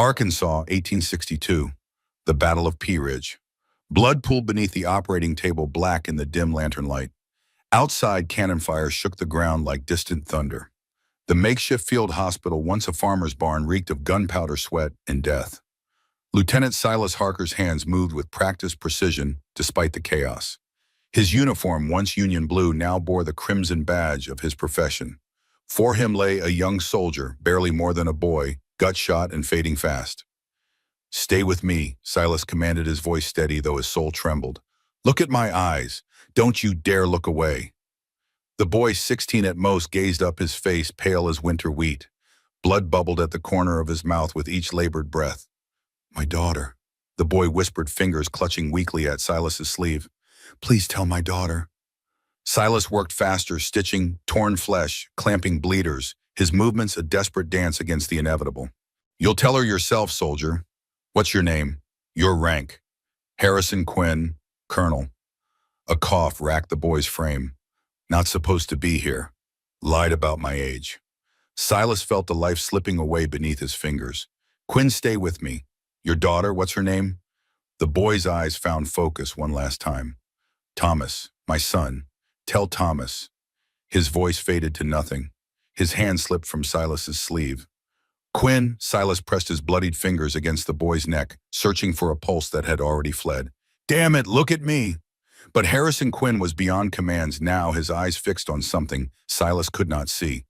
Arkansas, 1862. The Battle of Pea Ridge. Blood pooled beneath the operating table, black in the dim lantern light. Outside, cannon fire shook the ground like distant thunder. The makeshift field hospital, once a farmer's barn, reeked of gunpowder, sweat, and death. Lieutenant Silas Harker's hands moved with practiced precision despite the chaos. His uniform, once Union blue, now bore the crimson badge of his profession. For him lay a young soldier, barely more than a boy, gut-shot and fading fast. "Stay with me," Silas commanded, his voice steady though his soul trembled. "Look at my eyes. Don't you dare look away." The boy, 16 at most, gazed up, his face pale as winter wheat. Blood bubbled at the corner of his mouth with each labored breath. "My daughter," the boy whispered, fingers clutching weakly at Silas's sleeve. "Please tell my daughter." Silas worked faster, stitching torn flesh, clamping bleeders, his movements a desperate dance against the inevitable. "You'll tell her yourself, soldier. What's your name? Your rank?" "Harrison Quinn, Colonel." A cough racked the boy's frame. "Not supposed to be here. Lied about my age." Silas felt the life slipping away beneath his fingers. "Quinn, stay with me. Your daughter, what's her name?" The boy's eyes found focus one last time. "Thomas, my son. Tell Thomas." His voice faded to nothing. His hand slipped from Silas's sleeve. "Quinn," Silas pressed his bloodied fingers against the boy's neck, searching for a pulse that had already fled. "Damn it, look at me!" But Harrison Quinn was beyond commands now, his eyes fixed on something Silas could not see.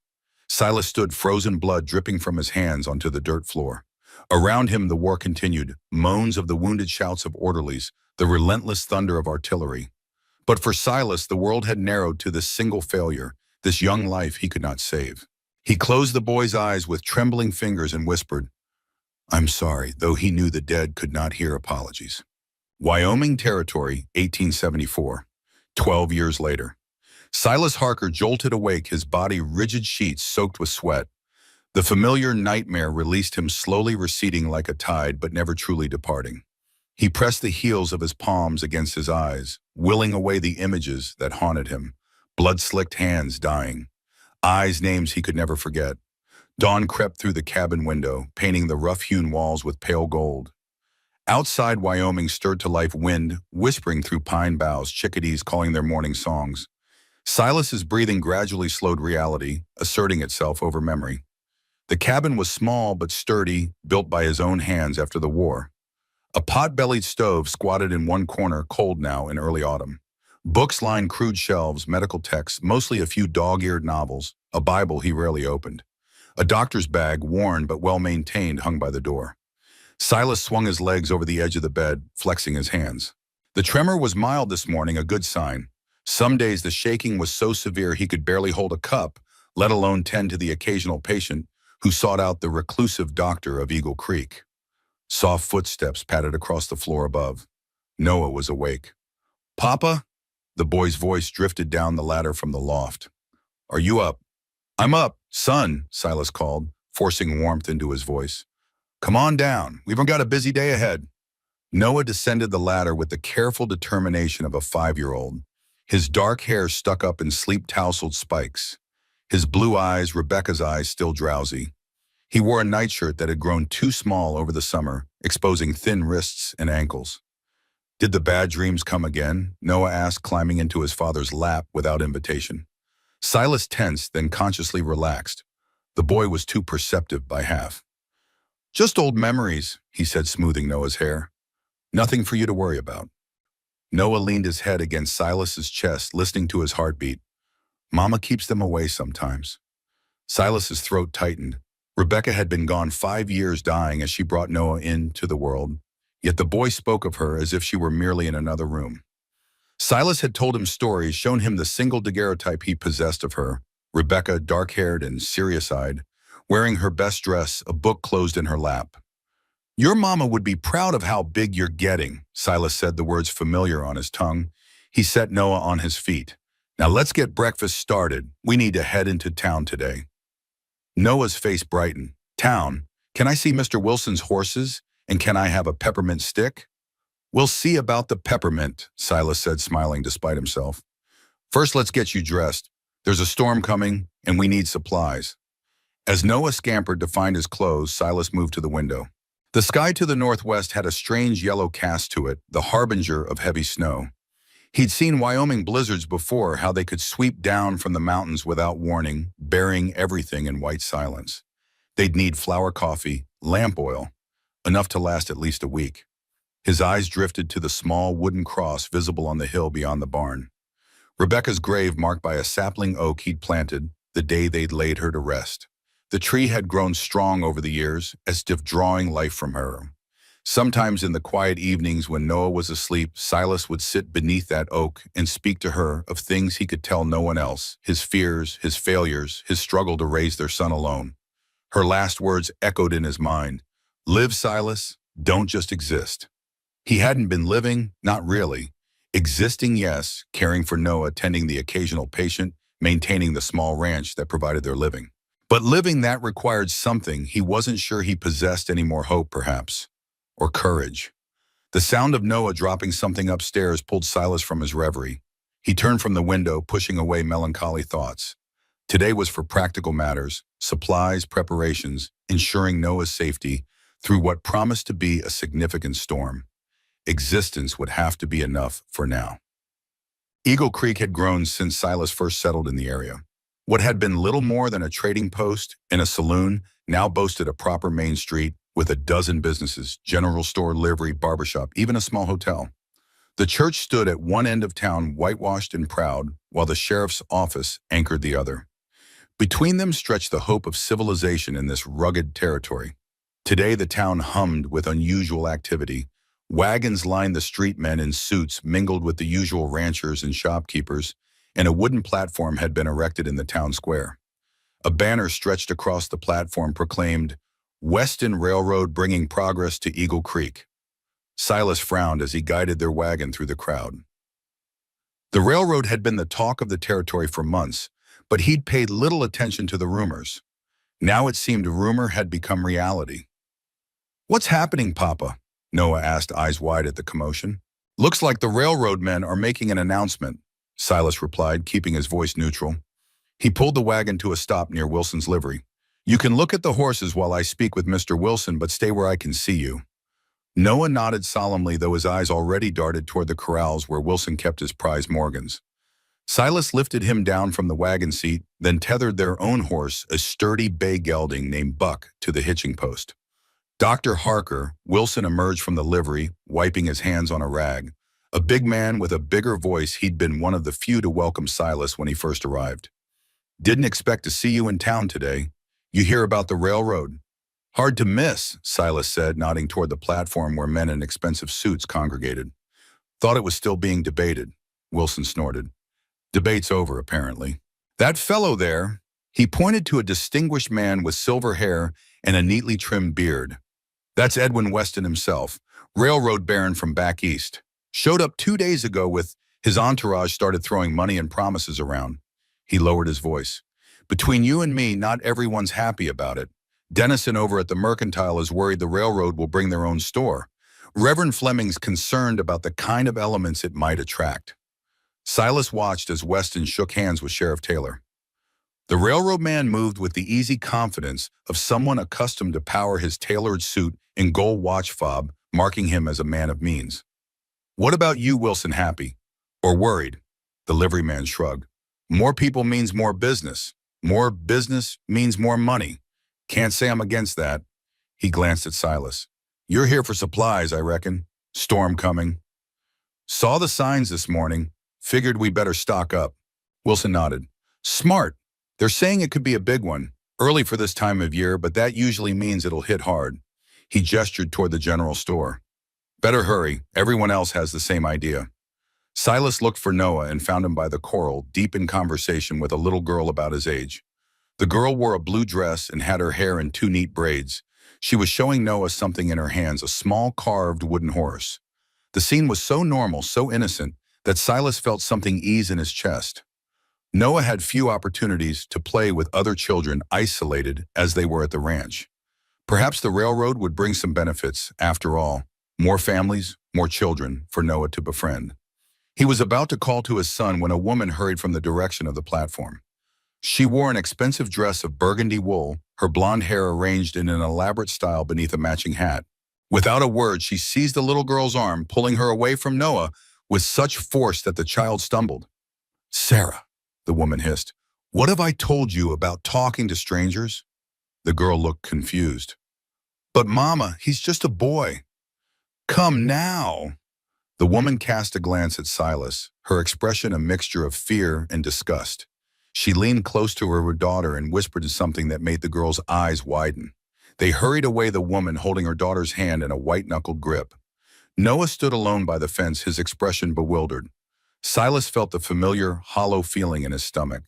Silas stood, frozen blood dripping from his hands onto the dirt floor. Around him the war continued, moans of the wounded, shouts of orderlies, the relentless thunder of artillery. But for Silas, the world had narrowed to this single failure, this young life he could not save. He closed the boy's eyes with trembling fingers and whispered, "I'm sorry," though he knew the dead could not hear apologies. Wyoming Territory, 1874. 12 years later. Silas Harker jolted awake, his body rigid sheets soaked with sweat. The familiar nightmare released him, slowly receding like a tide, but never truly departing. He pressed the heels of his palms against his eyes, willing away the images that haunted him. Blood-slicked hands dying. Eyes, names he could never forget. Dawn crept through the cabin window, painting the rough-hewn walls with pale gold. Outside, Wyoming stirred to life, wind whispering through pine boughs, chickadees calling their morning songs. Silas's breathing gradually slowed, reality asserting itself over memory. The cabin was small but sturdy, built by his own hands after the war. A pot-bellied stove squatted in one corner, cold now in early autumn. Books lined crude shelves, medical texts, mostly a few dog-eared novels, a Bible he rarely opened. A doctor's bag, worn but well-maintained, hung by the door. Silas swung his legs over the edge of the bed, flexing his hands. The tremor was mild this morning, a good sign. Some days the shaking was so severe he could barely hold a cup, let alone tend to the occasional patient who sought out the reclusive doctor of Eagle Creek. Soft footsteps pattered across the floor above. Noah was awake. "Papa?" The boy's voice drifted down the ladder from the loft. "Are you up?" "I'm up, son," Silas called, forcing warmth into his voice. "Come on down. We've got a busy day ahead." Noah descended the ladder with the careful determination of a 5-year-old. His dark hair stuck up in sleep-tousled spikes. His blue eyes, Rebecca's eyes, still drowsy. He wore a nightshirt that had grown too small over the summer, exposing thin wrists and ankles. "Did the bad dreams come again?" Noah asked, climbing into his father's lap without invitation. Silas tensed, then consciously relaxed. The boy was too perceptive by half. "Just old memories," he said, smoothing Noah's hair. "Nothing for you to worry about." Noah leaned his head against Silas's chest, listening to his heartbeat. "Mama keeps them away sometimes." Silas's throat tightened. Rebecca had been gone 5 years, dying as she brought Noah into the world, yet the boy spoke of her as if she were merely in another room. Silas had told him stories, shown him the single daguerreotype he possessed of her, Rebecca, dark-haired and serious-eyed, wearing her best dress, a book closed in her lap. "Your mama would be proud of how big you're getting," Silas said, the words familiar on his tongue. He set Noah on his feet. "Now let's get breakfast started. We need to head into town today." Noah's face brightened. "Town? Can I see Mr. Wilson's horses? And can I have a peppermint stick?" "We'll see about the peppermint," Silas said, smiling despite himself. "First, let's get you dressed. There's a storm coming, and we need supplies." As Noah scampered to find his clothes, Silas moved to the window. The sky to the northwest had a strange yellow cast to it, the harbinger of heavy snow. He'd seen Wyoming blizzards before, how they could sweep down from the mountains without warning, burying everything in white silence. They'd need flour coffee, lamp oil, enough to last at least a week. His eyes drifted to the small wooden cross visible on the hill beyond the barn. Rebecca's grave marked by a sapling oak he'd planted the day they'd laid her to rest. The tree had grown strong over the years, as if drawing life from her. Sometimes in the quiet evenings when Noah was asleep, Silas would sit beneath that oak and speak to her of things he could tell no one else, his fears, his failures, his struggle to raise their son alone. Her last words echoed in his mind. Live, Silas, don't just exist. He hadn't been living, not really. Existing, yes, caring for Noah, tending the occasional patient, maintaining the small ranch that provided their living. But living, that required something he wasn't sure he possessed any more: hope, perhaps, or courage. The sound of Noah dropping something upstairs pulled Silas from his reverie. He turned from the window, pushing away melancholy thoughts. Today was for practical matters, supplies, preparations, ensuring Noah's safety through what promised to be a significant storm. Existence would have to be enough for now. Eagle Creek had grown since Silas first settled in the area. What had been little more than a trading post and a saloon now boasted a proper main street with a dozen businesses: general store, livery, barbershop, even a small hotel. The church stood at one end of town, whitewashed and proud, while the sheriff's office anchored the other. Between them stretched the hope of civilization in this rugged territory. Today the town hummed with unusual activity. Wagons lined the street, men in suits mingled with the usual ranchers and shopkeepers, and a wooden platform had been erected in the town square. A banner stretched across the platform proclaimed, "Weston Railroad bringing progress to Eagle Creek." Silas frowned as he guided their wagon through the crowd. The railroad had been the talk of the territory for months, but he'd paid little attention to the rumors. Now it seemed rumor had become reality. "What's happening, Papa?" Noah asked, eyes wide at the commotion. "Looks like the railroad men are making an announcement," Silas replied, keeping his voice neutral. He pulled the wagon to a stop near Wilson's livery. "You can look at the horses while I speak with Mr. Wilson, but stay where I can see you." Noah nodded solemnly, though his eyes already darted toward the corrals where Wilson kept his prize Morgans. Silas lifted him down from the wagon seat, then tethered their own horse, a sturdy bay gelding named Buck, to the hitching post. Dr. Harker, Wilson emerged from the livery, wiping his hands on a rag. A big man with a bigger voice, he'd been one of the few to welcome Silas when he first arrived. "Didn't expect to see you in town today. You hear about the railroad?" "Hard to miss," Silas said, nodding toward the platform where men in expensive suits congregated. "Thought it was still being debated," Wilson snorted. "Debate's over, apparently." "That fellow there," he pointed to a distinguished man with silver hair and a neatly trimmed beard. "That's Edwin Weston himself, railroad baron from back east. Showed up 2 days ago with his entourage, started throwing money and promises around." He lowered his voice. "Between you and me, not everyone's happy about it. Dennison over at the Mercantile is worried the railroad will bring their own store. Reverend Fleming's concerned about the kind of elements it might attract." Silas watched as Weston shook hands with Sheriff Taylor. The railroad man moved with the easy confidence of someone accustomed to power, his tailored suit and gold watch fob marking him as a man of means. "What about you, Wilson? Happy? Or worried?" The liveryman shrugged. "More people means more business. More business means more money. Can't say I'm against that." He glanced at Silas. "You're here for supplies, I reckon. Storm coming." "Saw the signs this morning. Figured we better stock up." Wilson nodded. "Smart. They're saying it could be a big one. Early for this time of year, but that usually means it'll hit hard." He gestured toward the general store. "Better hurry. Everyone else has the same idea." Silas looked for Noah and found him by the corral, deep in conversation with a little girl about his age. The girl wore a blue dress and had her hair in 2 neat braids. She was showing Noah something in her hands, a small carved wooden horse. The scene was so normal, so innocent, that Silas felt something ease in his chest. Noah had few opportunities to play with other children, isolated as they were at the ranch. Perhaps the railroad would bring some benefits, after all. More families, more children for Noah to befriend. He was about to call to his son when a woman hurried from the direction of the platform. She wore an expensive dress of burgundy wool, her blonde hair arranged in an elaborate style beneath a matching hat. Without a word, she seized the little girl's arm, pulling her away from Noah with such force that the child stumbled. "Sarah," the woman hissed, "what have I told you about talking to strangers?" The girl looked confused. "But Mama, he's just a boy." "Come now." The woman cast a glance at Silas, her expression a mixture of fear and disgust. She leaned close to her daughter and whispered something that made the girl's eyes widen. They hurried away, the woman holding her daughter's hand in a white-knuckled grip. Noah stood alone by the fence, his expression bewildered. Silas felt the familiar, hollow feeling in his stomach.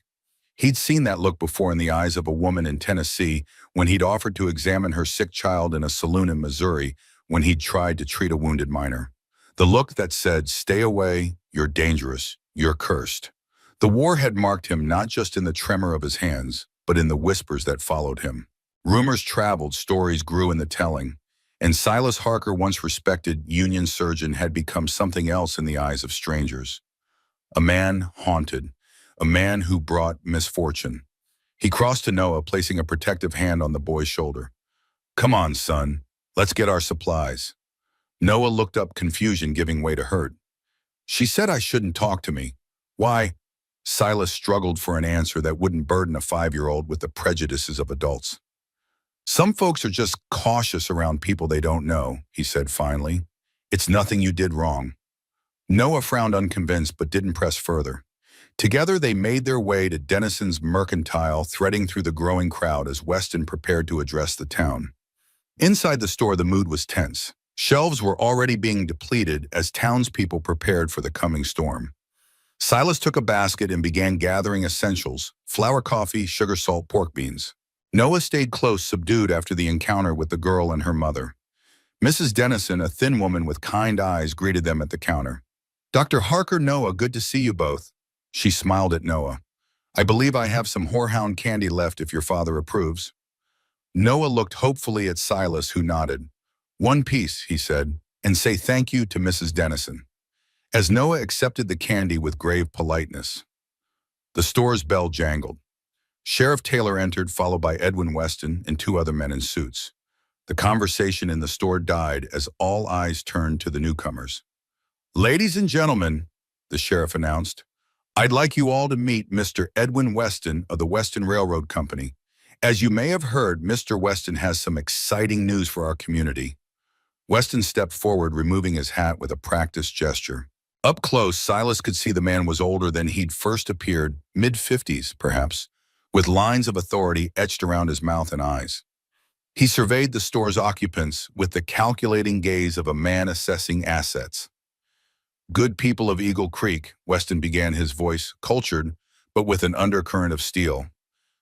He'd seen that look before in the eyes of a woman in Tennessee when he'd offered to examine her sick child in a saloon in Missouri when he'd tried to treat a wounded miner. The look that said, "Stay away, you're dangerous, you're cursed." The war had marked him not just in the tremor of his hands, but in the whispers that followed him. Rumors traveled, stories grew in the telling, and Silas Harker, once respected Union surgeon, had become something else in the eyes of strangers. A man haunted, a man who brought misfortune. He crossed to Noah, placing a protective hand on the boy's shoulder. "Come on, son, let's get our supplies." Noah looked up, confusion giving way to hurt. "She said I shouldn't talk to me." "Why?" Silas struggled for an answer that wouldn't burden a 5-year-old with the prejudices of adults. "Some folks are just cautious around people they don't know," he said finally. "It's nothing you did wrong." Noah frowned, unconvinced, but didn't press further. Together they made their way to Dennison's Mercantile, threading through the growing crowd as Weston prepared to address the town. Inside the store, the mood was tense. Shelves were already being depleted as townspeople prepared for the coming storm. Silas took a basket and began gathering essentials: flour, coffee, sugar, salt, pork beans. Noah stayed close, subdued after the encounter with the girl and her mother. Mrs. Dennison, a thin woman with kind eyes, greeted them at the counter. "Dr. Harker, Noah, good to see you both." She smiled at Noah. "I believe I have some horehound candy left if your father approves." Noah looked hopefully at Silas, who nodded. "One piece," he said, "and say thank you to Mrs. Dennison." As Noah accepted the candy with grave politeness, the store's bell jangled. Sheriff Taylor entered, followed by Edwin Weston and 2 other men in suits. The conversation in the store died as all eyes turned to the newcomers. "Ladies and gentlemen," the sheriff announced, "I'd like you all to meet Mr. Edwin Weston of the Western Railroad Company. As you may have heard, Mr. Weston has some exciting news for our community." Weston stepped forward, removing his hat with a practiced gesture. Up close, Silas could see the man was older than he'd first appeared, mid-50s, perhaps, with lines of authority etched around his mouth and eyes. He surveyed the store's occupants with the calculating gaze of a man assessing assets. "Good people of Eagle Creek," Weston began, his voice cultured, but with an undercurrent of steel.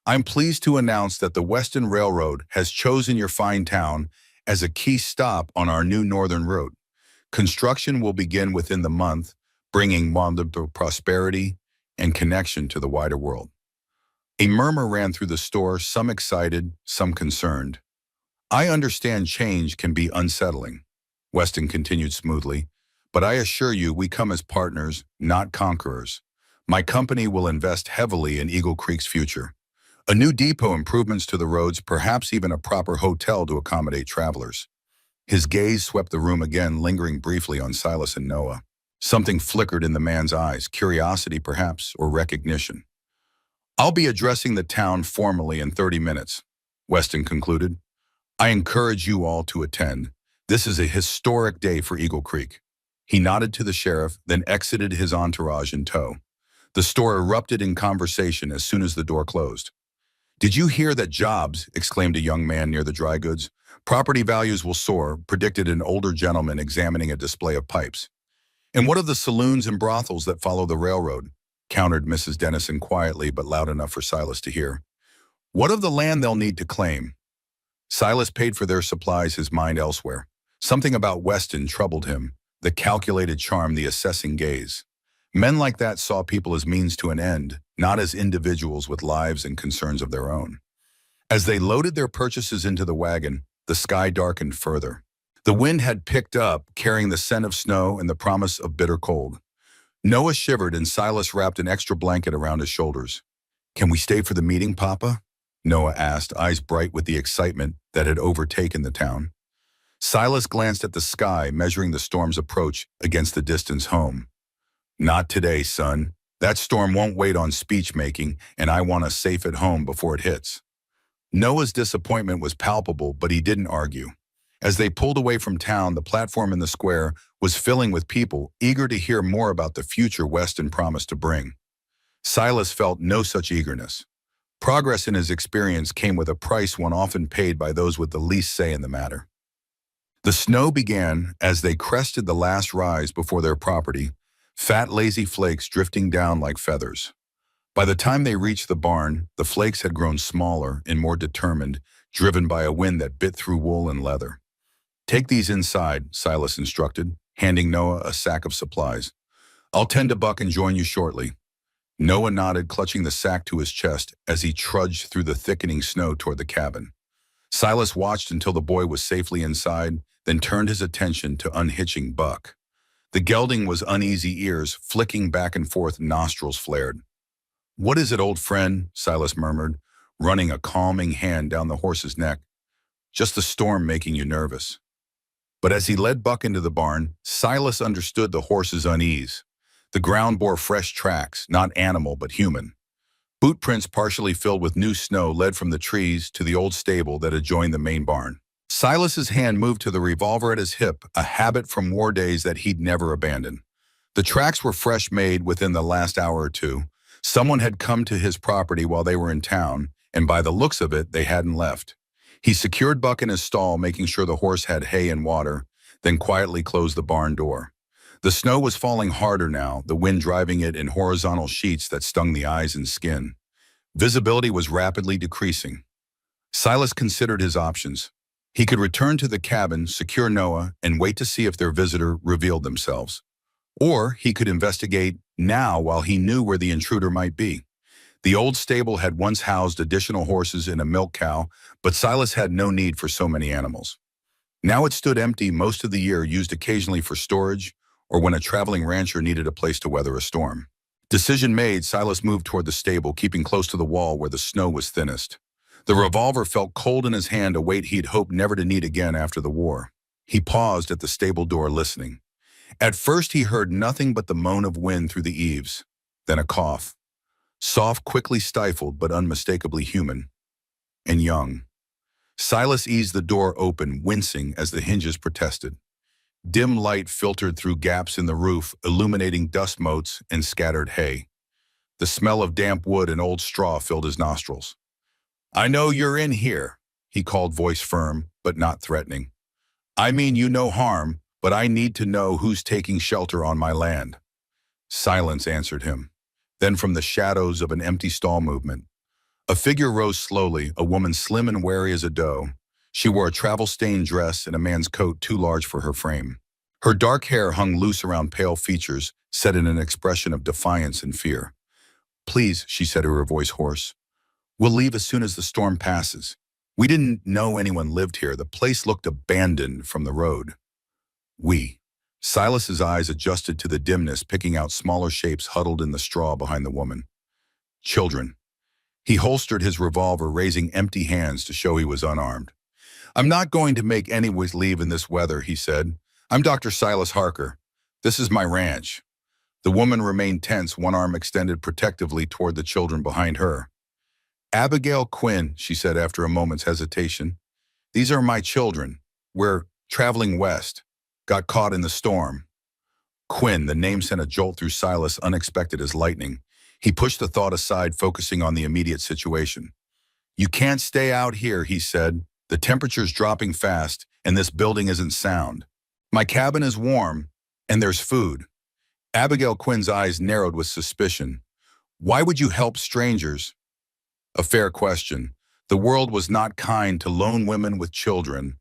"I'm pleased to announce that the Western Railroad has chosen your fine town as a key stop on our new northern route. Construction will begin within the month, bringing wonderful prosperity and connection to the wider world." A murmur ran through the store, some excited, some concerned. "I understand change can be unsettling," Weston continued smoothly, "but I assure you we come as partners, not conquerors. My company will invest heavily in Eagle Creek's future. A new depot, improvements to the roads, perhaps even a proper hotel to accommodate travelers." His gaze swept the room again, lingering briefly on Silas and Noah. Something flickered in the man's eyes, curiosity perhaps, or recognition. "I'll be addressing the town formally in 30 minutes, Weston concluded. "I encourage you all to attend. This is a historic day for Eagle Creek." He nodded to the sheriff, then exited, his entourage in tow. The store erupted in conversation as soon as the door closed. "Did you hear that jobs?" exclaimed a young man near the dry goods. "Property values will soar," predicted an older gentleman examining a display of pipes. "And what of the saloons and brothels that follow the railroad?" countered Mrs. Dennison quietly but loud enough for Silas to hear. "What of the land they'll need to claim?" Silas paid for their supplies, his mind elsewhere. Something about Weston troubled him, the calculated charm, the assessing gaze. Men like that saw people as means to an end, not as individuals with lives and concerns of their own. As they loaded their purchases into the wagon, the sky darkened further. The wind had picked up, carrying the scent of snow and the promise of bitter cold. Noah shivered and Silas wrapped an extra blanket around his shoulders. "Can we stay for the meeting, Papa?" Noah asked, eyes bright with the excitement that had overtaken the town. Silas glanced at the sky, measuring the storm's approach against the distance home. Not today, son. That storm won't wait on speech-making, and I want us safe at home before it hits. Noah's disappointment was palpable, but he didn't argue. As they pulled away from town, the platform in the square was filling with people eager to hear more about the future Weston promised to bring. Silas felt no such eagerness. Progress in his experience came with a price one often paid by those with the least say in the matter. The snow began as they crested the last rise before their property, fat lazy flakes drifting down like feathers. By the time they reached the barn, the flakes had grown smaller and more determined, driven by a wind that bit through wool and leather. Take these inside, Silas instructed, handing Noah a sack of supplies. I'll tend to Buck and join you shortly. Noah nodded, clutching the sack to his chest as he trudged through the thickening snow toward the cabin. Silas watched until the boy was safely inside, then turned his attention to unhitching Buck. The gelding was uneasy, ears flicking back and forth, nostrils flared. What is it, old friend? Silas murmured, running a calming hand down the horse's neck. Just the storm making you nervous. But as he led Buck into the barn, Silas understood the horse's unease. The ground bore fresh tracks, not animal but human. Boot prints partially filled with new snow led from the trees to the old stable that adjoined the main barn. Silas's hand moved to the revolver at his hip, a habit from war days that he'd never abandoned. The tracks were fresh made within the last hour or two. Someone had come to his property while they were in town, and by the looks of it, they hadn't left. He secured Buck in his stall, making sure the horse had hay and water, then quietly closed the barn door. The snow was falling harder now, the wind driving it in horizontal sheets that stung the eyes and skin. Visibility was rapidly decreasing. Silas considered his options. He could return to the cabin, secure Noah, and wait to see if their visitor revealed themselves. Or he could investigate now while he knew where the intruder might be. The old stable had once housed additional horses and a milk cow, but Silas had no need for so many animals. Now it stood empty most of the year, used occasionally for storage or when a traveling rancher needed a place to weather a storm. Decision made, Silas moved toward the stable, keeping close to the wall where the snow was thinnest. The revolver felt cold in his hand, a weight he'd hoped never to need again after the war. He paused at the stable door, listening. At first he heard nothing but the moan of wind through the eaves, then a cough. Soft, quickly stifled, but unmistakably human. And young. Silas eased the door open, wincing as the hinges protested. Dim light filtered through gaps in the roof, illuminating dust motes and scattered hay. The smell of damp wood and old straw filled his nostrils. I know you're in here, he called, voice firm, but not threatening. I mean you no harm, but I need to know who's taking shelter on my land. Silence answered him. Then from the shadows of an empty stall movement, a figure rose slowly, a woman slim and wary as a doe. She wore a travel-stained dress and a man's coat too large for her frame. Her dark hair hung loose around pale features, set in an expression of defiance and fear. Please, she said, her voice hoarse. We'll leave as soon as the storm passes. We didn't know anyone lived here. The place looked abandoned from the road. We. Silas's eyes adjusted to the dimness, picking out smaller shapes huddled in the straw behind the woman. Children. He holstered his revolver, raising empty hands to show he was unarmed. I'm not going to make anyone leave in this weather, he said. I'm Dr. Silas Harker. This is my ranch. The woman remained tense, one arm extended protectively toward the children behind her. Abigail Quinn, she said after a moment's hesitation. These are my children. We're traveling west. Got caught in the storm. Quinn, the name sent a jolt through Silas, unexpected as lightning. He pushed the thought aside, focusing on the immediate situation. You can't stay out here, he said. The temperature's dropping fast, and this building isn't sound. My cabin is warm, and there's food. Abigail Quinn's eyes narrowed with suspicion. Why would you help strangers? A fair question. The world was not kind to lone women with children,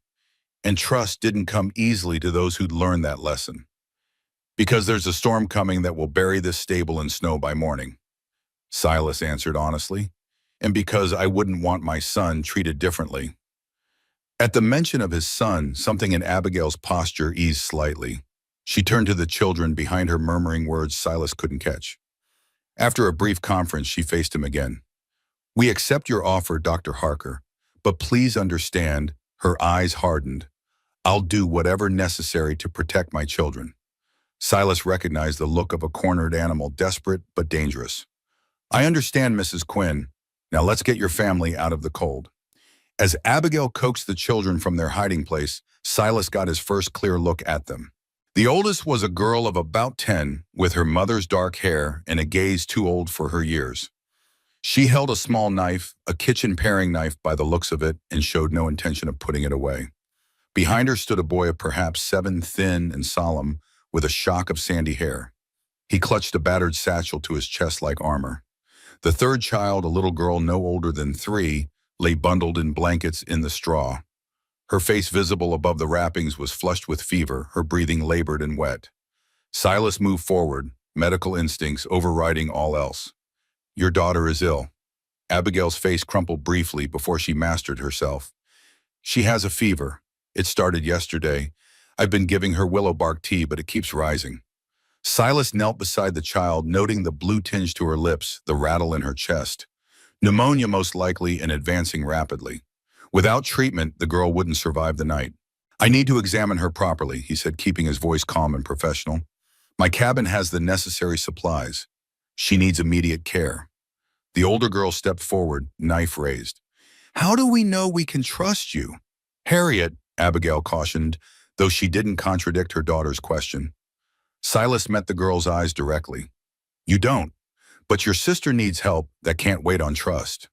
and trust didn't come easily to those who'd learned that lesson. Because there's a storm coming that will bury this stable in snow by morning, Silas answered honestly, and because I wouldn't want my son treated differently. At the mention of his son, something in Abigail's posture eased slightly. She turned to the children behind her, murmuring words Silas couldn't catch. After a brief conference, she faced him again. We accept your offer, Dr. Harker, but please understand, her eyes hardened. I'll do whatever necessary to protect my children. Silas recognized the look of a cornered animal, desperate but dangerous. I understand, Mrs. Quinn. Now let's get your family out of the cold. As Abigail coaxed the children from their hiding place, Silas got his first clear look at them. The oldest was a girl of about 10, with her mother's dark hair and a gaze too old for her years. She held a small knife, a kitchen paring knife by the looks of it, and showed no intention of putting it away. Behind her stood a boy of perhaps 7, thin and solemn, with a shock of sandy hair. He clutched a battered satchel to his chest like armor. The third child, a little girl no older than 3, lay bundled in blankets in the straw. Her face visible above the wrappings was flushed with fever, her breathing labored and wet. Silas moved forward, medical instincts overriding all else. Your daughter is ill. Abigail's face crumpled briefly before she mastered herself. She has a fever. It started yesterday. I've been giving her willow bark tea, but it keeps rising. Silas knelt beside the child, noting the blue tinge to her lips, the rattle in her chest. Pneumonia most likely and advancing rapidly. Without treatment, the girl wouldn't survive the night. I need to examine her properly, he said, keeping his voice calm and professional. My cabin has the necessary supplies. She needs immediate care. The older girl stepped forward, knife raised. How do we know we can trust you? Harriet, Abigail cautioned, though she didn't contradict her daughter's question. Silas met the girl's eyes directly. You don't, but your sister needs help that can't wait on trust.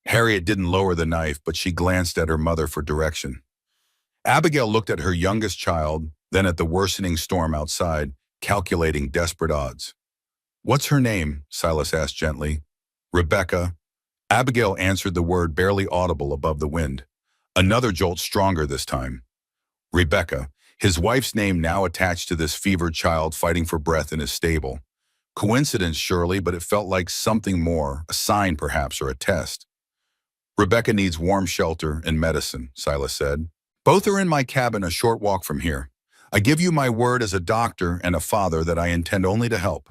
Harriet didn't lower the knife, but she glanced at her mother for direction. Abigail looked at her youngest child, then at the worsening storm outside, calculating desperate odds. What's her name? Silas asked gently. Rebecca. Abigail answered the word barely audible above the wind. Another jolt stronger this time. Rebecca, his wife's name now attached to this fevered child fighting for breath in his stable. Coincidence surely, but it felt like something more, a sign perhaps, or a test. Rebecca needs warm shelter and medicine, Silas said. Both are in my cabin a short walk from here. I give you my word as a doctor and a father that I intend only to help.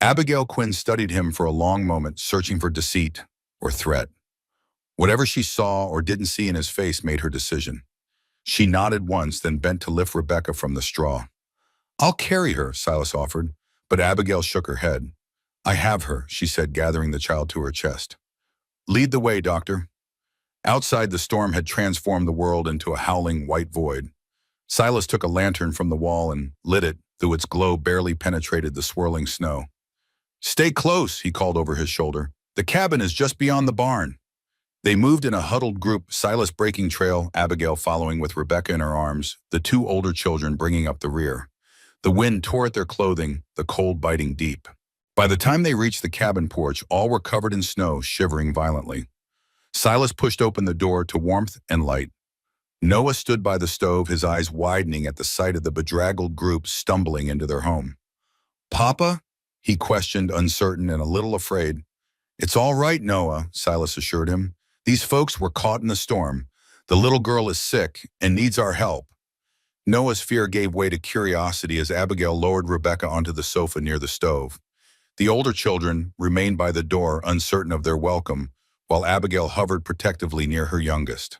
Abigail Quinn studied him for a long moment, searching for deceit or threat. Whatever she saw or didn't see in his face made her decision. She nodded once, then bent to lift Rebecca from the straw. I'll carry her, Silas offered, but Abigail shook her head. I have her, she said, gathering the child to her chest. Lead the way, doctor. Outside, the storm had transformed the world into a howling white void. Silas took a lantern from the wall and lit it, though its glow barely penetrated the swirling snow. Stay close, he called over his shoulder. The cabin is just beyond the barn. They moved in a huddled group, Silas breaking trail, Abigail following with Rebecca in her arms, the 2 older children bringing up the rear. The wind tore at their clothing, the cold biting deep. By the time they reached the cabin porch, all were covered in snow, shivering violently. Silas pushed open the door to warmth and light. Noah stood by the stove, his eyes widening at the sight of the bedraggled group stumbling into their home. Papa? He questioned, uncertain and a little afraid. It's all right, Noah, Silas assured him. These folks were caught in the storm. The little girl is sick and needs our help. Noah's fear gave way to curiosity as Abigail lowered Rebecca onto the sofa near the stove. The older children remained by the door, uncertain of their welcome, while Abigail hovered protectively near her youngest.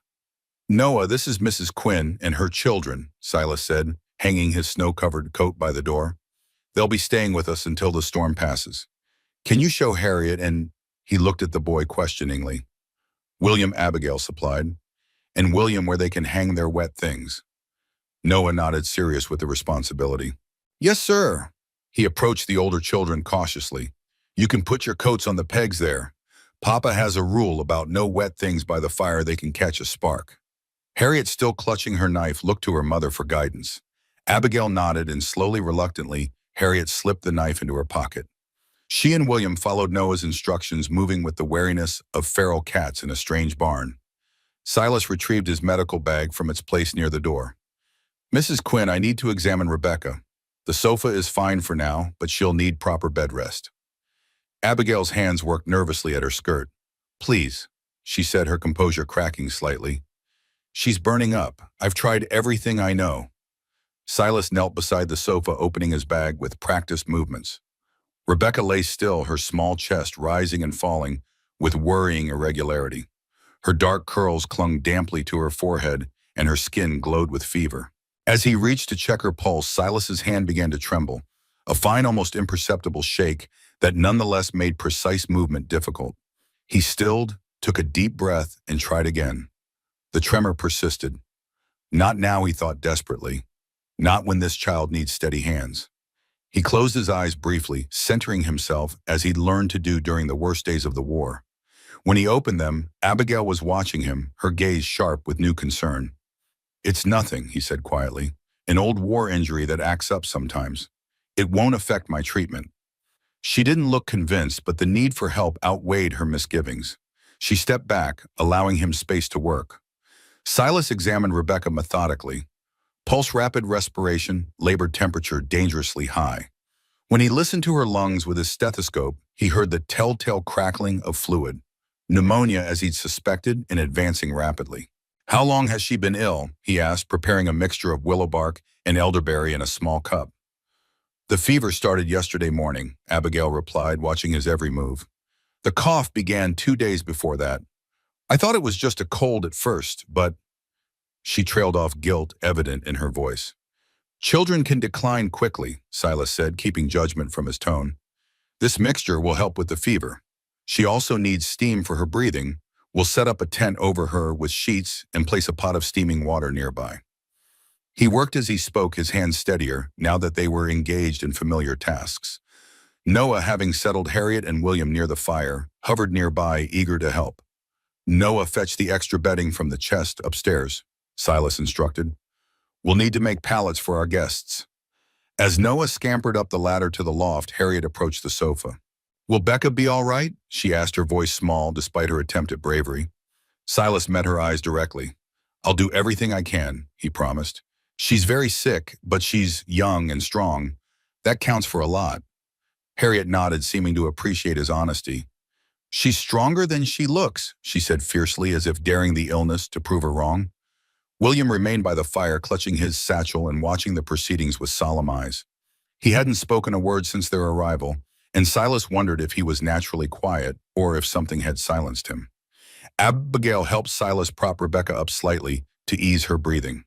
Noah, this is Mrs. Quinn and her children, Silas said, hanging his snow-covered coat by the door. They'll be staying with us until the storm passes. Can you show Harriet and— He looked at the boy questioningly. William, Abigail supplied. And William where they can hang their wet things. Noah nodded, serious with the responsibility. Yes, sir. He approached the older children cautiously. You can put your coats on the pegs there. Papa has a rule about no wet things by the fire they can catch a spark. Harriet, still clutching her knife, looked to her mother for guidance. Abigail nodded and slowly, reluctantly, Harriet slipped the knife into her pocket. She and William followed Noah's instructions, moving with the wariness of feral cats in a strange barn. Silas retrieved his medical bag from its place near the door. Mrs. Quinn, I need to examine Rebecca. The sofa is fine for now, but she'll need proper bed rest. Abigail's hands worked nervously at her skirt. Please, she said, her composure cracking slightly. She's burning up. I've tried everything I know. Silas knelt beside the sofa, opening his bag with practiced movements. Rebecca lay still, her small chest rising and falling with worrying irregularity. Her dark curls clung damply to her forehead, and her skin glowed with fever. As he reached to check her pulse, Silas's hand began to tremble, a fine, almost imperceptible shake that nonetheless made precise movement difficult. He stilled, took a deep breath, and tried again. The tremor persisted. Not now, he thought desperately. Not when this child needs steady hands. He closed his eyes briefly, centering himself as he'd learned to do during the worst days of the war. When he opened them, Abigail was watching him, her gaze sharp with new concern. "It's nothing," he said quietly. "An old war injury that acts up sometimes. It won't affect my treatment." She didn't look convinced, but the need for help outweighed her misgivings. She stepped back, allowing him space to work. Silas examined Rebecca methodically. Pulse rapid, respiration, labor temperature dangerously high. When he listened to her lungs with his stethoscope, he heard the telltale crackling of fluid. Pneumonia, as he'd suspected, and advancing rapidly. "How long has she been ill?" he asked, preparing a mixture of willow bark and elderberry in a small cup. "The fever started yesterday morning," Abigail replied, watching his every move. "The cough began 2 days before that. I thought it was just a cold at first, but—" She trailed off, guilt evident in her voice. "Children can decline quickly," Silas said, keeping judgment from his tone. "This mixture will help with the fever. She also needs steam for her breathing. We'll set up a tent over her with sheets and place a pot of steaming water nearby." He worked as he spoke, his hands steadier, now that they were engaged in familiar tasks. Noah, having settled Harriet and William near the fire, hovered nearby, eager to help. "Noah, fetch the extra bedding from the chest upstairs," Silas instructed. "We'll need to make pallets for our guests." As Noah scampered up the ladder to the loft, Harriet approached the sofa. "Will Becca be all right?" she asked, her voice small despite her attempt at bravery. Silas met her eyes directly. "I'll do everything I can," he promised. "She's very sick, but she's young and strong. That counts for a lot." Harriet nodded, seeming to appreciate his honesty. "She's stronger than she looks," she said fiercely, as if daring the illness to prove her wrong. William remained by the fire, clutching his satchel and watching the proceedings with solemn eyes. He hadn't spoken a word since their arrival, and Silas wondered if he was naturally quiet or if something had silenced him. Abigail helped Silas prop Rebecca up slightly to ease her breathing.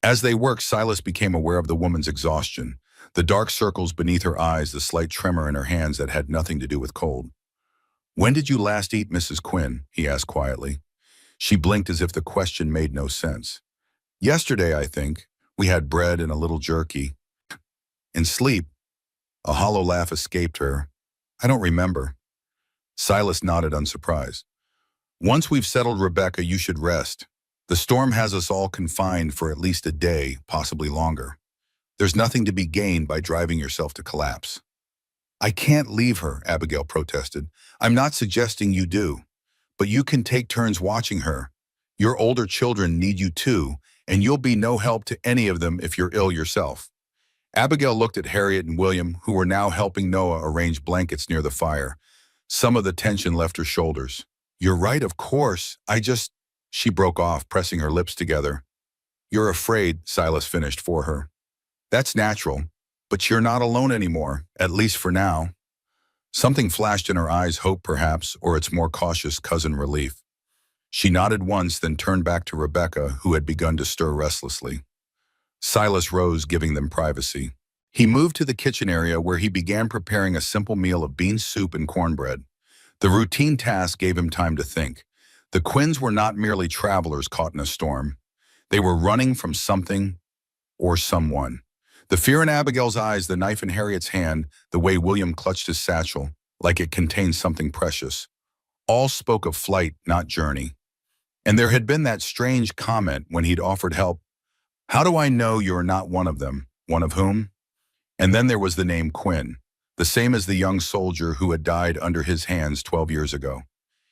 As they worked, Silas became aware of the woman's exhaustion, the dark circles beneath her eyes, the slight tremor in her hands that had nothing to do with cold. "When did you last eat, Mrs. Quinn?" he asked quietly. She blinked as if the question made no sense. "Yesterday, I think. We had bread and a little jerky." "And sleep?" A hollow laugh escaped her. "I don't remember." Silas nodded, unsurprised. "Once we've settled Rebecca, you should rest. The storm has us all confined for at least a day, possibly longer. There's nothing to be gained by driving yourself to collapse." "I can't leave her," Abigail protested. "I'm not suggesting you do, but you can take turns watching her. Your older children need you too, and you'll be no help to any of them if you're ill yourself." Abigail looked at Harriet and William, who were now helping Noah arrange blankets near the fire. Some of the tension left her shoulders. "You're right, of course. She broke off, pressing her lips together. "You're afraid," Silas finished for her. "That's natural, but you're not alone anymore, at least for now." Something flashed in her eyes, hope perhaps, or its more cautious cousin, relief. She nodded once, then turned back to Rebecca, who had begun to stir restlessly. Silas rose, giving them privacy. He moved to the kitchen area where he began preparing a simple meal of bean soup and cornbread. The routine task gave him time to think. The Quinns were not merely travelers caught in a storm. They were running from something or someone. The fear in Abigail's eyes, the knife in Harriet's hand, the way William clutched his satchel, like it contained something precious. All spoke of flight, not journey. And there had been that strange comment when he'd offered help. "How do I know you're not one of them?" One of whom? And then there was the name Quinn, the same as the young soldier who had died under his hands 12 years ago.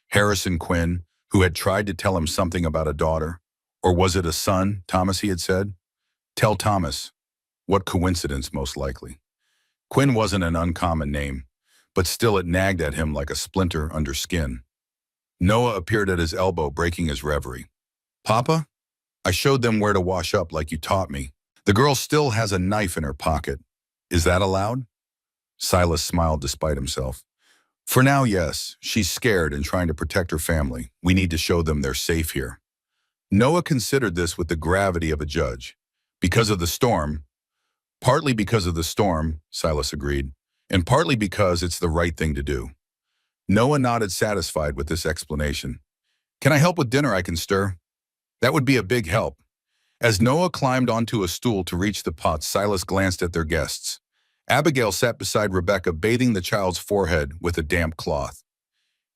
Harrison Quinn, who had tried to tell him something about a daughter. Or was it a son, Thomas, he had said? Tell Thomas. What coincidence, most likely. Quinn wasn't an uncommon name, but still it nagged at him like a splinter under skin. Noah appeared at his elbow, breaking his reverie. "Papa? I showed them where to wash up like you taught me. The girl still has a knife in her pocket. Is that allowed?" Silas smiled despite himself. "For now, yes. She's scared and trying to protect her family. We need to show them they're safe here." Noah considered this with the gravity of a judge. Because of the storm, partly because of the storm, Silas agreed, and partly because it's the right thing to do. Noah nodded satisfied with this explanation. Can I help with dinner I can stir? That would be a big help. As Noah climbed onto a stool to reach the pot, Silas glanced at their guests. Abigail sat beside Rebecca, bathing the child's forehead with a damp cloth.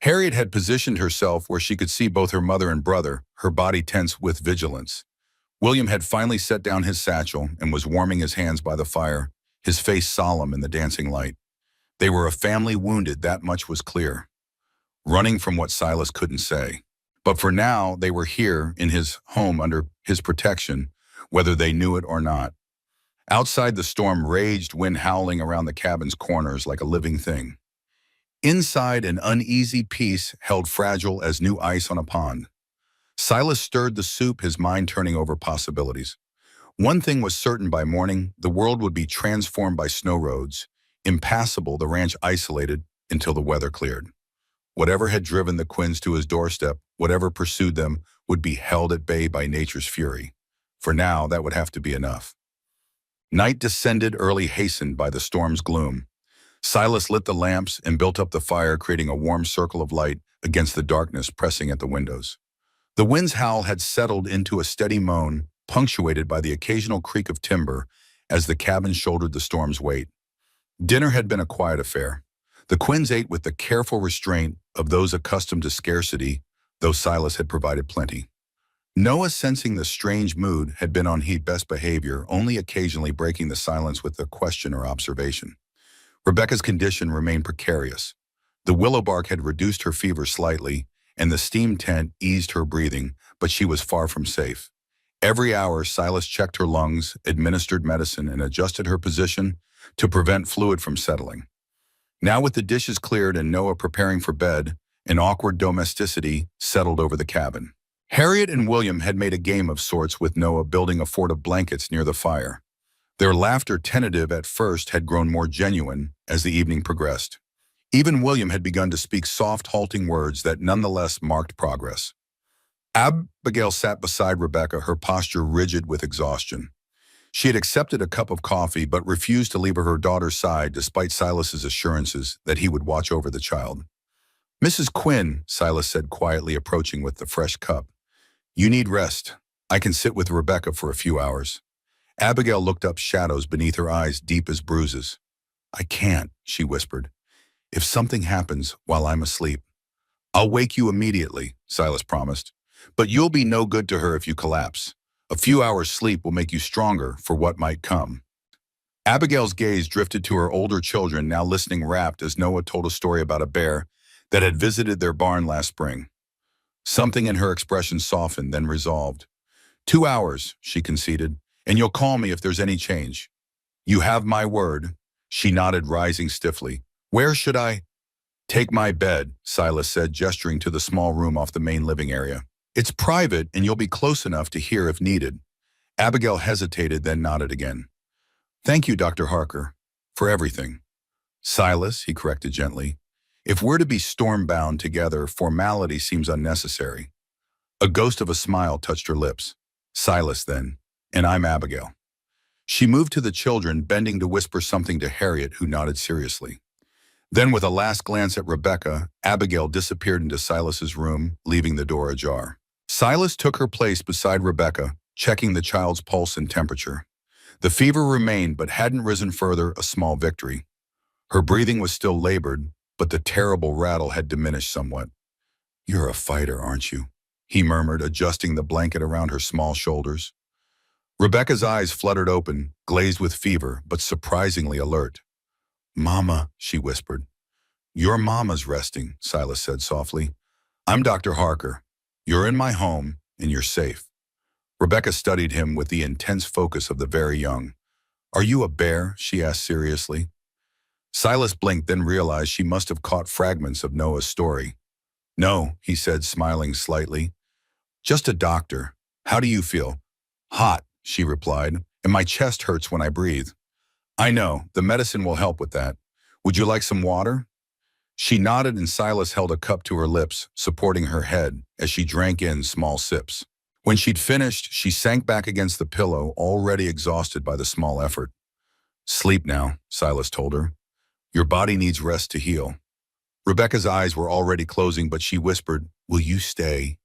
Harriet had positioned herself where she could see both her mother and brother, her body tense with vigilance. William had finally set down his satchel and was warming his hands by the fire, his face solemn in the dancing light. They were a family wounded, that much was clear, running from what Silas couldn't say. But for now, they were here in his home under his protection, whether they knew it or not. Outside, the storm raged, wind howling around the cabin's corners like a living thing. Inside, an uneasy peace held fragile as new ice on a pond. Silas stirred the soup, his mind turning over possibilities. One thing was certain: by morning, the world would be transformed by snow roads, impassable, the ranch isolated until the weather cleared. Whatever had driven the Quinns to his doorstep, whatever pursued them, would be held at bay by nature's fury. For now, that would have to be enough. Night descended early, hastened by the storm's gloom. Silas lit the lamps and built up the fire, creating a warm circle of light against the darkness pressing at the windows. The wind's howl had settled into a steady moan, punctuated by the occasional creak of timber as the cabin shouldered the storm's weight. Dinner had been a quiet affair. The Quinns ate with the careful restraint of those accustomed to scarcity, though Silas had provided plenty. Noah, sensing the strange mood, had been on his best behavior, only occasionally breaking the silence with a question or observation. Rebecca's condition remained precarious. The willow bark had reduced her fever slightly, and the steam tent eased her breathing, but she was far from safe. Every hour, Silas checked her lungs, administered medicine, and adjusted her position to prevent fluid from settling. Now, with the dishes cleared and Noah preparing for bed, an awkward domesticity settled over the cabin. Harriet and William had made a game of sorts, with Noah building a fort of blankets near the fire. Their laughter, tentative at first, had grown more genuine as the evening progressed. Even William had begun to speak soft, halting words that nonetheless marked progress. Abigail sat beside Rebecca, her posture rigid with exhaustion. She had accepted a cup of coffee but refused to leave her daughter's side despite Silas's assurances that he would watch over the child. "Mrs. Quinn," Silas said quietly, approaching with the fresh cup, "you need rest. I can sit with Rebecca for a few hours." Abigail looked up, shadows beneath her eyes deep as bruises. "I can't," she whispered. "If something happens while I'm asleep." "I'll wake you immediately," Silas promised. "But you'll be no good to her if you collapse. A few hours' sleep will make you stronger for what might come." Abigail's gaze drifted to her older children, now listening rapt as Noah told a story about a bear that had visited their barn last spring. Something in her expression softened, then resolved. "2 hours," she conceded, "and you'll call me if there's any change." "You have my word," she nodded, rising stiffly. "Where should I?" "Take my bed," Silas said, gesturing to the small room off the main living area. "It's private, and you'll be close enough to hear if needed." Abigail hesitated, then nodded again. "Thank you, Dr. Harker, for everything." "Silas," he corrected gently, "if we're to be storm-bound together, formality seems unnecessary." A ghost of a smile touched her lips. "Silas, then, and I'm Abigail." She moved to the children, bending to whisper something to Harriet, who nodded seriously. Then, with a last glance at Rebecca, Abigail disappeared into Silas's room, leaving the door ajar. Silas took her place beside Rebecca, checking the child's pulse and temperature. The fever remained but hadn't risen further, a small victory. Her breathing was still labored, but the terrible rattle had diminished somewhat. "You're a fighter, aren't you?" he murmured, adjusting the blanket around her small shoulders. Rebecca's eyes fluttered open, glazed with fever, but surprisingly alert. "Mama," she whispered. "Your mama's resting," Silas said softly. "I'm Dr. Harker. You're in my home, and you're safe." Rebecca studied him with the intense focus of the very young. "Are you a bear?" she asked seriously. Silas blinked, then realized she must have caught fragments of Noah's story. "No," he said, smiling slightly. "Just a doctor. How do you feel?" "Hot," she replied, "and my chest hurts when I breathe." "I know. The medicine will help with that. Would you like some water?" She nodded, and Silas held a cup to her lips, supporting her head as she drank in small sips. When she'd finished, she sank back against the pillow, already exhausted by the small effort. Sleep now, Silas told her. Your body needs rest to heal. Rebecca's eyes were already closing, but she whispered, will you stay?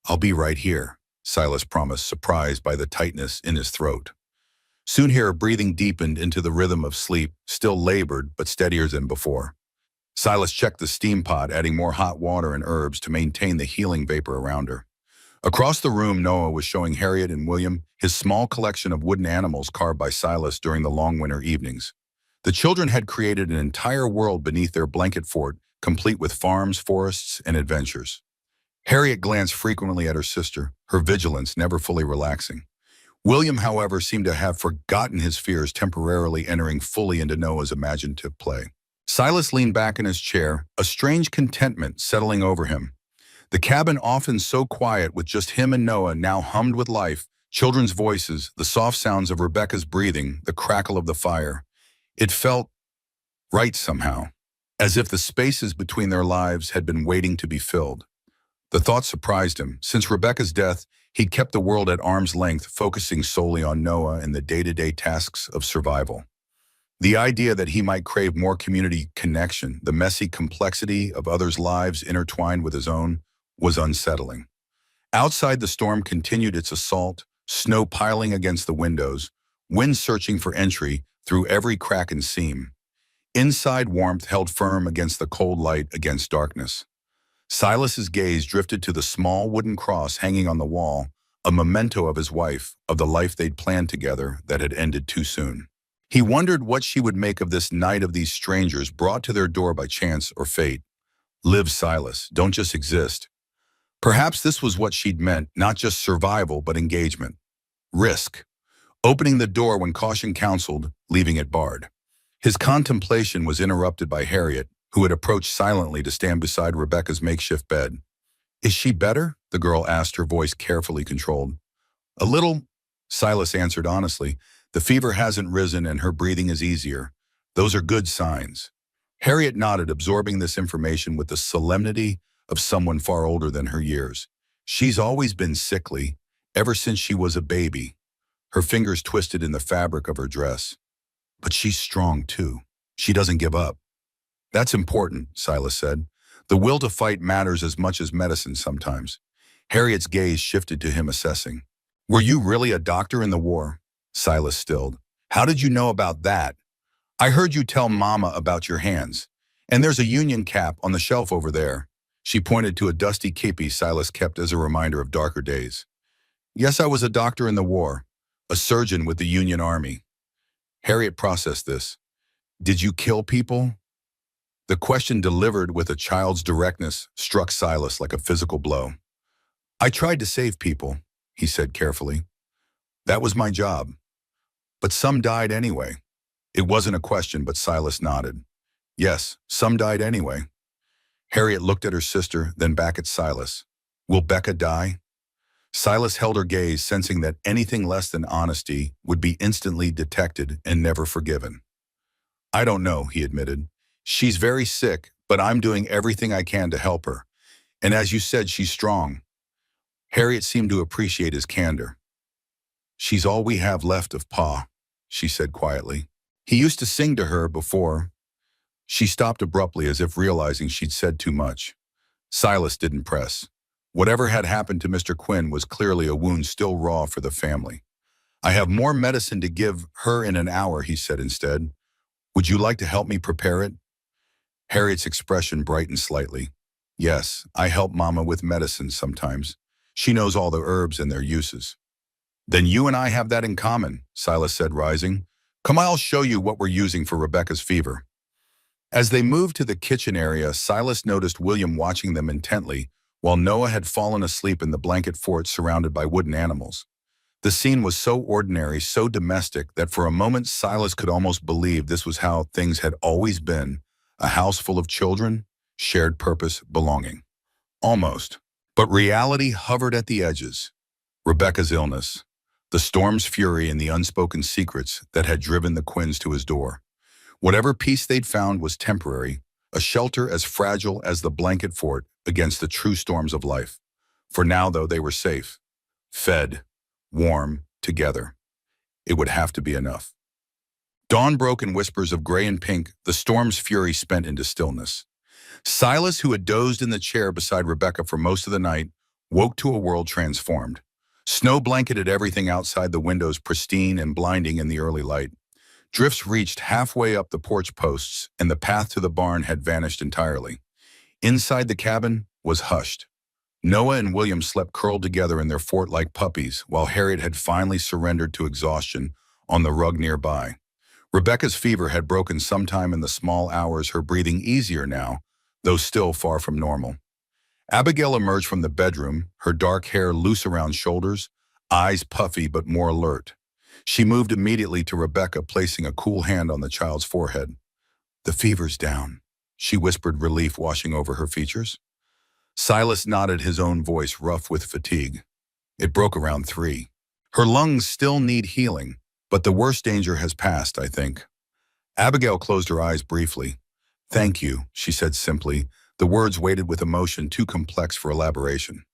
I'll be right here, Silas promised, surprised by the tightness in his throat. Soon her breathing deepened into the rhythm of sleep, still labored but steadier than before. Silas checked the steam pot, adding more hot water and herbs to maintain the healing vapor around her. Across the room, Noah was showing Harriet and William his small collection of wooden animals carved by Silas during the long winter evenings. The children had created an entire world beneath their blanket fort, complete with farms, forests, and adventures. Harriet glanced frequently at her sister, her vigilance never fully relaxing. William, however, seemed to have forgotten his fears, temporarily entering fully into Noah's imaginative play. Silas leaned back in his chair, a strange contentment settling over him. The cabin, often so quiet with just him and Noah, now hummed with life, children's voices, the soft sounds of Rebecca's breathing, the crackle of the fire. It felt right somehow, as if the spaces between their lives had been waiting to be filled. The thought surprised him. Since Rebecca's death, he'd kept the world at arm's length, focusing solely on Noah and the day-to-day tasks of survival. The idea that he might crave more community connection, the messy complexity of others' lives intertwined with his own, was unsettling. Outside, the storm continued its assault, snow piling against the windows, wind searching for entry through every crack and seam. Inside, warmth held firm against the cold light, against darkness. Silas's gaze drifted to the small wooden cross hanging on the wall, a memento of his wife, of the life they'd planned together that had ended too soon. He wondered what she would make of this night of these strangers brought to their door by chance or fate. Live, Silas, don't just exist. Perhaps this was what she'd meant, not just survival, but engagement. Risk. Opening the door when caution counseled, leaving it barred. His contemplation was interrupted by Harriet, who had approached silently to stand beside Rebecca's makeshift bed. Is she better? The girl asked, her voice carefully controlled. A little, Silas answered honestly. The fever hasn't risen and her breathing is easier. Those are good signs. Harriet nodded, absorbing this information with the solemnity of someone far older than her years. She's always been sickly, ever since she was a baby. Her fingers twisted in the fabric of her dress. But she's strong too. She doesn't give up. That's important, Silas said. The will to fight matters as much as medicine sometimes. Harriet's gaze shifted to him, assessing. Were you really a doctor in the war? Silas stilled. How did you know about that? I heard you tell Mama about your hands. And there's a Union cap on the shelf over there. She pointed to a dusty kepi Silas kept as a reminder of darker days. Yes, I was a doctor in the war, a surgeon with the Union Army. Harriet processed this. Did you kill people? The question, delivered with a child's directness, struck Silas like a physical blow. I tried to save people, he said carefully. That was my job. But some died anyway. It wasn't a question, but Silas nodded. Yes, some died anyway. Harriet looked at her sister, then back at Silas. Will Becca die? Silas held her gaze, sensing that anything less than honesty would be instantly detected and never forgiven. I don't know, he admitted. She's very sick, but I'm doing everything I can to help her. And as you said, she's strong. Harriet seemed to appreciate his candor. She's all we have left of Pa, she said quietly. He used to sing to her before. She stopped abruptly, as if realizing she'd said too much. Silas didn't press. Whatever had happened to Mr. Quinn was clearly a wound still raw for the family. I have more medicine to give her in an hour, he said instead. Would you like to help me prepare it? Harriet's expression brightened slightly. Yes, I help Mama with medicine sometimes. She knows all the herbs and their uses. Then you and I have that in common, Silas said, rising. Come, I'll show you what we're using for Rebecca's fever. As they moved to the kitchen area, Silas noticed William watching them intently, while Noah had fallen asleep in the blanket fort surrounded by wooden animals. The scene was so ordinary, so domestic, that for a moment Silas could almost believe this was how things had always been, a house full of children, shared purpose, belonging. Almost. But reality hovered at the edges. Rebecca's illness, the storm's fury, and the unspoken secrets that had driven the Quinns to his door. Whatever peace they'd found was temporary, a shelter as fragile as the blanket fort against the true storms of life. For now, though, they were safe. fed, warm, together. It would have to be enough. Dawn broke in whispers of gray and pink, the storm's fury spent into stillness. Silas, who had dozed in the chair beside Rebecca for most of the night, woke to a world transformed. Snow blanketed everything outside the windows, pristine and blinding in the early light. Drifts reached halfway up the porch posts, and the path to the barn had vanished entirely. Inside the cabin was hushed. Noah and William slept curled together in their fort like puppies, while Harriet had finally surrendered to exhaustion on the rug nearby. Rebecca's fever had broken sometime in the small hours, her breathing easier now, though still far from normal. Abigail emerged from the bedroom, her dark hair loose around shoulders, eyes puffy but more alert. She moved immediately to Rebecca, placing a cool hand on the child's forehead. "The fever's down," she whispered, relief washing over her features. Silas nodded, his own voice rough with fatigue. "It broke around 3. Her lungs still need healing, but the worst danger has passed, I think." Abigail closed her eyes briefly. "Thank you," she said simply, the words weighted with emotion too complex for elaboration.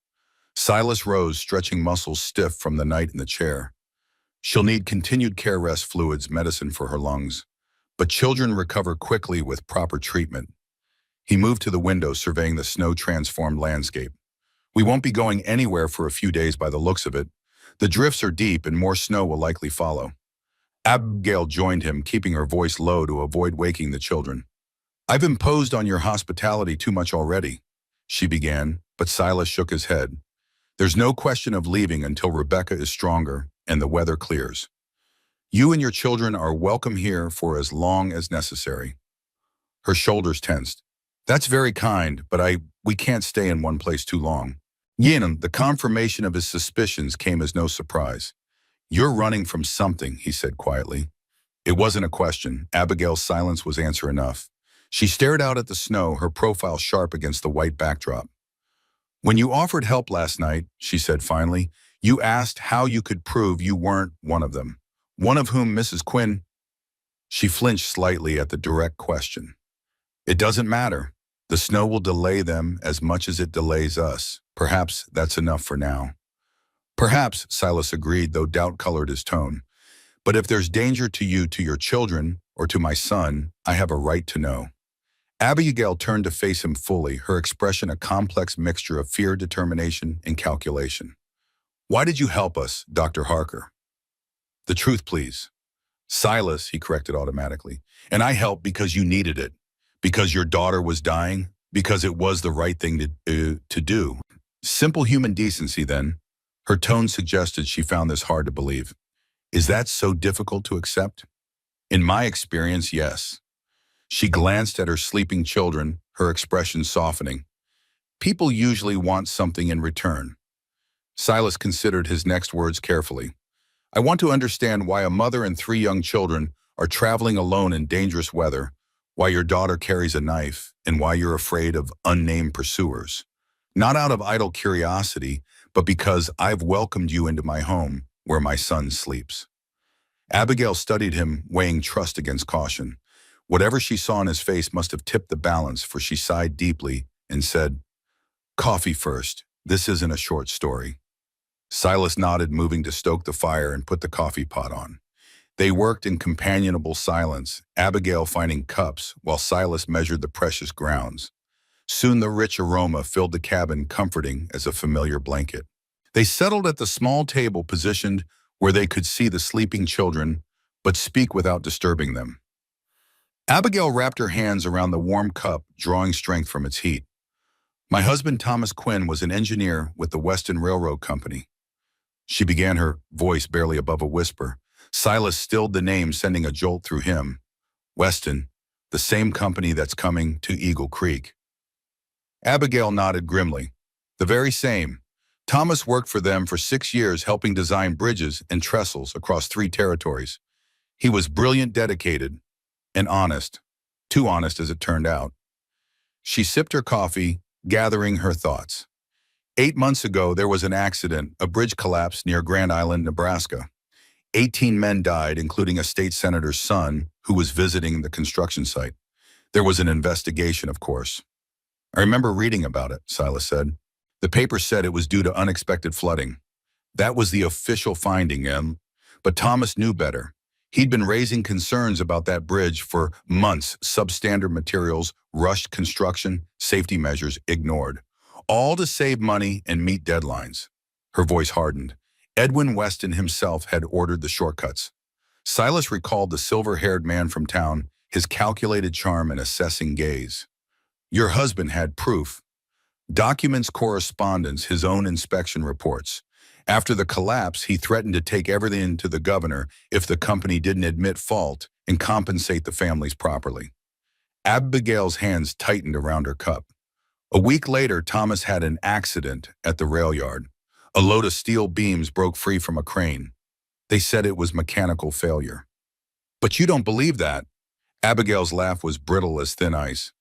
Silas rose, stretching muscles stiff from the night in the chair. "She'll need continued care, rest, fluids, medicine for her lungs. But children recover quickly with proper treatment." He moved to the window, surveying the snow-transformed landscape. "We won't be going anywhere for a few days by the looks of it. The drifts are deep and more snow will likely follow." Abigail joined him, keeping her voice low to avoid waking the children. "I've imposed on your hospitality too much already," she began, but Silas shook his head. "There's no question of leaving until Rebecca is stronger and the weather clears. You and your children are welcome here for as long as necessary." Her shoulders tensed. "That's very kind, but we can't stay in one place too long." Yin, the confirmation of his suspicions came as no surprise. "You're running from something," he said quietly. It wasn't a question. Abigail's silence was answer enough. She stared out at the snow, her profile sharp against the white backdrop. "When you offered help last night," she said finally, "you asked how you could prove you weren't one of them. One of whom, Mrs. Quinn?" She flinched slightly at the direct question. "It doesn't matter. The snow will delay them as much as it delays us. Perhaps that's enough for now." "Perhaps," Silas agreed, though doubt colored his tone. "But if there's danger to you, to your children, or to my son, I have a right to know." Abigail turned to face him fully, her expression a complex mixture of fear, determination, and calculation. "Why did you help us, Dr. Harker?" "The truth, please." "Silas," he corrected automatically. "And I helped because you needed it. Because your daughter was dying. Because it was the right thing to do. Simple human decency, then." Her tone suggested she found this hard to believe. "Is that so difficult to accept?" "In my experience, yes." She glanced at her sleeping children, her expression softening. "People usually want something in return." Silas considered his next words carefully. "I want to understand why a mother and 3 young children are traveling alone in dangerous weather, why your daughter carries a knife, and why you're afraid of unnamed pursuers. Not out of idle curiosity, but because I've welcomed you into my home, where my son sleeps." Abigail studied him, weighing trust against caution. Whatever she saw in his face must have tipped the balance, for she sighed deeply and said, "Coffee first. This isn't a short story." Silas nodded, moving to stoke the fire and put the coffee pot on. They worked in companionable silence, Abigail finding cups while Silas measured the precious grounds. Soon the rich aroma filled the cabin, comforting as a familiar blanket. They settled at the small table positioned where they could see the sleeping children, but speak without disturbing them. Abigail wrapped her hands around the warm cup, drawing strength from its heat. "My husband, Thomas Quinn, was an engineer with the Western Railroad Company." She began, her voice barely above a whisper. Silas stilled the name, sending a jolt through him. "Weston, the same company that's coming to Eagle Creek." Abigail nodded grimly. "The very same. Thomas worked for them for 6 years, helping design bridges and trestles across 3 territories. He was brilliant, dedicated, and honest. Too honest, as it turned out." She sipped her coffee, gathering her thoughts. 8 months ago, there was an accident, a bridge collapse near Grand Island, Nebraska. 18 men died, including a state senator's son who was visiting the construction site. There was an investigation, of course. "I remember reading about it," Silas said. "The paper said it was due to unexpected flooding." That was the official finding, But Thomas knew better. He'd been raising concerns about that bridge for months. Substandard materials, rushed construction, safety measures ignored. All to save money and meet deadlines. Her voice hardened. Edwin Weston himself had ordered the shortcuts. Silas recalled the silver-haired man from town, his calculated charm and assessing gaze. Your husband had proof. Documents, correspondence, his own inspection reports. After the collapse, he threatened to take everything to the governor if the company didn't admit fault and compensate the families properly. Abigail's hands tightened around her cup. A week later, Thomas had an accident at the rail yard. A load of steel beams broke free from a crane. They said it was mechanical failure. But you don't believe that. Abigail's laugh was brittle as thin ice.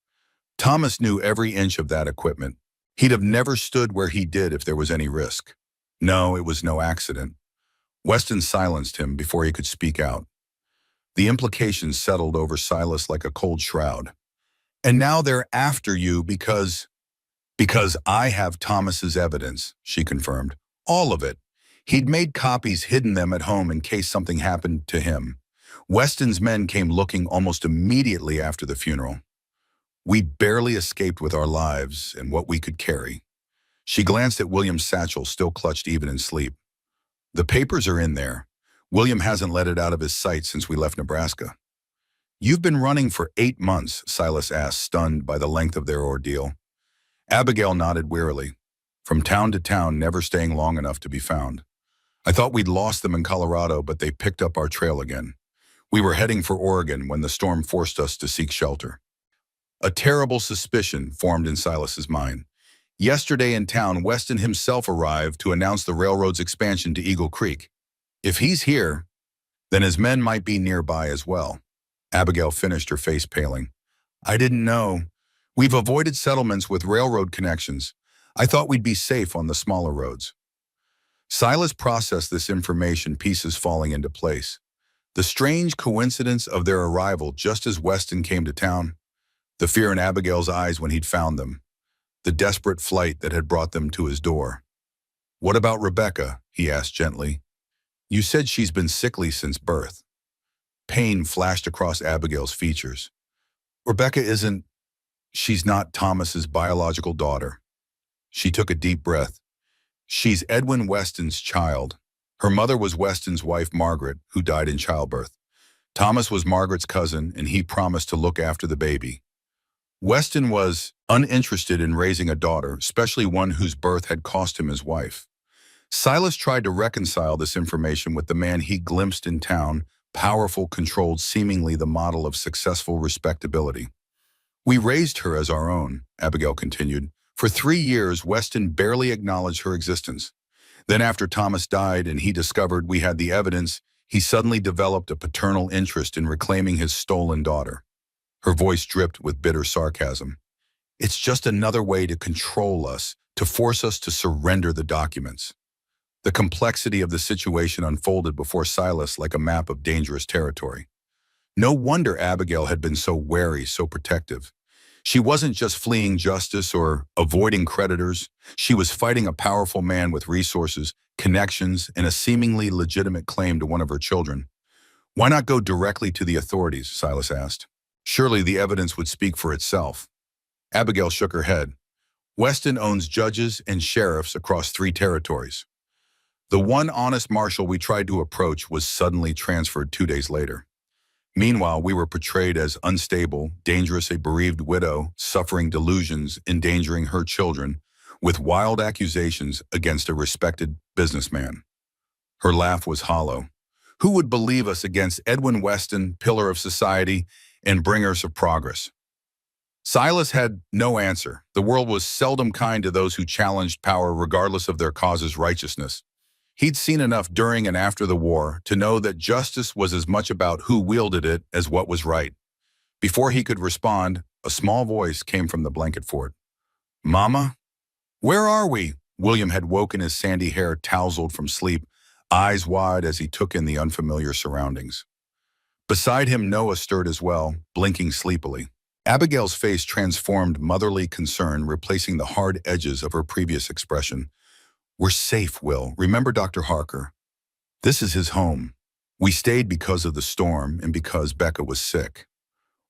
Thomas knew every inch of that equipment. He'd have never stood where he did if there was any risk. No, it was no accident. Weston silenced him before he could speak out. The implications settled over Silas like a cold shroud. And now they're after you because I have Thomas's evidence, she confirmed. All of it. He'd made copies, hidden them at home in case something happened to him. Weston's men came looking almost immediately after the funeral. We barely escaped with our lives and what we could carry. She glanced at William's satchel, still clutched even in sleep. The papers are in there. William hasn't let it out of his sight since we left Nebraska. You've been running for 8 months, Silas asked, stunned by the length of their ordeal. Abigail nodded wearily. From town to town, never staying long enough to be found. I thought we'd lost them in Colorado, but they picked up our trail again. We were heading for Oregon when the storm forced us to seek shelter. A terrible suspicion formed in Silas's mind. Yesterday in town, Weston himself arrived to announce the railroad's expansion to Eagle Creek. If he's here, then his men might be nearby as well. Abigail finished, her face paling. I didn't know. We've avoided settlements with railroad connections. I thought we'd be safe on the smaller roads. Silas processed this information, pieces falling into place. The strange coincidence of their arrival just as Weston came to town. The fear in Abigail's eyes when he'd found them. The desperate flight that had brought them to his door. What about Rebecca? He asked gently. You said she's been sickly since birth. Pain flashed across Abigail's features. Rebecca she's not Thomas's biological daughter. She took a deep breath. She's Edwin Weston's child. Her mother was Weston's wife, Margaret, who died in childbirth. Thomas was Margaret's cousin, and he promised to look after the baby. Weston was uninterested in raising a daughter, especially one whose birth had cost him his wife. Silas tried to reconcile this information with the man he glimpsed in town, powerful, controlled, seemingly the model of successful respectability. We raised her as our own, Abigail continued. For 3 years, Weston barely acknowledged her existence. Then after Thomas died and he discovered we had the evidence, he suddenly developed a paternal interest in reclaiming his stolen daughter. Her voice dripped with bitter sarcasm. It's just another way to control us, to force us to surrender the documents. The complexity of the situation unfolded before Silas like a map of dangerous territory. No wonder Abigail had been so wary, so protective. She wasn't just fleeing justice or avoiding creditors. She was fighting a powerful man with resources, connections, and a seemingly legitimate claim to one of her children. Why not go directly to the authorities? Silas asked. Surely the evidence would speak for itself. Abigail shook her head. Weston owns judges and sheriffs across 3 territories. The one honest marshal we tried to approach was suddenly transferred 2 days later. Meanwhile, we were portrayed as unstable, dangerous, a bereaved widow, suffering delusions, endangering her children, with wild accusations against a respected businessman. Her laugh was hollow. Who would believe us against Edwin Weston, pillar of society, and bringers of progress? Silas had no answer. The world was seldom kind to those who challenged power regardless of their cause's righteousness. He'd seen enough during and after the war to know that justice was as much about who wielded it as what was right. Before he could respond, a small voice came from the blanket fort. Mama? Where are we? William had woken, his sandy hair tousled from sleep, eyes wide as he took in the unfamiliar surroundings. Beside him, Noah stirred as well, blinking sleepily. Abigail's face transformed motherly concern, replacing the hard edges of her previous expression. We're safe, Will. Remember Dr. Harker? This is his home. We stayed because of the storm and because Becca was sick.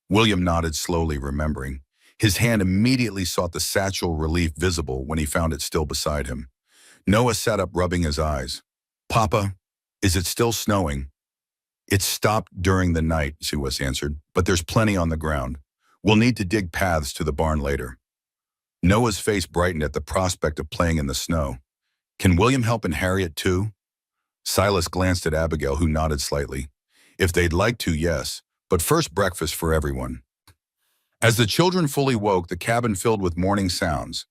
William nodded slowly, remembering. His hand immediately sought the satchel, relief visible when he found it still beside him. Noah sat up, rubbing his eyes. Papa, is it still snowing? It stopped during the night, Suez answered, but there's plenty on the ground. We'll need to dig paths to the barn later. Noah's face brightened at the prospect of playing in the snow. Can William help and Harriet too? Silas glanced at Abigail, who nodded slightly. If they'd like to, yes, but first breakfast for everyone. As the children fully woke, the cabin filled with morning sounds.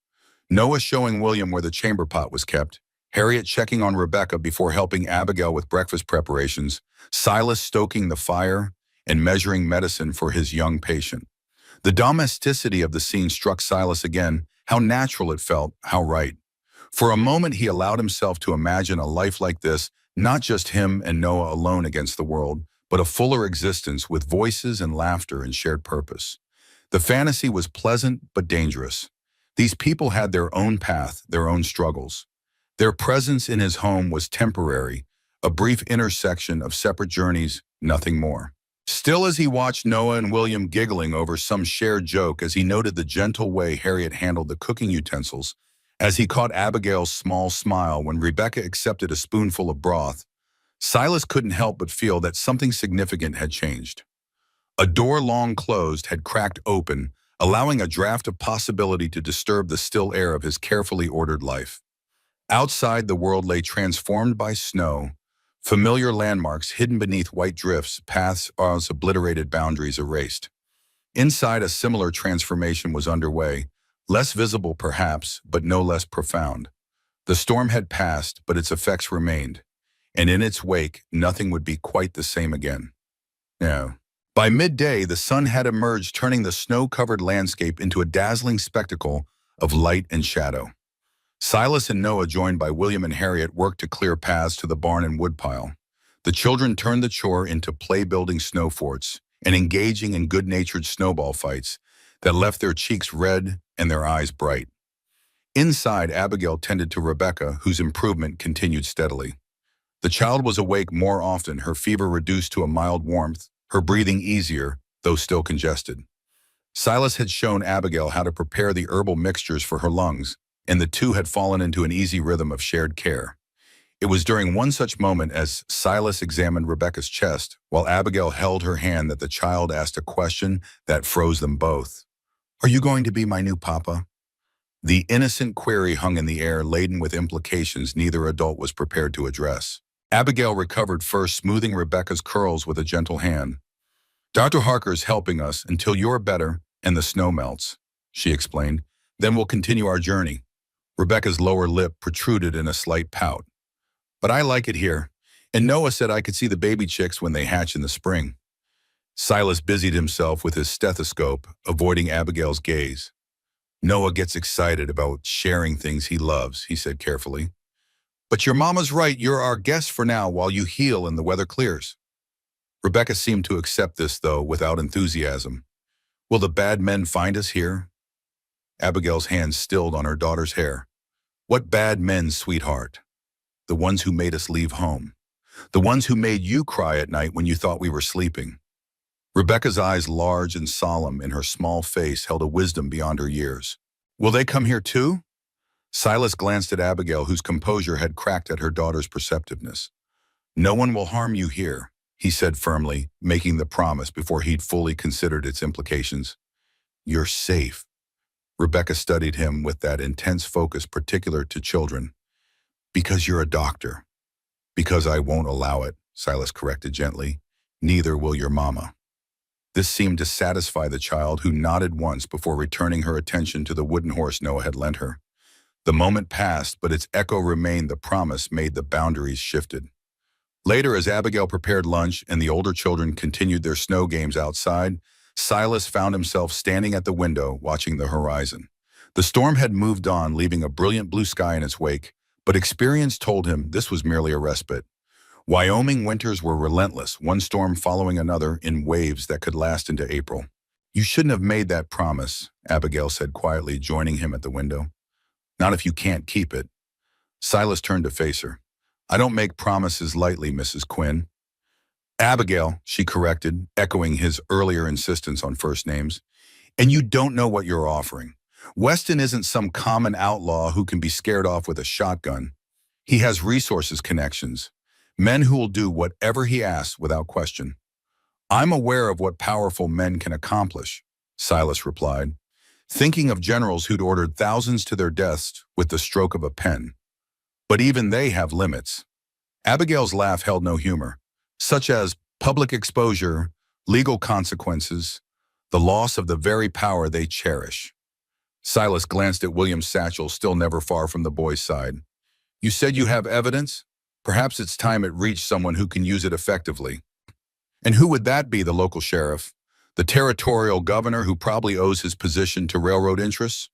Noah showing William where the chamber pot was kept, Harriet checking on Rebecca before helping Abigail with breakfast preparations, Silas stoking the fire and measuring medicine for his young patient. The domesticity of the scene struck Silas again, how natural it felt, how right. For a moment he allowed himself to imagine a life like this, not just him and Noah alone against the world, but a fuller existence with voices and laughter and shared purpose. The fantasy was pleasant but dangerous. These people had their own path, their own struggles. Their presence in his home was temporary, a brief intersection of separate journeys, nothing more. Still, as he watched Noah and William giggling over some shared joke, as he noted the gentle way Harriet handled the cooking utensils, as he caught Abigail's small smile when Rebecca accepted a spoonful of broth, Silas couldn't help but feel that something significant had changed. A door long closed had cracked open, allowing a draft of possibility to disturb the still air of his carefully ordered life. Outside, the world lay transformed by snow, familiar landmarks hidden beneath white drifts, paths as obliterated, boundaries erased. Inside, a similar transformation was underway, less visible perhaps, but no less profound. The storm had passed, but its effects remained, and in its wake, nothing would be quite the same again. No. By midday, the sun had emerged, turning the snow-covered landscape into a dazzling spectacle of light and shadow. Silas and Noah, joined by William and Harriet, worked to clear paths to the barn and woodpile. The children turned the chore into play-building snow forts and engaging in good-natured snowball fights that left their cheeks red and their eyes bright. Inside, Abigail tended to Rebecca, whose improvement continued steadily. The child was awake more often, her fever reduced to a mild warmth, her breathing easier, though still congested. Silas had shown Abigail how to prepare the herbal mixtures for her lungs, and the two had fallen into an easy rhythm of shared care. It was during one such moment, as Silas examined Rebecca's chest, while Abigail held her hand, that the child asked a question that froze them both. Are you going to be my new papa? The innocent query hung in the air, laden with implications neither adult was prepared to address. Abigail recovered first, smoothing Rebecca's curls with a gentle hand. Dr. Harker's helping us until you're better and the snow melts, she explained. Then we'll continue our journey. Rebecca's lower lip protruded in a slight pout. But I like it here, and Noah said I could see the baby chicks when they hatch in the spring. Silas busied himself with his stethoscope, avoiding Abigail's gaze. Noah gets excited about sharing things he loves, he said carefully. But your mama's right, you're our guest for now while you heal and the weather clears. Rebecca seemed to accept this, though, without enthusiasm. Will the bad men find us here? Abigail's hand stilled on her daughter's hair. What bad men, sweetheart? The ones who made us leave home. The ones who made you cry at night when you thought we were sleeping. Rebecca's eyes, large and solemn in her small face, held a wisdom beyond her years. Will they come here too? Silas glanced at Abigail, whose composure had cracked at her daughter's perceptiveness. No one will harm you here, he said firmly, making the promise before he'd fully considered its implications. You're safe. Rebecca studied him with that intense focus particular to children. Because you're a doctor. Because I won't allow it, Silas corrected gently. Neither will your mama. This seemed to satisfy the child, who nodded once before returning her attention to the wooden horse Noah had lent her. The moment passed, but its echo remained. The promise made the boundaries shifted. Later, as Abigail prepared lunch and the older children continued their snow games outside, Silas found himself standing at the window, watching the horizon. The storm had moved on, leaving a brilliant blue sky in its wake, but experience told him this was merely a respite. Wyoming winters were relentless, one storm following another in waves that could last into April. You shouldn't have made that promise, Abigail said quietly, joining him at the window. Not if you can't keep it. Silas turned to face her. I don't make promises lightly, Mrs. Quinn. Abigail, she corrected, echoing his earlier insistence on first names. And you don't know what you're offering. Weston isn't some common outlaw who can be scared off with a shotgun. He has resources connections, men who will do whatever he asks without question. I'm aware of what powerful men can accomplish, Silas replied, thinking of generals who'd ordered thousands to their deaths with the stroke of a pen. But even they have limits. Abigail's laugh held no humor, such as public exposure, legal consequences, the loss of the very power they cherish. Silas glanced at William's satchel, still never far from the boy's side. You said you have evidence? Perhaps it's time it reached someone who can use it effectively. And who would that be, the local sheriff? The territorial governor who probably owes his position to railroad interests?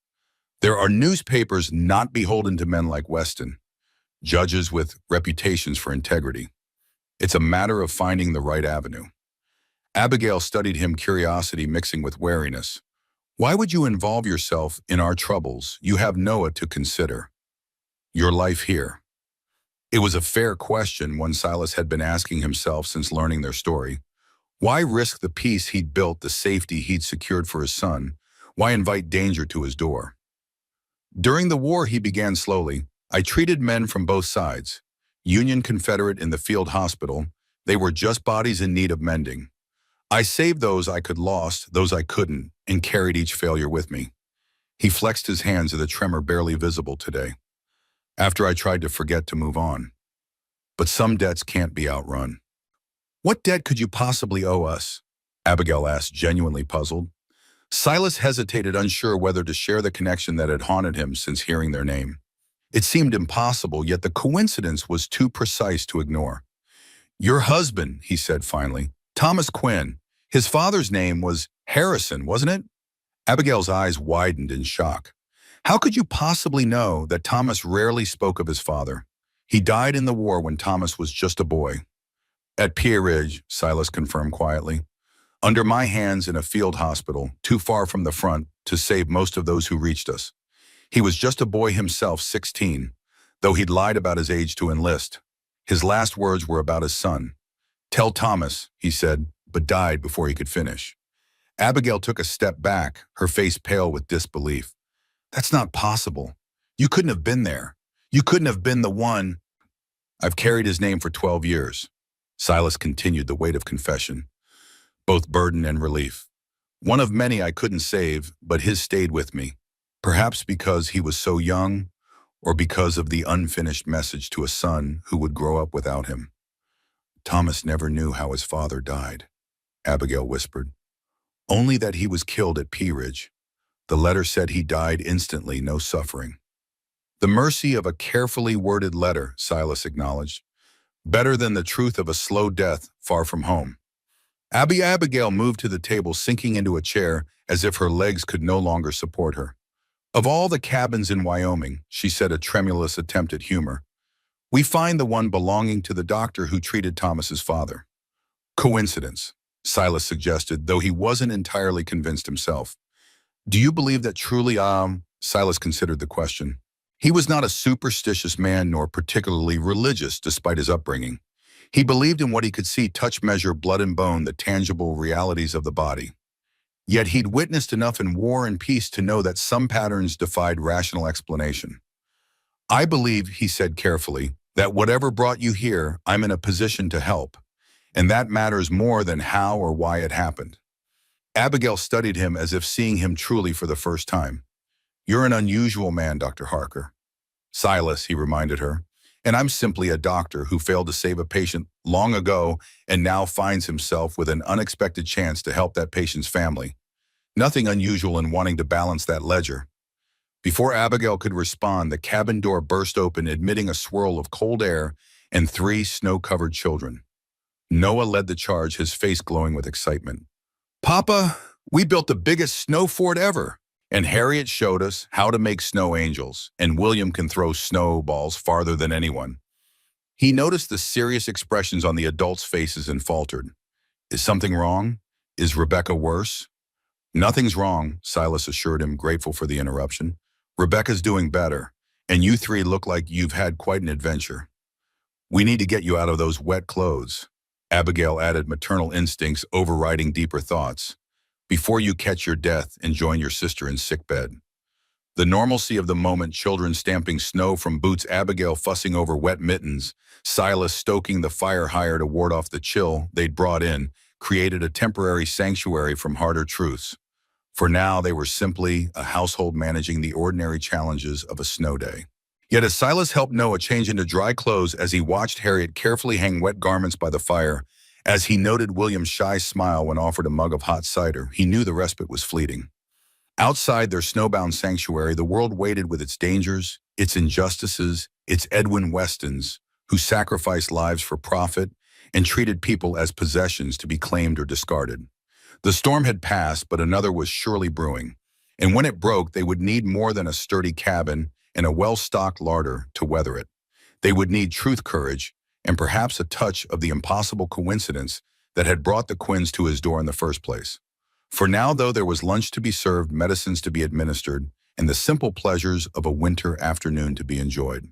There are newspapers not beholden to men like Weston, judges with reputations for integrity. It's a matter of finding the right avenue. Abigail studied him, curiosity mixing with wariness. Why would you involve yourself in our troubles? You have Noah to consider. Your life here. It was a fair question, one Silas had been asking himself since learning their story. Why risk the peace he'd built, the safety he'd secured for his son? Why invite danger to his door? During the war, he began slowly, I treated men from both sides. Union, Confederate in the field hospital, they were just bodies in need of mending. I saved those I could lost, those I couldn't, and carried each failure with me. He flexed his hands with a tremor barely visible today. After I tried to forget to move on. But some debts can't be outrun. What debt could you possibly owe us? Abigail asked, genuinely puzzled. Silas hesitated, unsure whether to share the connection that had haunted him since hearing their name. It seemed impossible, yet the coincidence was too precise to ignore. Your husband, he said finally, Thomas Quinn. His father's name was Harrison, wasn't it? Abigail's eyes widened in shock. How could you possibly know that Thomas rarely spoke of his father? He died in the war when Thomas was just a boy. At Pea Ridge, Silas confirmed quietly. Under my hands in a field hospital, too far from the front to save most of those who reached us. He was just a boy himself, 16, though he'd lied about his age to enlist. His last words were about his son. Tell Thomas, he said, but died before he could finish. Abigail took a step back, her face pale with disbelief. That's not possible. You couldn't have been there. You couldn't have been the one. I've carried his name for 12 years. Silas continued, the weight of confession, both burden and relief. One of many I couldn't save, but his stayed with me. Perhaps because he was so young, or because of the unfinished message to a son who would grow up without him. Thomas never knew how his father died, Abigail whispered. Only that he was killed at Pea Ridge. The letter said he died instantly, no suffering. The mercy of a carefully worded letter, Silas acknowledged. Better than the truth of a slow death far from home. Abigail moved to the table, sinking into a chair as if her legs could no longer support her. Of all the cabins in Wyoming, she said, a tremulous attempt at humor, we find the one belonging to the doctor who treated Thomas's father. Coincidence, Silas suggested, though he wasn't entirely convinced himself. Do you believe that truly, Silas considered the question. He was not a superstitious man nor particularly religious despite his upbringing. He believed in what he could see, touch, measure, blood and bone, the tangible realities of the body. Yet he'd witnessed enough in war and peace to know that some patterns defied rational explanation. I believe, he said carefully, that whatever brought you here, I'm in a position to help, and that matters more than how or why it happened. Abigail studied him as if seeing him truly for the first time. You're an unusual man, Dr. Harker. Silas, he reminded her, and I'm simply a doctor who failed to save a patient long ago and now finds himself with an unexpected chance to help that patient's family. Nothing unusual in wanting to balance that ledger. Before Abigail could respond, the cabin door burst open, admitting a swirl of cold air and 3 snow-covered children. Noah led the charge, his face glowing with excitement. Papa, we built the biggest snow fort ever. And Harriet showed us how to make snow angels, and William can throw snowballs farther than anyone. He noticed the serious expressions on the adults' faces and faltered. Is something wrong? Is Rebecca worse? Nothing's wrong, Silas assured him, grateful for the interruption. Rebecca's doing better, And you three look like you've had quite an adventure. We need to get you out of those wet clothes. Abigail added, maternal instincts overriding deeper thoughts. Before you catch your death and join your sister in sickbed. The normalcy of the moment, children stamping snow from boots, Abigail fussing over wet mittens, Silas stoking the fire higher to ward off the chill they'd brought in, created a temporary sanctuary from harder truths. For now, they were simply a household managing the ordinary challenges of a snow day. Yet as Silas helped Noah change into dry clothes as he watched Harriet carefully hang wet garments by the fire, as he noted William's shy smile when offered a mug of hot cider, he knew the respite was fleeting. Outside their snowbound sanctuary, the world waited with its dangers, its injustices, its Edwin Westons, who sacrificed lives for profit and treated people as possessions to be claimed or discarded. The storm had passed, but another was surely brewing. And when it broke, they would need more than a sturdy cabin and a well-stocked larder to weather it. They would need truth, courage, and perhaps a touch of the impossible coincidence that had brought the Quinns to his door in the first place. For now, though, there was lunch to be served, medicines to be administered, and the simple pleasures of a winter afternoon to be enjoyed.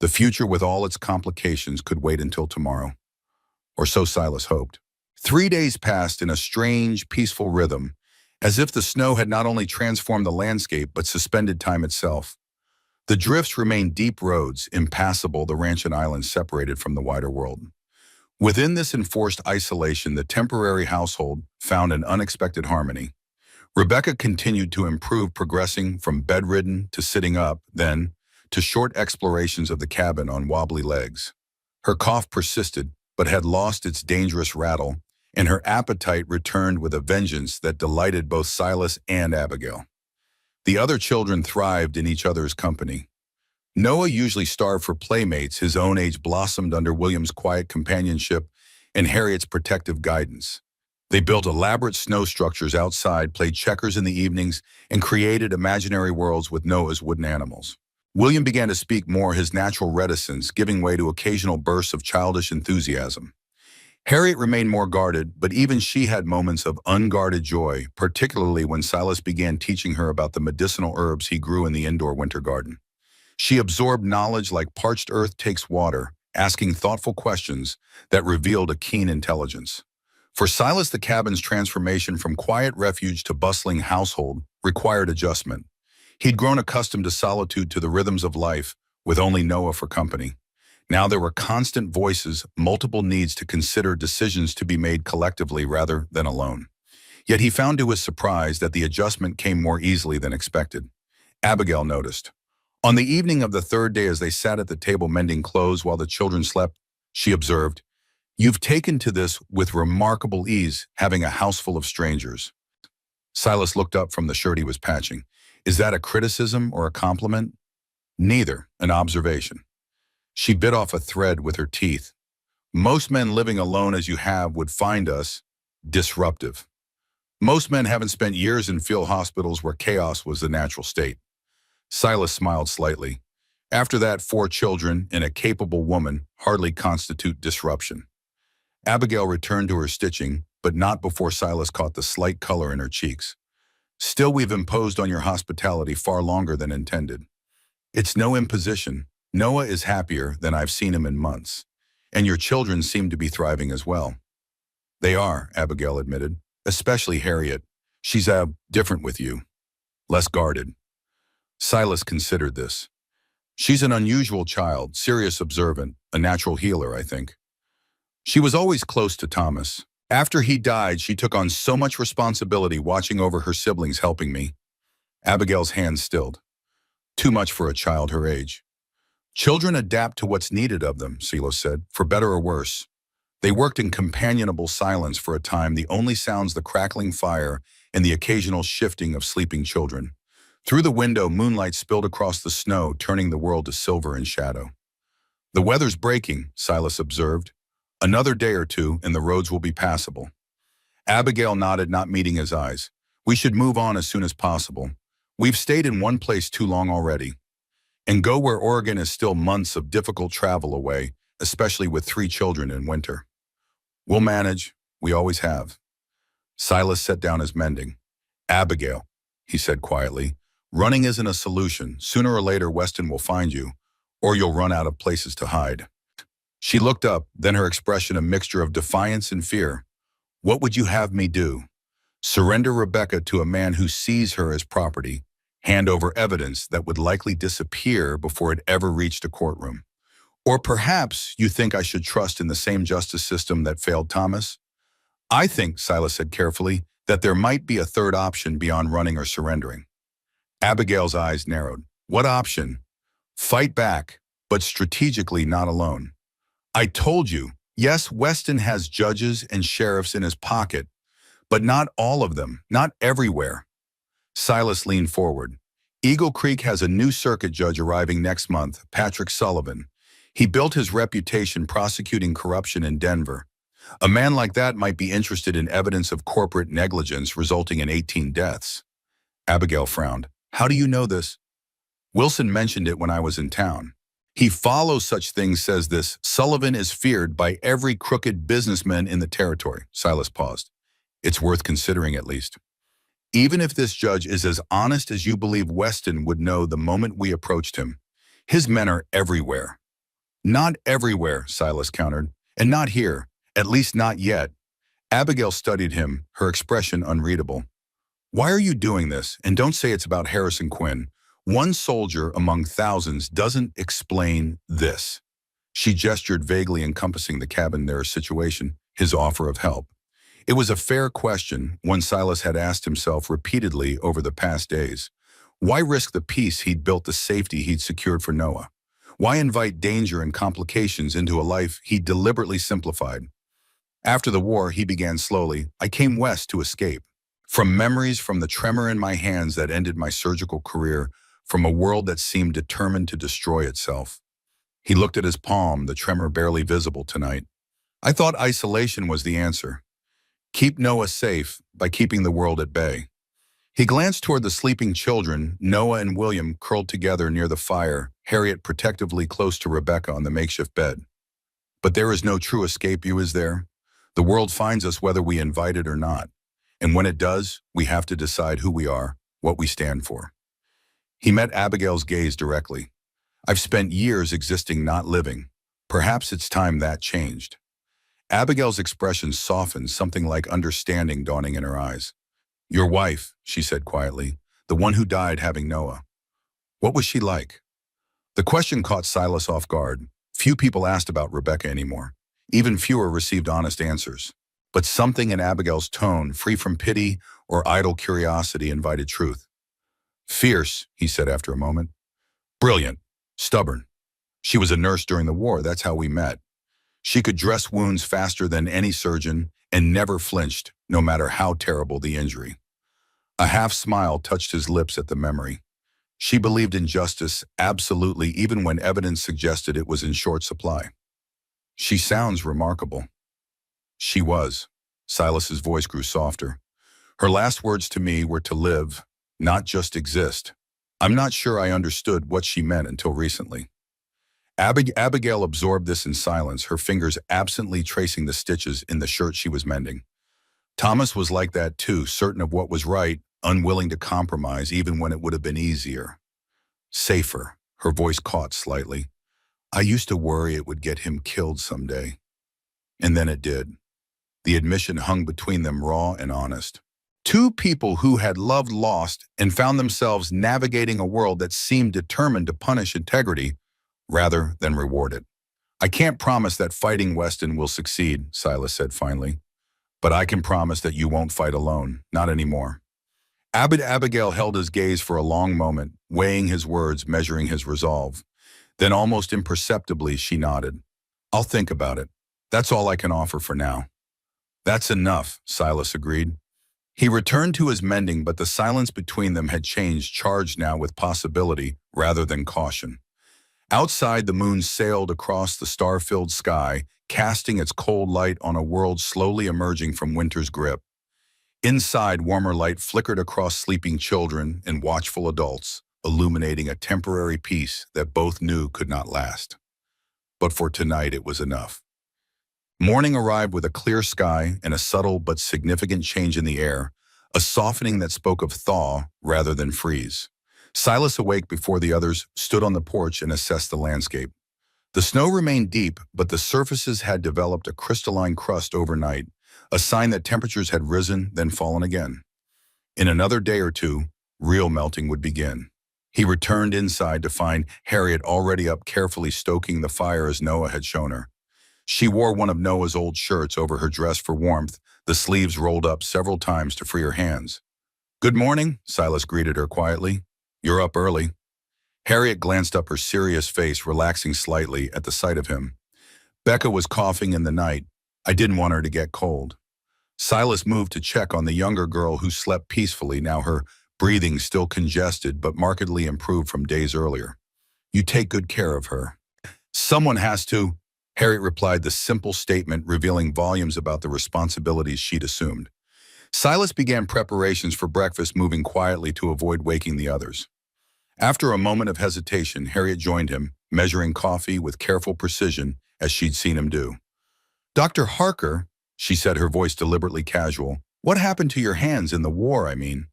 The future, with all its complications, could wait until tomorrow. Or so Silas hoped. 3 days passed in a strange, peaceful rhythm, as if the snow had not only transformed the landscape but suspended time itself. The drifts remained deep roads, impassable, the ranch and islands separated from the wider world. Within this enforced isolation, the temporary household found an unexpected harmony. Rebecca continued to improve, progressing from bedridden to sitting up, then to short explorations of the cabin on wobbly legs. Her cough persisted, but had lost its dangerous rattle, and her appetite returned with a vengeance that delighted both Silas and Abigail. The other children thrived in each other's company. Noah, usually starved for playmates his own age, blossomed under William's quiet companionship and Harriet's protective guidance. They built elaborate snow structures outside, played checkers in the evenings, and created imaginary worlds with Noah's wooden animals. William began to speak more, his natural reticence giving way to occasional bursts of childish enthusiasm. Harriet remained more guarded, but even she had moments of unguarded joy, particularly when Silas began teaching her about the medicinal herbs he grew in the indoor winter garden. She absorbed knowledge like parched earth takes water, asking thoughtful questions that revealed a keen intelligence. For Silas, the cabin's transformation from quiet refuge to bustling household required adjustment. He'd grown accustomed to solitude, to the rhythms of life, with only Noah for company. Now there were constant voices, multiple needs to consider, decisions to be made collectively rather than alone. Yet he found to his surprise that the adjustment came more easily than expected. Abigail noticed. On the evening of the third day, as they sat at the table mending clothes while the children slept, she observed, "You've taken to this with remarkable ease, having a house full of strangers." Silas looked up from the shirt he was patching. "Is that a criticism or a compliment?" "Neither, an observation." She bit off a thread with her teeth. "Most men living alone as you have would find us disruptive. Most men haven't spent years in field hospitals where chaos was the natural state." Silas smiled slightly. After that, 4 children and a capable woman hardly constitute disruption. Abigail returned to her stitching, but not before Silas caught the slight color in her cheeks. "Still, we've imposed on your hospitality far longer than intended." "It's no imposition. Noah is happier than I've seen him in months. And your children seem to be thriving as well." "They are," Abigail admitted. "Especially Harriet. She's different with you. Less guarded." Silas considered this. "She's an unusual child, serious, observant, a natural healer, I think. She was always close to Thomas. After he died, she took on so much responsibility, watching over her siblings, helping me." Abigail's hands stilled. "Too much for a child her age." "Children adapt to what's needed of them," Silas said, "for better or worse." They worked in companionable silence for a time, the only sounds the crackling fire and the occasional shifting of sleeping children. Through the window, moonlight spilled across the snow, turning the world to silver and shadow. "The weather's breaking," Silas observed. "Another day or two, and the roads will be passable." Abigail nodded, not meeting his eyes. "We should move on as soon as possible. We've stayed in one place too long already. And go where Oregon is still months of difficult travel away, especially with 3 children in winter." "We'll manage. We always have." Silas set down his mending. "Abigail," he said quietly, Running isn't a solution. Sooner or later, Weston will find you, or you'll run out of places to hide. She looked up, then her expression a mixture of defiance and fear. What would you have me do? Surrender Rebecca to a man who sees her as property, hand over evidence that would likely disappear before it ever reached a courtroom. Or perhaps you think I should trust in the same justice system that failed Thomas? I think, Silas said carefully, that there might be a third option beyond running or surrendering. Abigail's eyes narrowed. What option? Fight back, but strategically not alone. I told you, yes, Weston has judges and sheriffs in his pocket, but not all of them, not everywhere. Silas leaned forward. Eagle Creek has a new circuit judge arriving next month, Patrick Sullivan. He built his reputation prosecuting corruption in Denver. A man like that might be interested in evidence of corporate negligence resulting in 18 deaths. Abigail frowned. How do you know this? Wilson mentioned it when I was in town. He follows such things, says this. Sullivan is feared by every crooked businessman in the territory. Silas paused. It's worth considering at least. Even if this judge is as honest as you believe Weston would know the moment we approached him, his men are everywhere. Not everywhere, Silas countered, and not here, at least not yet. Abigail studied him, her expression unreadable. Why are you doing this? And don't say it's about Harrison Quinn. One soldier among thousands doesn't explain this. She gestured vaguely encompassing the cabin their situation, his offer of help. It was a fair question, one Silas had asked himself repeatedly over the past days. Why risk the peace he'd built, the safety he'd secured for Noah? Why invite danger and complications into a life he deliberately simplified? After the war, he began slowly. I came west to escape. From memories, from the tremor in my hands that ended my surgical career, from a world that seemed determined to destroy itself. He looked at his palm, the tremor barely visible tonight. I thought isolation was the answer. Keep Noah safe by keeping the world at bay. He glanced toward the sleeping children, Noah and William curled together near the fire, Harriet protectively close to Rebecca on the makeshift bed. But there is no true escape, is there? The world finds us whether we invite it or not. And when it does, we have to decide who we are, what we stand for. He met Abigail's gaze directly. I've spent years existing, not living. Perhaps it's time that changed. Abigail's expression softened, something like understanding dawning in her eyes. Your wife, she said quietly, the one who died having Noah. What was she like? The question caught Silas off guard. Few people asked about Rebecca anymore. Even fewer received honest answers. But something in Abigail's tone, free from pity or idle curiosity, invited truth. Fierce, he said after a moment. Brilliant. Stubborn. She was a nurse during the war, that's how we met. She could dress wounds faster than any surgeon and never flinched, no matter how terrible the injury. A half smile touched his lips at the memory. She believed in justice, absolutely, even when evidence suggested it was in short supply. She sounds remarkable. She was. Silas's voice grew softer. Her last words to me were to live, not just exist. I'm not sure I understood what she meant until recently. Abigail absorbed this in silence, her fingers absently tracing the stitches in the shirt she was mending. Thomas was like that too, certain of what was right, unwilling to compromise even when it would have been easier. Safer, her voice caught slightly. I used to worry it would get him killed someday. And then it did. The admission hung between them raw and honest. Two people who had loved lost and found themselves navigating a world that seemed determined to punish integrity rather than reward it. I can't promise that fighting Weston will succeed, Silas said finally, but I can promise that you won't fight alone, not anymore. Abigail held his gaze for a long moment, weighing his words, measuring his resolve. Then almost imperceptibly she nodded. I'll think about it. That's all I can offer for now. That's enough, Silas agreed. He returned to his mending, but the silence between them had changed, charged now with possibility rather than caution. Outside, the moon sailed across the star-filled sky, casting its cold light on a world slowly emerging from winter's grip. Inside, warmer light flickered across sleeping children and watchful adults, illuminating a temporary peace that both knew could not last. But for tonight, it was enough. Morning arrived with a clear sky and a subtle but significant change in the air, a softening that spoke of thaw rather than freeze. Silas, awake before the others, stood on the porch and assessed the landscape. The snow remained deep, but the surfaces had developed a crystalline crust overnight, a sign that temperatures had risen, then fallen again. In another day or two, real melting would begin. He returned inside to find Harriet already up, carefully stoking the fire as Noah had shown her. She wore one of Noah's old shirts over her dress for warmth, the sleeves rolled up several times to free her hands. "Good morning," Silas greeted her quietly. "You're up early." Harriet glanced up, her serious face relaxing slightly at the sight of him. "Becca was coughing in the night. I didn't want her to get cold." Silas moved to check on the younger girl, who slept peacefully, now her breathing still congested but markedly improved from days earlier. "You take good care of her." "Someone has to," Harriet replied, the simple statement revealing volumes about the responsibilities she'd assumed. Silas began preparations for breakfast, moving quietly to avoid waking the others. After a moment of hesitation, Harriet joined him, measuring coffee with careful precision as she'd seen him do. "Dr. Harker," she said, her voice deliberately casual, "what happened to your hands in the war, I mean?"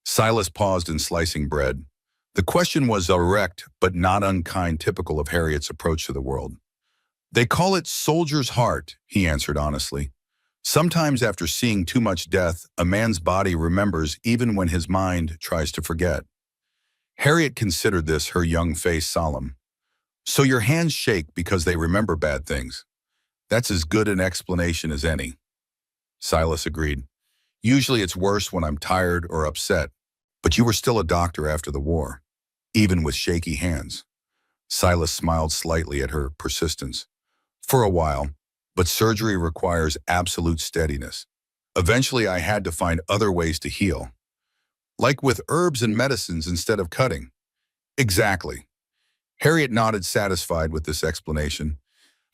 Silas paused in slicing bread. The question was direct but not unkind, typical of Harriet's approach to the world. "They call it soldier's heart," he answered honestly. "Sometimes after seeing too much death, a man's body remembers even when his mind tries to forget." Harriet considered this, her young face solemn. "So your hands shake because they remember bad things. That's as good an explanation as any." Silas agreed. "Usually it's worse when I'm tired or upset, but you were still a doctor after the war, even with shaky hands." Silas smiled slightly at her persistence. "For a while, but surgery requires absolute steadiness. Eventually I had to find other ways to heal, like with herbs and medicines instead of cutting." "Exactly." Harriet nodded, satisfied with this explanation.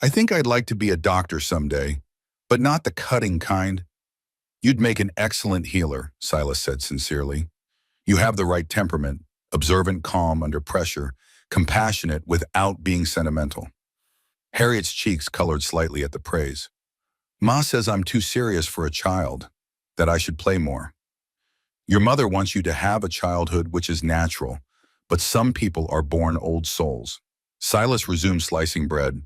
"I think I'd like to be a doctor someday, but not the cutting kind." "You'd make an excellent healer," Silas said sincerely. "You have the right temperament, observant, calm under pressure, compassionate without being sentimental." Harriet's cheeks colored slightly at the praise. "Ma says I'm too serious for a child, that I should play more." "Your mother wants you to have a childhood which is natural, but some people are born old souls." Silas resumed slicing bread.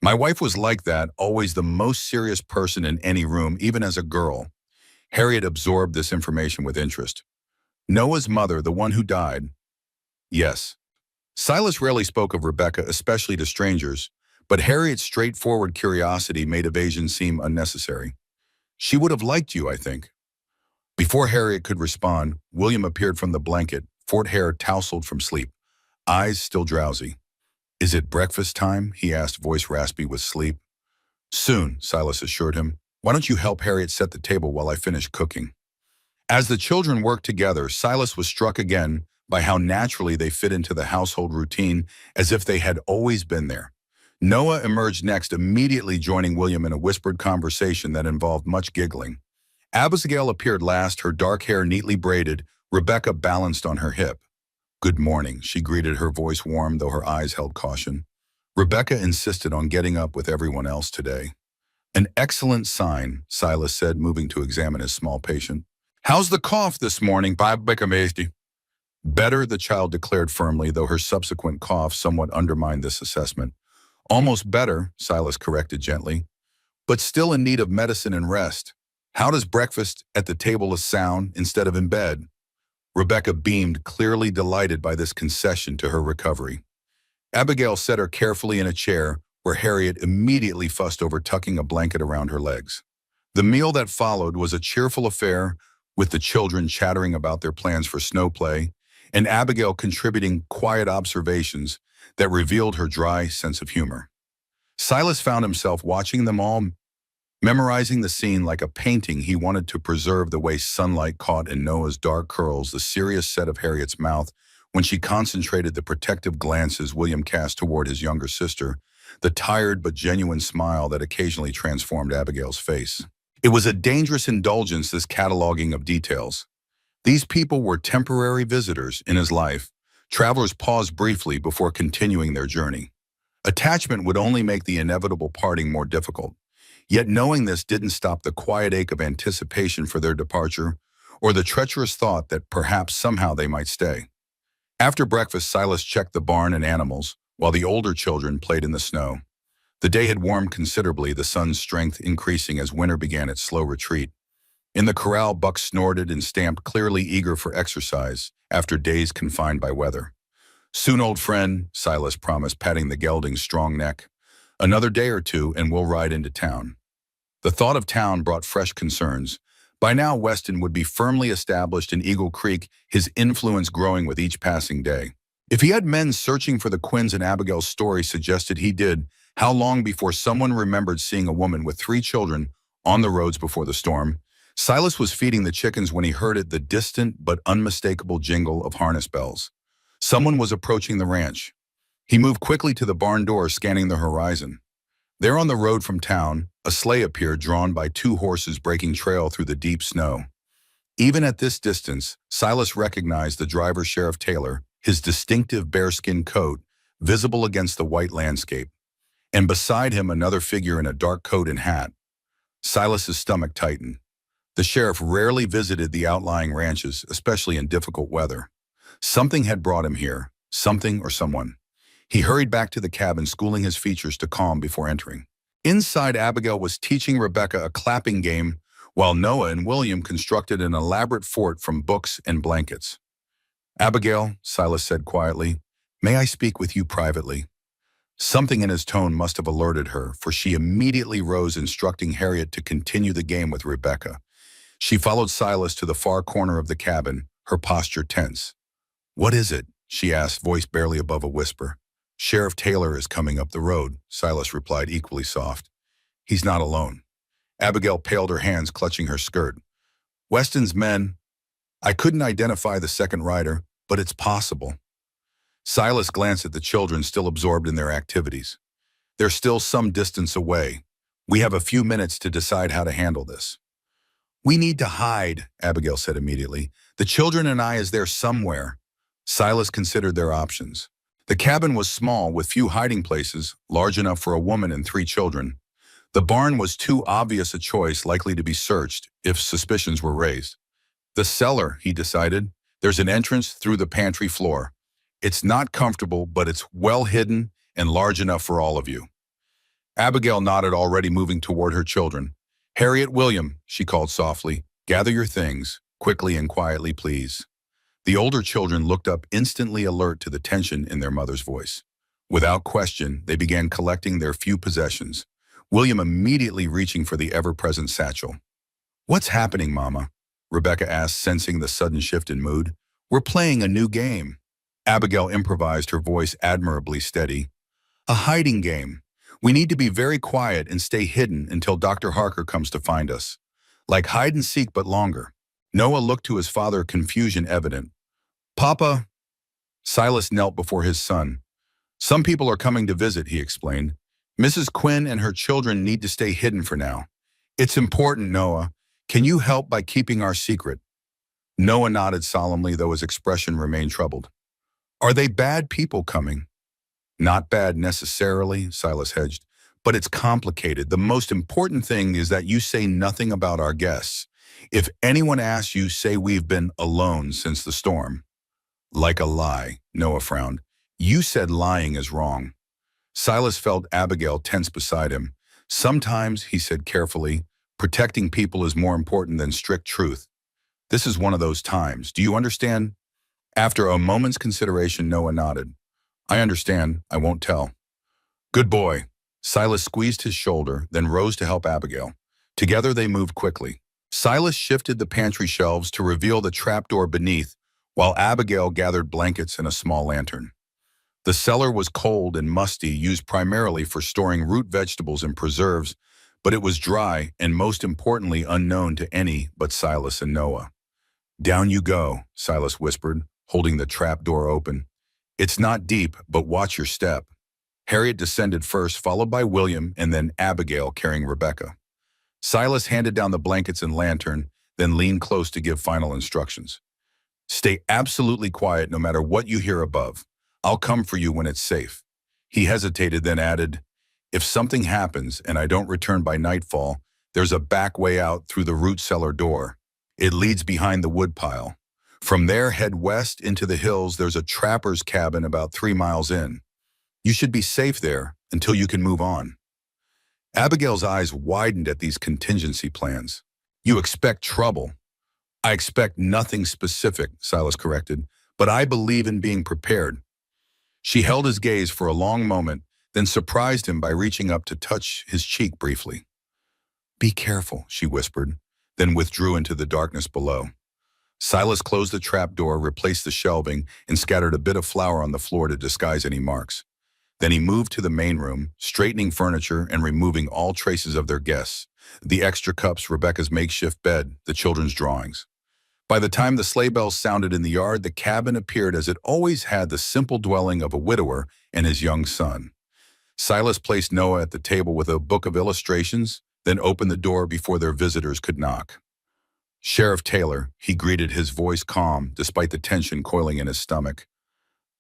"My wife was like that, always the most serious person in any room, even as a girl." Harriet absorbed this information with interest. "Noah's mother, the one who died?" "Yes." Silas rarely spoke of Rebecca, especially to strangers, but Harriet's straightforward curiosity made evasion seem unnecessary. "She would have liked you, I think." Before Harriet could respond, William appeared from the blanket, fort hair tousled from sleep, eyes still drowsy. "Is it breakfast time?" he asked, voice raspy with sleep. "Soon," Silas assured him. "Why don't you help Harriet set the table while I finish cooking?" As the children worked together, Silas was struck again by how naturally they fit into the household routine, as if they had always been there. Noah emerged next, immediately joining William in a whispered conversation that involved much giggling. Abigail appeared last, her dark hair neatly braided, Rebecca balanced on her hip. "Good morning," she greeted, her voice warm though her eyes held caution. Rebecca insisted on getting up with everyone else today. "An excellent sign," Silas said, moving to examine his small patient. "How's the cough this morning, Rebecca?" "Better," the child declared firmly, though her subsequent cough somewhat undermined this assessment. "Almost better," Silas corrected gently, "but still in need of medicine and rest. How does breakfast at the table sound instead of in bed?" Rebecca beamed, clearly delighted by this concession to her recovery. Abigail set her carefully in a chair, where Harriet immediately fussed over tucking a blanket around her legs. The meal that followed was a cheerful affair, with the children chattering about their plans for snow play, and Abigail contributing quiet observations that revealed her dry sense of humor. Silas found himself watching them all, memorizing the scene like a painting. He wanted to preserve the way sunlight caught in Noah's dark curls, the serious set of Harriet's mouth when she concentrated, the protective glances William cast toward his younger sister, the tired but genuine smile that occasionally transformed Abigail's face. It was a dangerous indulgence, this cataloging of details. These people were temporary visitors in his life. Travelers paused briefly before continuing their journey. Attachment would only make the inevitable parting more difficult. Yet knowing this didn't stop the quiet ache of anticipation for their departure, or the treacherous thought that perhaps somehow they might stay. After breakfast, Silas checked the barn and animals, while the older children played in the snow. The day had warmed considerably, the sun's strength increasing as winter began its slow retreat. In the corral, Buck snorted and stamped, clearly eager for exercise after days confined by weather. "Soon, old friend," Silas promised, patting the gelding's strong neck. "Another day or two, and we'll ride into town." The thought of town brought fresh concerns. By now, Weston would be firmly established in Eagle Creek, his influence growing with each passing day. If he had men searching for the Quinns and Abigail's story suggested he did, how long before someone remembered seeing a woman with 3 children on the roads before the storm? Silas was feeding the chickens when he heard it, the distant but unmistakable jingle of harness bells. Someone was approaching the ranch. He moved quickly to the barn door, scanning the horizon. There on the road from town, a sleigh appeared drawn by 2 horses breaking trail through the deep snow. Even at this distance, Silas recognized the driver, Sheriff Taylor, his distinctive bearskin coat visible against the white landscape, and beside him another figure in a dark coat and hat. Silas's stomach tightened. The sheriff rarely visited the outlying ranches, especially in difficult weather. Something had brought him here, something or someone. He hurried back to the cabin, schooling his features to calm before entering. Inside, Abigail was teaching Rebecca a clapping game, while Noah and William constructed an elaborate fort from books and blankets. "Abigail," Silas said quietly, "may I speak with you privately?" Something in his tone must have alerted her, for she immediately rose, instructing Harriet to continue the game with Rebecca. She followed Silas to the far corner of the cabin, her posture tense. "What is it?" she asked, voice barely above a whisper. "Sheriff Taylor is coming up the road," Silas replied, equally soft. "He's not alone." Abigail paled, her hands clutching her skirt. "Weston's men. I couldn't identify the second rider, but it's possible." Silas glanced at the children, still absorbed in their activities. "They're still some distance away. We have a few minutes to decide how to handle this." "We need to hide," Abigail said immediately. "The children and I is there somewhere." Silas considered their options. The cabin was small, with few hiding places, large enough for a woman and 3 children. The barn was too obvious a choice, likely to be searched if suspicions were raised. "The cellar," he decided. "There's an entrance through the pantry floor. It's not comfortable, but it's well hidden and large enough for all of you." Abigail nodded, already moving toward her children. "Harriet, William," she called softly, "gather your things, quickly and quietly, please." The older children looked up, instantly alert to the tension in their mother's voice. Without question, they began collecting their few possessions, William immediately reaching for the ever-present satchel. "What's happening, Mama?" Rebecca asked, sensing the sudden shift in mood. "We're playing a new game." Abigail improvised, her voice admirably steady. "A hiding game. We need to be very quiet and stay hidden until Dr. Harker comes to find us. Like hide and seek, but longer." Noah looked to his father, confusion evident. "Papa." Silas knelt before his son. "Some people are coming to visit," he explained. "Mrs. Quinn and her children need to stay hidden for now. It's important, Noah. Can you help by keeping our secret?" Noah nodded solemnly, though his expression remained troubled. "Are they bad people coming?" "Not bad necessarily," Silas hedged, "but it's complicated. The most important thing is that you say nothing about our guests. If anyone asks you, say we've been alone since the storm." "Like a lie," Noah frowned. "You said lying is wrong." Silas felt Abigail tense beside him. "Sometimes," he said carefully, "protecting people is more important than strict truth. This is one of those times. Do you understand?" After a moment's consideration, Noah nodded. "I understand. I won't tell." "Good boy." Silas squeezed his shoulder, then rose to help Abigail. Together they moved quickly. Silas shifted the pantry shelves to reveal the trapdoor beneath, while Abigail gathered blankets and a small lantern. The cellar was cold and musty, used primarily for storing root vegetables and preserves, but it was dry and, most importantly, unknown to any but Silas and Noah. "Down you go," Silas whispered, holding the trapdoor open. "It's not deep, but watch your step." Harriet descended first, followed by William, and then Abigail carrying Rebecca. Silas handed down the blankets and lantern, then leaned close to give final instructions. "Stay absolutely quiet no matter what you hear above. I'll come for you when it's safe." He hesitated, then added, "If something happens and I don't return by nightfall, there's a back way out through the root cellar door. It leads behind the woodpile. From there, head west into the hills. There's a trapper's cabin about 3 miles in. You should be safe there until you can move on. Abigail's eyes widened at these contingency plans. You expect trouble. I expect nothing specific, Silas corrected, but I believe in being prepared. She held his gaze for a long moment, then surprised him by reaching up to touch his cheek briefly. Be careful, she whispered, then withdrew into the darkness below. Silas closed the trap door, replaced the shelving, and scattered a bit of flour on the floor to disguise any marks. Then he moved to the main room, straightening furniture and removing all traces of their guests, the extra cups, Rebecca's makeshift bed, the children's drawings. By the time the sleigh bells sounded in the yard, the cabin appeared as it always had, the simple dwelling of a widower and his young son. Silas placed Noah at the table with a book of illustrations, then opened the door before their visitors could knock. Sheriff Taylor, he greeted, his voice calm despite the tension coiling in his stomach.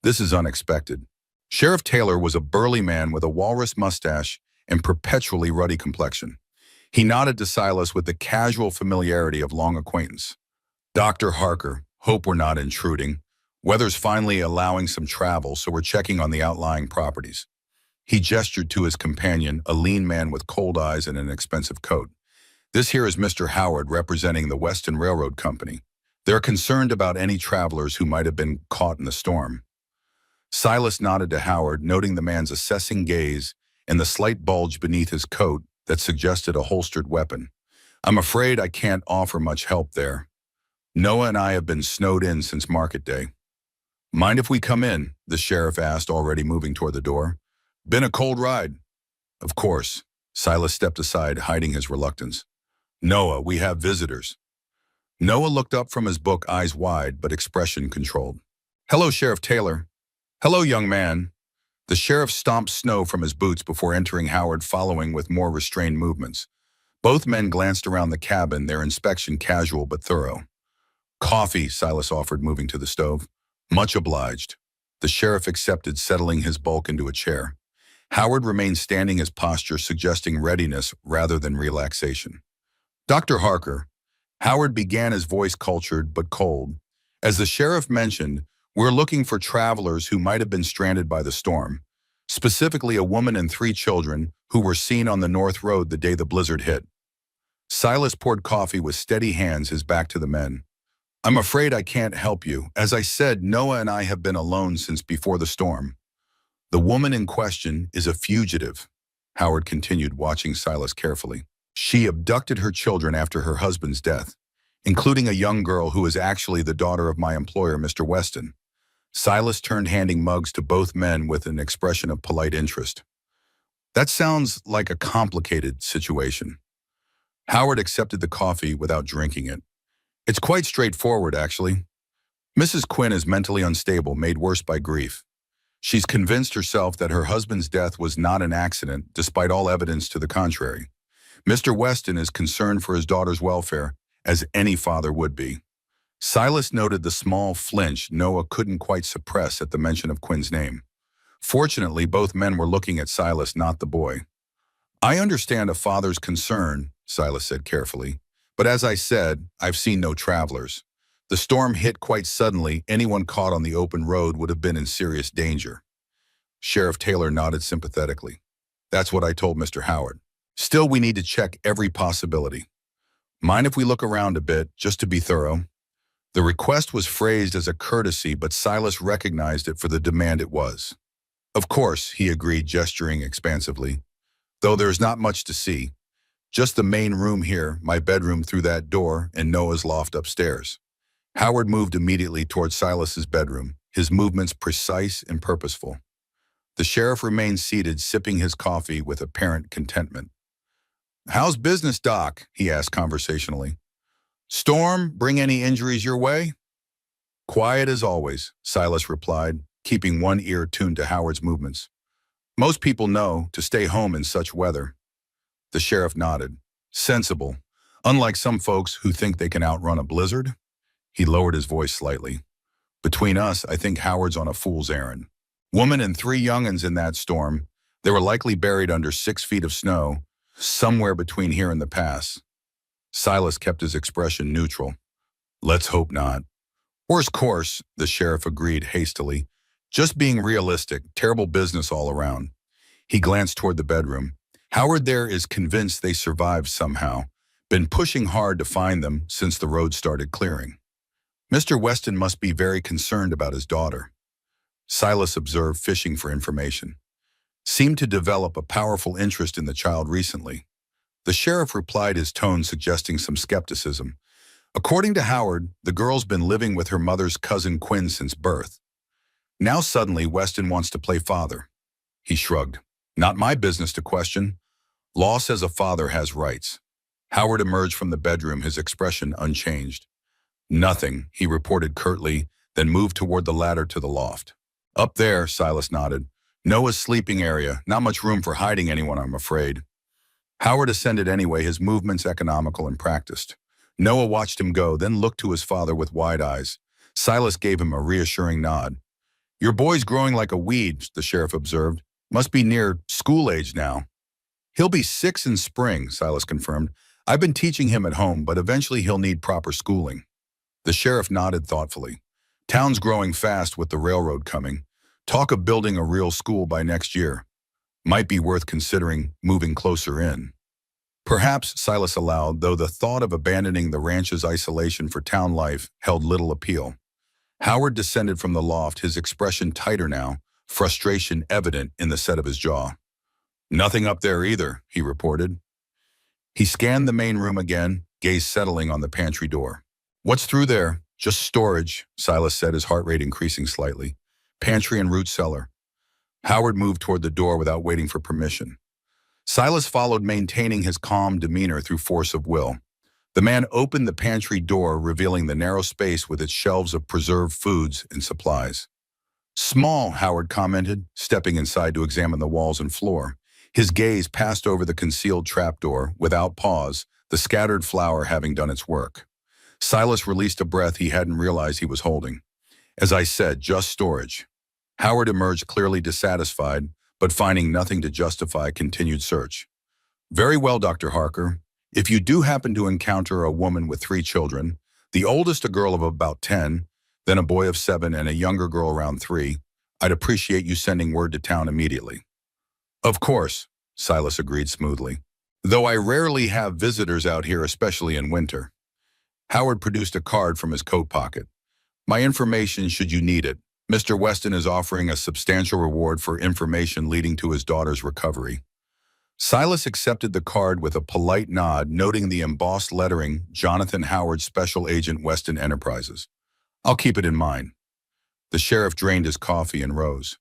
This is unexpected. Sheriff Taylor was a burly man with a walrus mustache and perpetually ruddy complexion. He nodded to Silas with the casual familiarity of long acquaintance. Dr. Harker, hope we're not intruding. Weather's finally allowing some travel, so we're checking on the outlying properties. He gestured to his companion, a lean man with cold eyes and an expensive coat. This here is Mr. Howard, representing the Western Railroad Company. They're concerned about any travelers who might have been caught in the storm. Silas nodded to Howard, noting the man's assessing gaze and the slight bulge beneath his coat that suggested a holstered weapon. I'm afraid I can't offer much help there. Noah and I have been snowed in since market day. Mind if we come in? The sheriff asked, already moving toward the door. Been a cold ride. Of course. Silas stepped aside, hiding his reluctance. Noah, we have visitors. Noah looked up from his book, eyes wide, but expression controlled. Hello, Sheriff Taylor. Hello, young man. The sheriff stomped snow from his boots before entering Howard, following with more restrained movements. Both men glanced around the cabin, their inspection casual but thorough. Coffee, Silas offered, moving to the stove. Much obliged. The sheriff accepted, settling his bulk into a chair. Howard remained standing, his posture suggesting readiness rather than relaxation. Dr. Harker. Howard began, his voice cultured but cold. As the sheriff mentioned, we're looking for travelers who might have been stranded by the storm, specifically a woman and 3 children who were seen on the North Road the day the blizzard hit. Silas poured coffee with steady hands, his back to the men. I'm afraid I can't help you. As I said, Noah and I have been alone since before the storm. The woman in question is a fugitive, Howard continued, watching Silas carefully. She abducted her children after her husband's death, including a young girl who is actually the daughter of my employer, Mr. Weston. Silas turned, handing mugs to both men with an expression of polite interest. That sounds like a complicated situation. Howard accepted the coffee without drinking it. It's quite straightforward, actually. Mrs. Quinn is mentally unstable, made worse by grief. She's convinced herself that her husband's death was not an accident, despite all evidence to the contrary. Mr. Weston is concerned for his daughter's welfare, as any father would be. Silas noted the small flinch Noah couldn't quite suppress at the mention of Quinn's name. Fortunately, both men were looking at Silas, not the boy. I understand a father's concern, Silas said carefully, but as I said, I've seen no travelers. The storm hit quite suddenly. Anyone caught on the open road would have been in serious danger. Sheriff Taylor nodded sympathetically. That's what I told Mr. Howard. Still, we need to check every possibility. Mind if we look around a bit, just to be thorough? The request was phrased as a courtesy, but Silas recognized it for the demand it was. Of course, he agreed, gesturing expansively. Though there's not much to see. Just the main room here, my bedroom through that door, and Noah's loft upstairs. Howard moved immediately toward Silas's bedroom, his movements precise and purposeful. The sheriff remained seated, sipping his coffee with apparent contentment. How's business, Doc? He asked conversationally. Storm, bring any injuries your way? Quiet as always, Silas replied, keeping one ear tuned to Howard's movements. Most people know to stay home in such weather. The sheriff nodded. Sensible. Unlike some folks who think they can outrun a blizzard. He lowered his voice slightly. Between us, I think Howard's on a fool's errand. Woman and 3 young'uns in that storm. They were likely buried under 6 feet of snow, somewhere between here and the pass. Silas kept his expression neutral. Let's hope not. Course, the sheriff agreed hastily. Just being realistic, terrible business all around. He glanced toward the bedroom. Howard there is convinced they survived somehow. Been pushing hard to find them since the road started clearing. Mr. Weston must be very concerned about his daughter. Silas observed, fishing for information. Seemed to develop a powerful interest in the child recently. The sheriff replied, his tone suggesting some skepticism. According to Howard, the girl's been living with her mother's cousin Quinn since birth. Now suddenly Weston wants to play father. He shrugged. Not my business to question. Law says a father has rights. Howard emerged from the bedroom, his expression unchanged. Nothing, he reported curtly, then moved toward the ladder to the loft. Up there, Silas nodded. Noah's sleeping area. Not much room for hiding anyone, I'm afraid. Howard ascended anyway, his movements economical and practiced. Noah watched him go, then looked to his father with wide eyes. Silas gave him a reassuring nod. Your boy's growing like a weed, the sheriff observed. Must be near school age now. He'll be 6 in spring, Silas confirmed. I've been teaching him at home, but eventually he'll need proper schooling. The sheriff nodded thoughtfully. Town's growing fast with the railroad coming. Talk of building a real school by next year. Might be worth considering moving closer in. Perhaps, Silas allowed, though the thought of abandoning the ranch's isolation for town life held little appeal. Howard descended from the loft, his expression tighter now, frustration evident in the set of his jaw. Nothing up there either, he reported. He scanned the main room again, gaze settling on the pantry door. What's through there? Just storage, Silas said, his heart rate increasing slightly. Pantry and root cellar. Howard moved toward the door without waiting for permission. Silas followed, maintaining his calm demeanor through force of will. The man opened the pantry door, revealing the narrow space with its shelves of preserved foods and supplies. Small, Howard commented, stepping inside to examine the walls and floor. His gaze passed over the concealed trapdoor, without pause, the scattered flour having done its work. Silas released a breath he hadn't realized he was holding. As I said, just storage. Howard emerged clearly dissatisfied, but finding nothing to justify continued search. Very well, Dr. Harker. If you do happen to encounter a woman with 3 children, the oldest a girl of about 10, then a boy of 7 and a younger girl around 3, I'd appreciate you sending word to town immediately. Of course, Silas agreed smoothly. Though I rarely have visitors out here, especially in winter. Howard produced a card from his coat pocket. My information should you need it. Mr. Weston is offering a substantial reward for information leading to his daughter's recovery. Silas accepted the card with a polite nod, noting the embossed lettering, Jonathan Howard, Special Agent, Weston Enterprises. I'll keep it in mind. The sheriff drained his coffee and rose.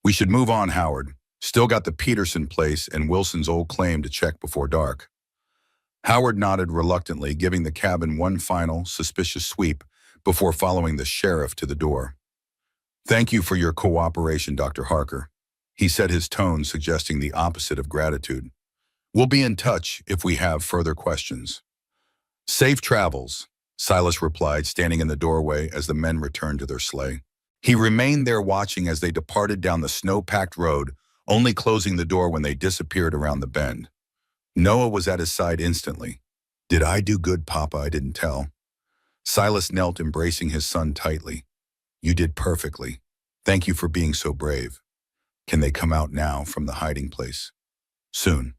We should move on, Howard. Still got the Peterson place and Wilson's old claim to check before dark. Howard nodded reluctantly, giving the cabin one final, suspicious sweep before following the sheriff to the door. Thank you for your cooperation, Dr. Harker. He said, his tone suggesting the opposite of gratitude. We'll be in touch if we have further questions. Safe travels, Silas replied, standing in the doorway as the men returned to their sleigh. He remained there watching as they departed down the snow-packed road, only closing the door when they disappeared around the bend. Noah was at his side instantly. Did I do good, Papa? I didn't tell. Silas knelt, embracing his son tightly. You did perfectly. Thank you for being so brave. Can they come out now from the hiding place? Soon.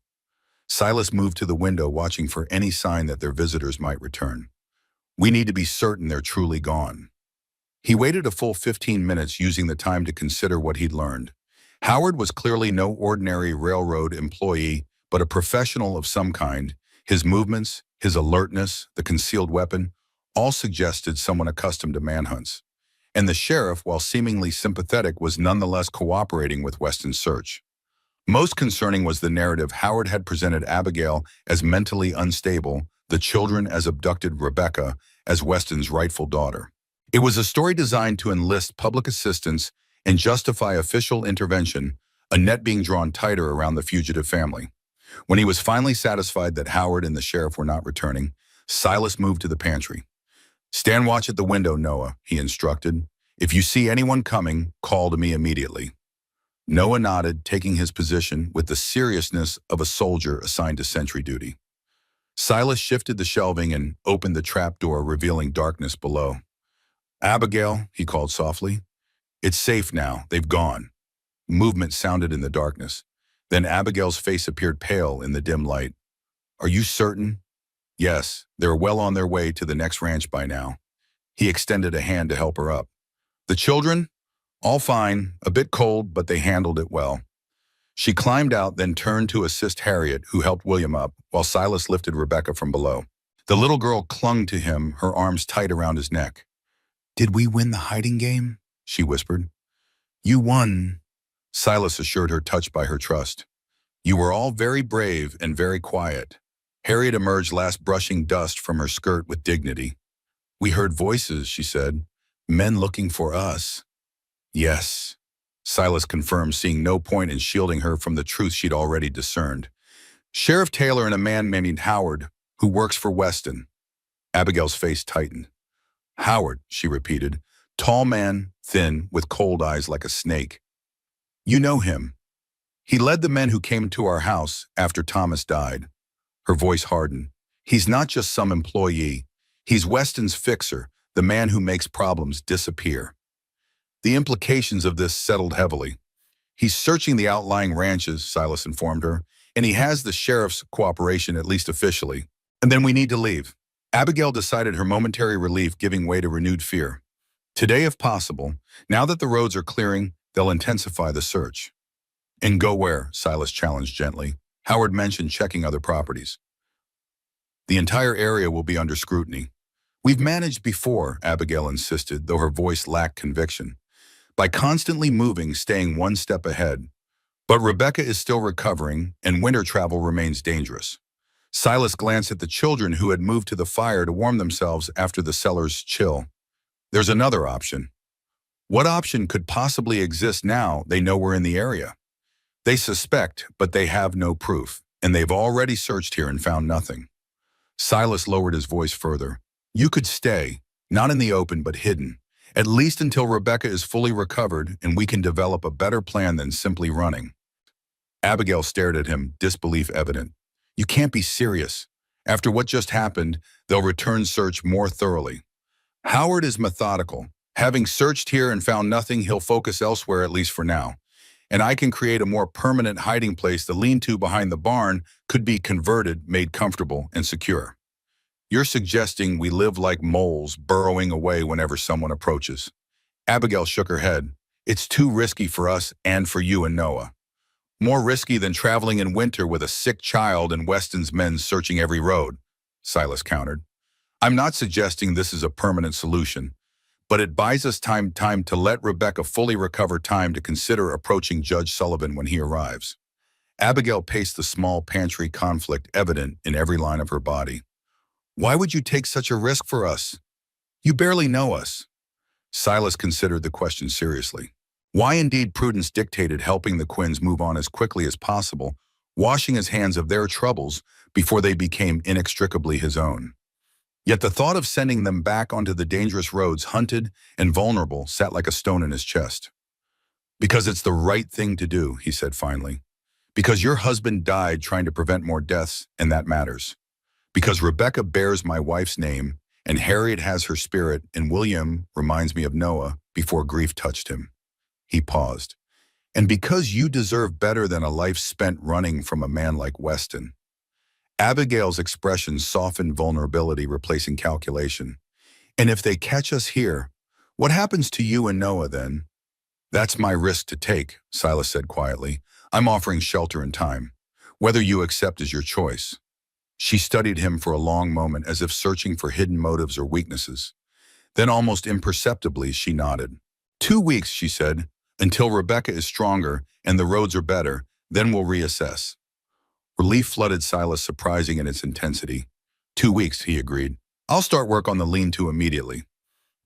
Silas moved to the window, watching for any sign that their visitors might return. We need to be certain they're truly gone. He waited a full 15 minutes, using the time to consider what he'd learned. Howard was clearly no ordinary railroad employee, but a professional of some kind. His movements, his alertness, the concealed weapon, all suggested someone accustomed to manhunts. And the sheriff, while seemingly sympathetic, was nonetheless cooperating with Weston's search. Most concerning was the narrative Howard had presented Abigail as mentally unstable, the children as abducted, Rebecca as Weston's rightful daughter. It was a story designed to enlist public assistance and justify official intervention, a net being drawn tighter around the fugitive family. When he was finally satisfied that Howard and the sheriff were not returning, Silas moved to the pantry. Stand watch at the window, Noah, he instructed. If you see anyone coming, call to me immediately. Noah nodded, taking his position with the seriousness of a soldier assigned to sentry duty. Silas shifted the shelving and opened the trap door, revealing darkness below. Abigail, he called softly. It's safe now. They've gone. Movement sounded in the darkness. Then Abigail's face appeared pale in the dim light. Are you certain? Yes, they're well on their way to the next ranch by now. He extended a hand to help her up. The children? All fine, a bit cold, but they handled it well. She climbed out, then turned to assist Harriet, who helped William up, while Silas lifted Rebecca from below. The little girl clung to him, her arms tight around his neck. Did we win the hiding game? She whispered. You won, Silas assured her, touched by her trust. You were all very brave and very quiet. Harriet emerged last, brushing dust from her skirt with dignity. We heard voices, she said. Men looking for us. Yes, Silas confirmed, seeing no point in shielding her from the truth she'd already discerned. Sheriff Taylor and a man named Howard, who works for Weston. Abigail's face tightened. Howard, she repeated. Tall man, thin, with cold eyes like a snake. You know him. He led the men who came to our house after Thomas died. Her voice hardened. He's not just some employee. He's Weston's fixer, the man who makes problems disappear. The implications of this settled heavily. He's searching the outlying ranches, Silas informed her, and he has the sheriff's cooperation, at least officially. And then we need to leave. Abigail decided, her momentary relief giving way to renewed fear. Today, if possible, now that the roads are clearing, they'll intensify the search. And go where? Silas challenged gently. Howard mentioned checking other properties. The entire area will be under scrutiny. We've managed before, Abigail insisted, though her voice lacked conviction, by constantly moving, staying one step ahead. But Rebecca is still recovering, and winter travel remains dangerous. Silas glanced at the children who had moved to the fire to warm themselves after the cellar's chill. There's another option. What option could possibly exist now they know we're in the area? They suspect, but they have no proof, and they've already searched here and found nothing. Silas lowered his voice further. You could stay, not in the open but hidden, at least until Rebecca is fully recovered and we can develop a better plan than simply running. Abigail stared at him, disbelief evident. You can't be serious. After what just happened, they'll return search more thoroughly. Howard is methodical. Having searched here and found nothing, he'll focus elsewhere, at least for now. And I can create a more permanent hiding place. The lean-to behind the barn could be converted, made comfortable and secure. You're suggesting we live like moles, burrowing away whenever someone approaches. Abigail shook her head. It's too risky for us and for you and Noah. More risky than traveling in winter with a sick child and Weston's men searching every road, Silas countered. I'm not suggesting this is a permanent solution, but it buys us time to let Rebecca fully recover, time to consider approaching Judge Sullivan when he arrives. Abigail paced the small pantry, conflict evident in every line of her body. Why would you take such a risk for us? You barely know us. Silas considered the question seriously. Why indeed prudence dictated helping the Quinns move on as quickly as possible, washing his hands of their troubles before they became inextricably his own. Yet the thought of sending them back onto the dangerous roads, hunted and vulnerable, sat like a stone in his chest. Because it's the right thing to do, he said finally. Because your husband died trying to prevent more deaths, and that matters. Because Rebecca bears my wife's name, and Harriet has her spirit, and William reminds me of Noah before grief touched him. He paused. And because you deserve better than a life spent running from a man like Weston. Abigail's expression softened, vulnerability replacing calculation. And if they catch us here, what happens to you and Noah then? That's my risk to take, Silas said quietly. I'm offering shelter and time. Whether you accept is your choice. She studied him for a long moment, as if searching for hidden motives or weaknesses. Then almost imperceptibly, she nodded. 2 weeks, she said, until Rebecca is stronger and the roads are better, then we'll reassess. Relief flooded Silas, surprising in its intensity. 2 weeks, he agreed. I'll start work on the lean-to immediately.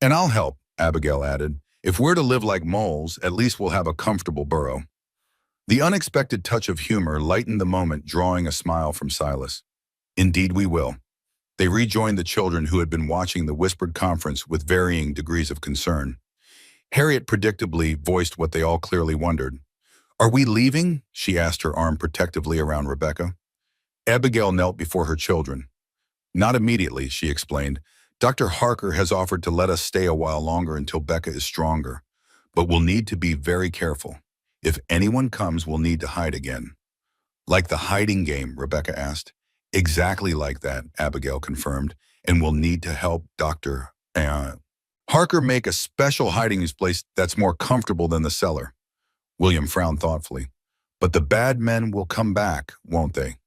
And I'll help, Abigail added. If we're to live like moles, at least we'll have a comfortable burrow. The unexpected touch of humor lightened the moment, drawing a smile from Silas. Indeed we will. They rejoined the children who had been watching the whispered conference with varying degrees of concern. Harriet predictably voiced what they all clearly wondered. Are we leaving? She asked, her arm protectively around Rebecca. Abigail knelt before her children. Not immediately, she explained. Dr. Harker has offered to let us stay a while longer until Becca is stronger, but we'll need to be very careful. If anyone comes, we'll need to hide again. Like the hiding game, Rebecca asked. Exactly like that, Abigail confirmed, and we'll need to help Dr. Harker make a special hiding place that's more comfortable than the cellar. William frowned thoughtfully. But the bad men will come back, won't they?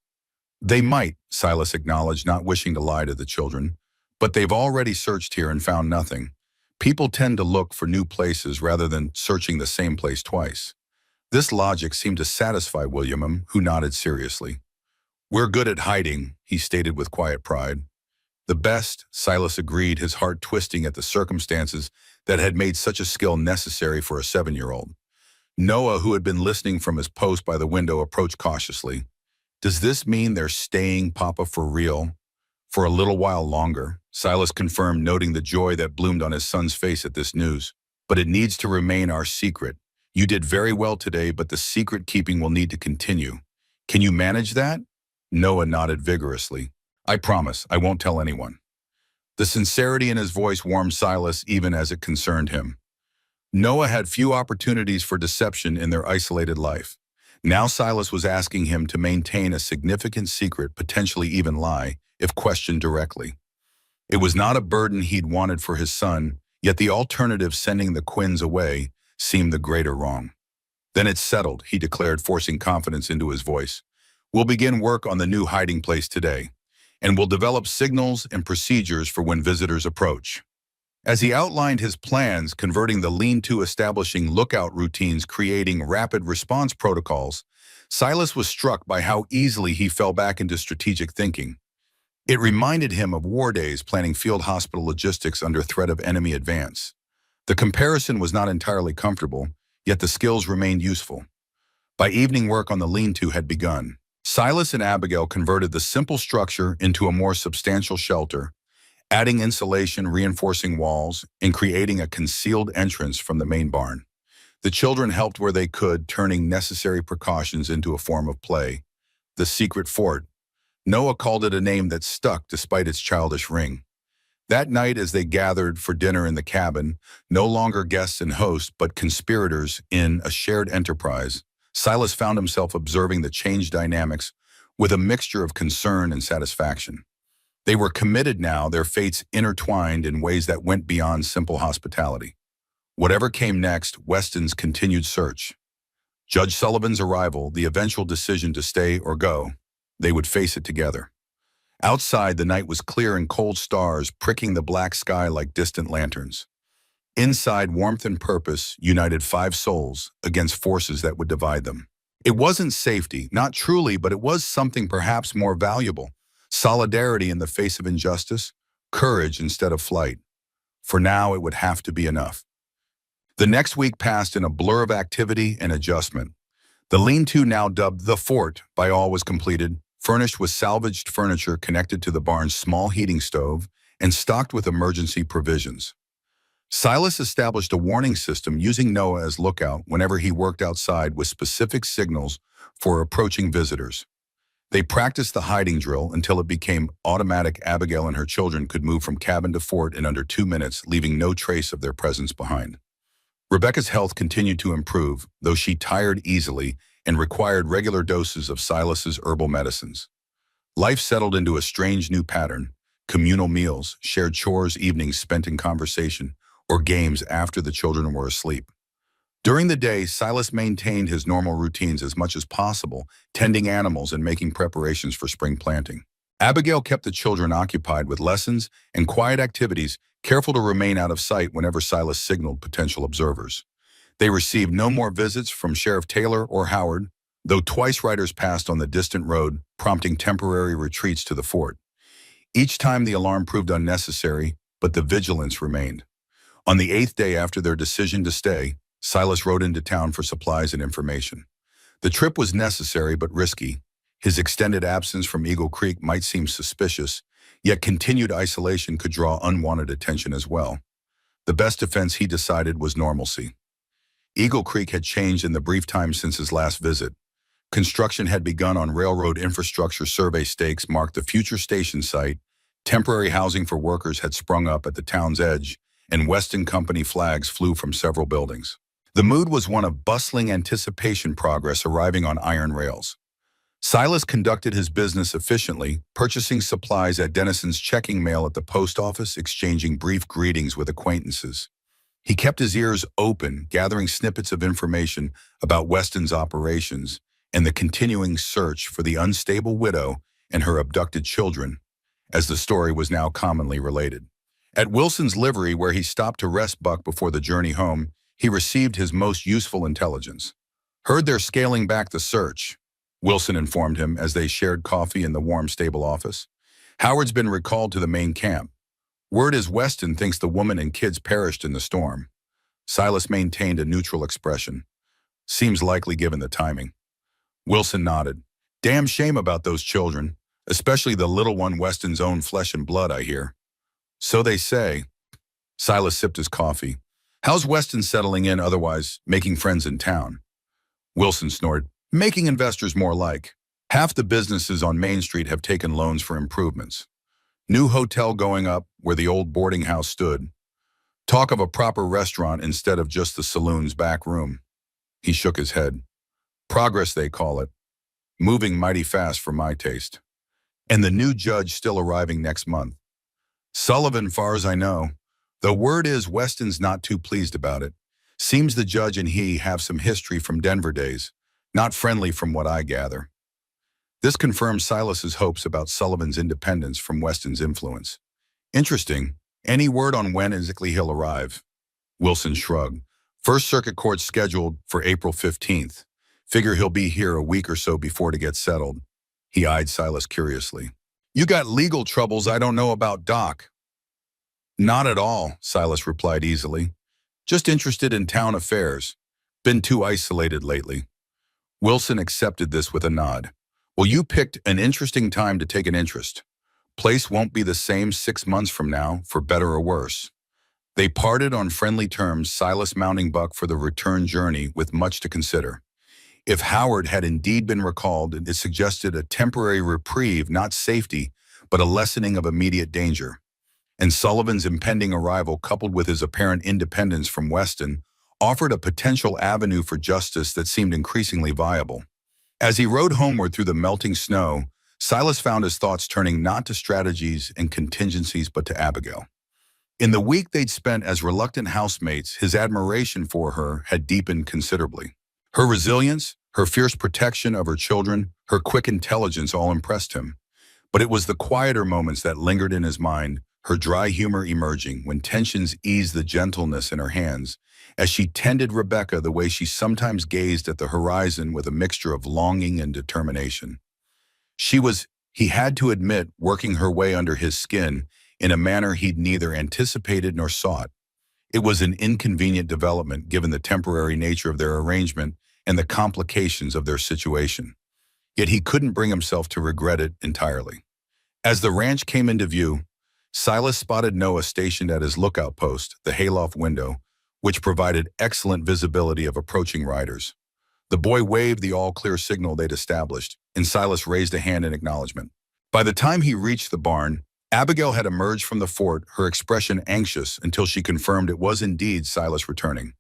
They might, Silas acknowledged, not wishing to lie to the children. But they've already searched here and found nothing. People tend to look for new places rather than searching the same place twice. This logic seemed to satisfy William, who nodded seriously. We're good at hiding, he stated with quiet pride. The best, Silas agreed, his heart twisting at the circumstances that had made such a skill necessary for a 7-year-old. Noah, who had been listening from his post by the window, approached cautiously. Does this mean they're staying, Papa, for real? For a little while longer, Silas confirmed, noting the joy that bloomed on his son's face at this news. But it needs to remain our secret. You did very well today, but the secret keeping will need to continue. Can you manage that? Noah nodded vigorously. I promise, I won't tell anyone. The sincerity in his voice warmed Silas even as it concerned him. Noah had few opportunities for deception in their isolated life. Now Silas was asking him to maintain a significant secret, potentially even lie, if questioned directly. It was not a burden he'd wanted for his son, yet the alternative, sending the Quinns away, seemed the greater wrong. Then it's settled, he declared, forcing confidence into his voice. We'll begin work on the new hiding place today, and we'll develop signals and procedures for when visitors approach. As he outlined his plans, converting the lean-to, establishing lookout routines, creating rapid response protocols, Silas was struck by how easily he fell back into strategic thinking. It reminded him of war days planning field hospital logistics under threat of enemy advance. The comparison was not entirely comfortable, yet the skills remained useful. By evening, work on the lean-to had begun. Silas and Abigail converted the simple structure into a more substantial shelter, adding insulation, reinforcing walls, and creating a concealed entrance from the main barn. The children helped where they could, turning necessary precautions into a form of play. The secret fort. Noah called it a name that stuck despite its childish ring. That night, as they gathered for dinner in the cabin, no longer guests and hosts, but conspirators in a shared enterprise, Silas found himself observing the changed dynamics with a mixture of concern and satisfaction. They were committed now, their fates intertwined in ways that went beyond simple hospitality. Whatever came next, Weston's continued search. Judge Sullivan's arrival, the eventual decision to stay or go, they would face it together. Outside, the night was clear and cold stars pricking the black sky like distant lanterns. Inside, warmth and purpose united 5 souls against forces that would divide them. It wasn't safety, not truly, but it was something perhaps more valuable. Solidarity in the face of injustice, courage instead of flight. For now, it would have to be enough. The next week passed in a blur of activity and adjustment. The lean-to, now dubbed the fort by all, was completed, furnished with salvaged furniture connected to the barn's small heating stove, and stocked with emergency provisions. Silas established a warning system using Noah as lookout whenever he worked outside, with specific signals for approaching visitors. They practiced the hiding drill until it became automatic. Abigail and her children could move from cabin to fort in under 2 minutes, leaving no trace of their presence behind. Rebecca's health continued to improve, though she tired easily and required regular doses of Silas's herbal medicines. Life settled into a strange new pattern: communal meals, shared chores, evenings spent in conversation, or games after the children were asleep. During the day, Silas maintained his normal routines as much as possible, tending animals and making preparations for spring planting. Abigail kept the children occupied with lessons and quiet activities, careful to remain out of sight whenever Silas signaled potential observers. They received no more visits from Sheriff Taylor or Howard, though twice riders passed on the distant road, prompting temporary retreats to the fort. Each time the alarm proved unnecessary, but the vigilance remained. On the 8th day after their decision to stay, Silas rode into town for supplies and information. The trip was necessary but risky. His extended absence from Eagle Creek might seem suspicious, yet continued isolation could draw unwanted attention as well. The best defense, he decided, was normalcy. Eagle Creek had changed in the brief time since his last visit. Construction had begun on railroad infrastructure. Survey stakes marked the future station site, Temporary housing for workers had sprung up at the town's edge, and Weston Company flags flew from several buildings. The mood was one of bustling anticipation, progress arriving on iron rails. Silas conducted his business efficiently, purchasing supplies at Dennison's checking mail at the post office, exchanging brief greetings with acquaintances. He kept his ears open, gathering snippets of information about Weston's operations and the continuing search for the unstable widow and her abducted children, as the story was now commonly related. At Wilson's livery, where he stopped to rest Buck before the journey home, he received his most useful intelligence. "Heard they're scaling back the search," Wilson informed him as they shared coffee in the warm stable office. "Howard's been recalled to the main camp. Word is Weston thinks the woman and kids perished in the storm." Silas maintained a neutral expression. "Seems likely given the timing." Wilson nodded. "Damn shame about those children, especially the little one, Weston's own flesh and blood, I hear." "So they say." Silas sipped his coffee. "How's Weston settling in otherwise, making friends in town?" Wilson snored. "Making investors more like. Half the businesses on Main Street have taken loans for improvements. New hotel going up where the old boarding house stood. Talk of a proper restaurant instead of just the saloon's back room." He shook his head. "Progress, they call it. Moving mighty fast for my taste. And the new judge still arriving next month. Sullivan, far as I know. The word is Weston's not too pleased about it. Seems the judge and he have some history from Denver days. Not friendly from what I gather." This confirmed Silas's hopes about Sullivan's independence from Weston's influence. "Interesting. Any word on when exactly he'll arrive?" Wilson shrugged. "First Circuit Court scheduled for April 15th. Figure he'll be here a week or so before to get settled." He eyed Silas curiously. "You got legal troubles I don't know about, Doc." "Not at all," Silas replied easily. "Just interested in town affairs. Been too isolated lately." Wilson accepted this with a nod. "Well, you picked an interesting time to take an interest. Place won't be the same 6 months from now, for better or worse." They parted on friendly terms, Silas mounting Buck for the return journey with much to consider. If Howard had indeed been recalled, it suggested a temporary reprieve, not safety, but a lessening of immediate danger. And Sullivan's impending arrival, coupled with his apparent independence from Weston, offered a potential avenue for justice that seemed increasingly viable. As he rode homeward through the melting snow, Silas found his thoughts turning not to strategies and contingencies, but to Abigail. In the week they'd spent as reluctant housemates, his admiration for her had deepened considerably. Her resilience, her fierce protection of her children, her quick intelligence all impressed him. But it was the quieter moments that lingered in his mind, her dry humor emerging when tensions eased, the gentleness in her hands, as she tended Rebecca, the way she sometimes gazed at the horizon with a mixture of longing and determination. She was, he had to admit, working her way under his skin in a manner he'd neither anticipated nor sought. It was an inconvenient development given the temporary nature of their arrangement and the complications of their situation. Yet he couldn't bring himself to regret it entirely. As the ranch came into view, Silas spotted Noah stationed at his lookout post, the hayloft window, which provided excellent visibility of approaching riders. The boy waved the all-clear signal they'd established, and Silas raised a hand in acknowledgement. By the time he reached the barn, Abigail had emerged from the fort, her expression anxious until she confirmed it was indeed Silas returning.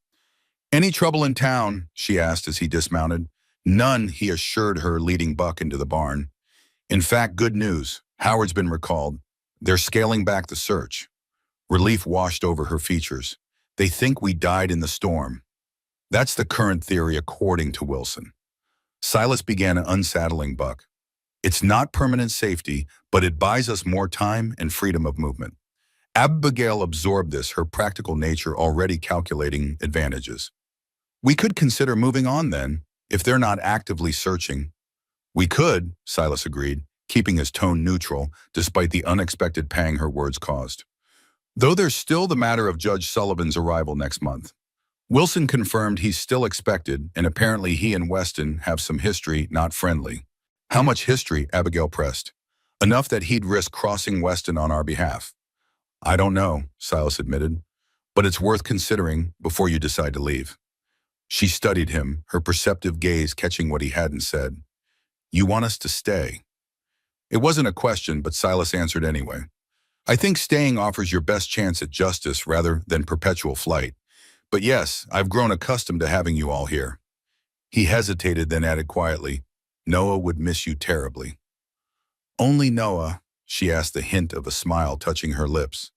"Any trouble in town?" she asked as he dismounted. "None," he assured her, leading Buck into the barn. "In fact, good news. Howard's been recalled. They're scaling back the search." Relief washed over her features. "They think we died in the storm." That's the current theory, according to Wilson. Silas began unsaddling Buck. "It's not permanent safety, but it buys us more time and freedom of movement." Abigail absorbed this, her practical nature already calculating advantages. "We could consider moving on then, if they're not actively searching." "We could," Silas agreed, keeping his tone neutral despite the unexpected pang her words caused. "Though there's still the matter of Judge Sullivan's arrival next month." Wilson confirmed he's still expected, and apparently he and Weston have some history, not friendly. "How much history?" Abigail pressed. "Enough that he'd risk crossing Weston on our behalf." "I don't know," Silas admitted, "but it's worth considering before you decide to leave." She studied him, her perceptive gaze catching what he hadn't said. "You want us to stay?" It wasn't a question, but Silas answered anyway. I think staying offers your best chance at justice rather than perpetual flight. But yes, I've grown accustomed to having you all here." He hesitated, then added quietly, "Noah would miss you terribly." "Only Noah?" she asked, the hint of a smile touching her lips.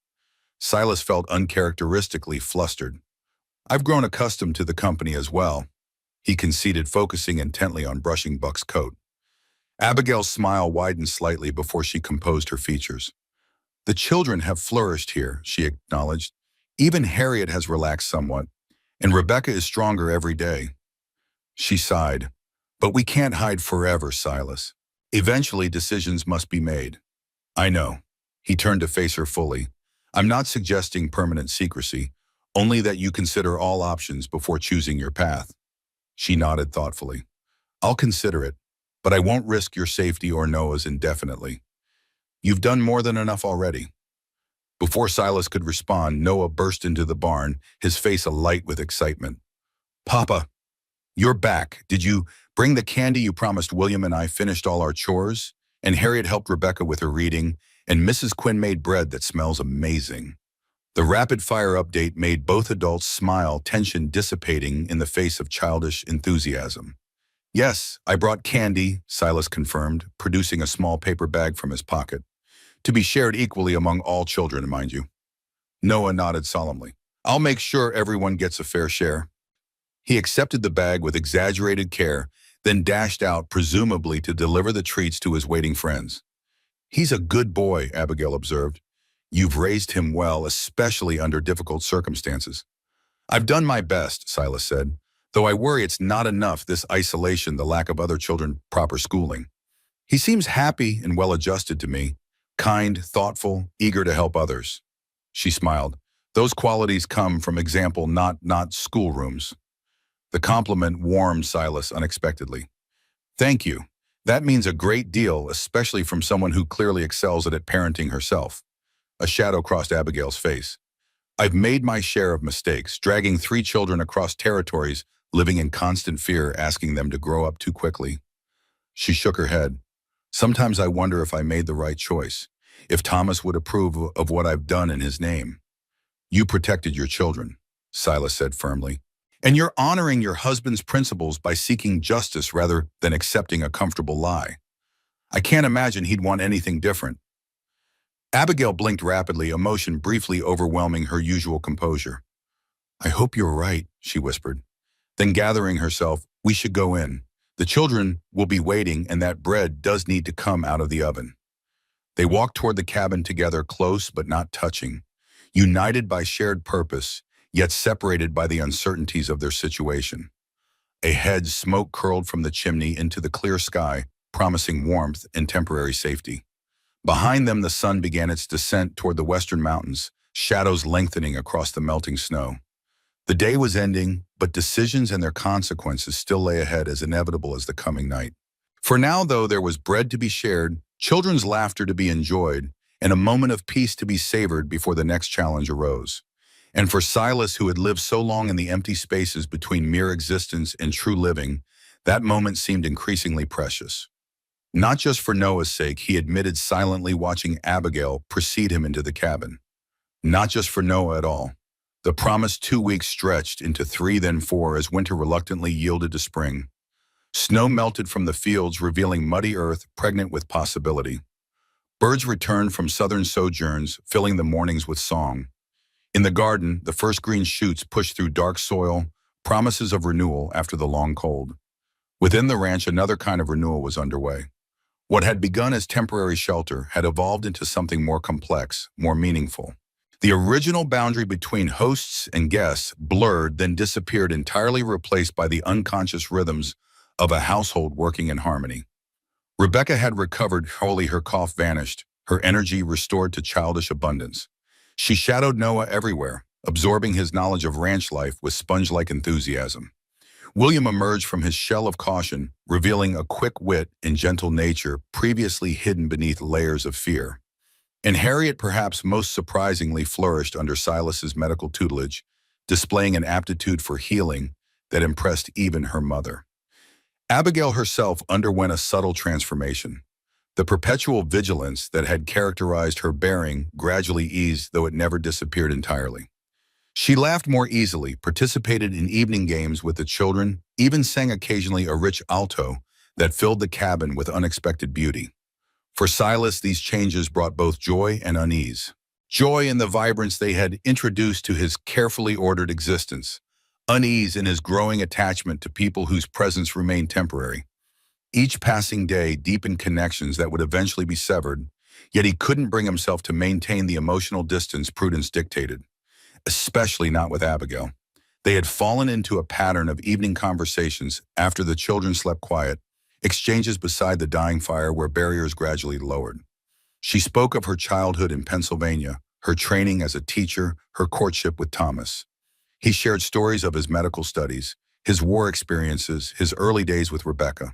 Silas felt uncharacteristically flustered. "I've grown accustomed to the company as well," he conceded, focusing intently on brushing Buck's coat. Abigail's smile widened slightly before she composed her features. "The children have flourished here," she acknowledged. "Even Harriet has relaxed somewhat, and Rebecca is stronger every day." She sighed. "But we can't hide forever, Silas. Eventually, decisions must be made." "I know." He turned to face her fully. "I'm not suggesting permanent secrecy, only that you consider all options before choosing your path." She nodded thoughtfully. "I'll consider it, but I won't risk your safety or Noah's indefinitely. You've done more than enough already." Before Silas could respond, Noah burst into the barn, his face alight with excitement. "Papa, you're back. Did you bring the candy you promised William and I finished all our chores? And Harriet helped Rebecca with her reading, and Mrs. Quinn made bread that smells amazing." The rapid-fire update made both adults smile, tension dissipating in the face of childish enthusiasm. "Yes, I brought candy," Silas confirmed, producing a small paper bag from his pocket. "To be shared equally among all children, mind you." Noah nodded solemnly. "I'll make sure everyone gets a fair share." He accepted the bag with exaggerated care, then dashed out, presumably to deliver the treats to his waiting friends. "He's a good boy," Abigail observed. "You've raised him well, especially under difficult circumstances." "I've done my best," Silas said, "though I worry it's not enough, this isolation, the lack of other children proper schooling. He seems happy and well-adjusted to me, kind, thoughtful, eager to help others." She smiled. "Those qualities come from example, not schoolrooms." The compliment warmed Silas unexpectedly. "Thank you. That means a great deal, especially from someone who clearly excels at parenting herself." A shadow crossed Abigail's face. "I've made my share of mistakes, dragging 3 children across territories, living in constant fear, asking them to grow up too quickly." She shook her head. "Sometimes I wonder if I made the right choice, if Thomas would approve of what I've done in his name." "You protected your children," Silas said firmly. "And you're honoring your husband's principles by seeking justice rather than accepting a comfortable lie. I can't imagine he'd want anything different." Abigail blinked rapidly, emotion briefly overwhelming her usual composure. "I hope you're right," she whispered. Then gathering herself, "We should go in. The children will be waiting, and that bread does need to come out of the oven." They walked toward the cabin together, close but not touching, united by shared purpose, yet separated by the uncertainties of their situation. Ahead, smoke curled from the chimney into the clear sky, promising warmth and temporary safety. Behind them, the sun began its descent toward the western mountains, shadows lengthening across the melting snow. The day was ending, but decisions and their consequences still lay ahead, as inevitable as the coming night. For now, though, there was bread to be shared, children's laughter to be enjoyed, and a moment of peace to be savored before the next challenge arose. And for Silas, who had lived so long in the empty spaces between mere existence and true living, that moment seemed increasingly precious. Not just for Noah's sake, he admitted silently, watching Abigail precede him into the cabin. Not just for Noah at all. The promised 2 weeks stretched into 3, then 4, as winter reluctantly yielded to spring. Snow melted from the fields, revealing muddy earth pregnant with possibility. Birds returned from southern sojourns, filling the mornings with song. In the garden, the first green shoots pushed through dark soil, promises of renewal after the long cold. Within the ranch, another kind of renewal was underway. What had begun as temporary shelter had evolved into something more complex, more meaningful. The original boundary between hosts and guests blurred, then disappeared, entirely replaced by the unconscious rhythms of a household working in harmony. Rebecca had recovered wholly, her cough vanished, her energy restored to childish abundance. She shadowed Noah everywhere, absorbing his knowledge of ranch life with sponge-like enthusiasm. William emerged from his shell of caution, revealing a quick wit and gentle nature previously hidden beneath layers of fear. And Harriet, perhaps most surprisingly, flourished under Silas's medical tutelage, displaying an aptitude for healing that impressed even her mother. Abigail herself underwent a subtle transformation. The perpetual vigilance that had characterized her bearing gradually eased, though it never disappeared entirely. She laughed more easily, participated in evening games with the children, even sang occasionally a rich alto that filled the cabin with unexpected beauty. For Silas, these changes brought both joy and unease. Joy in the vibrance they had introduced to his carefully ordered existence, unease in his growing attachment to people whose presence remained temporary. Each passing day deepened connections that would eventually be severed, yet he couldn't bring himself to maintain the emotional distance prudence dictated, especially not with Abigail. They had fallen into a pattern of evening conversations after the children slept quiet, exchanges beside the dying fire where barriers gradually lowered. She spoke of her childhood in Pennsylvania, her training as a teacher, her courtship with Thomas. He shared stories of his medical studies, his war experiences, his early days with Rebecca.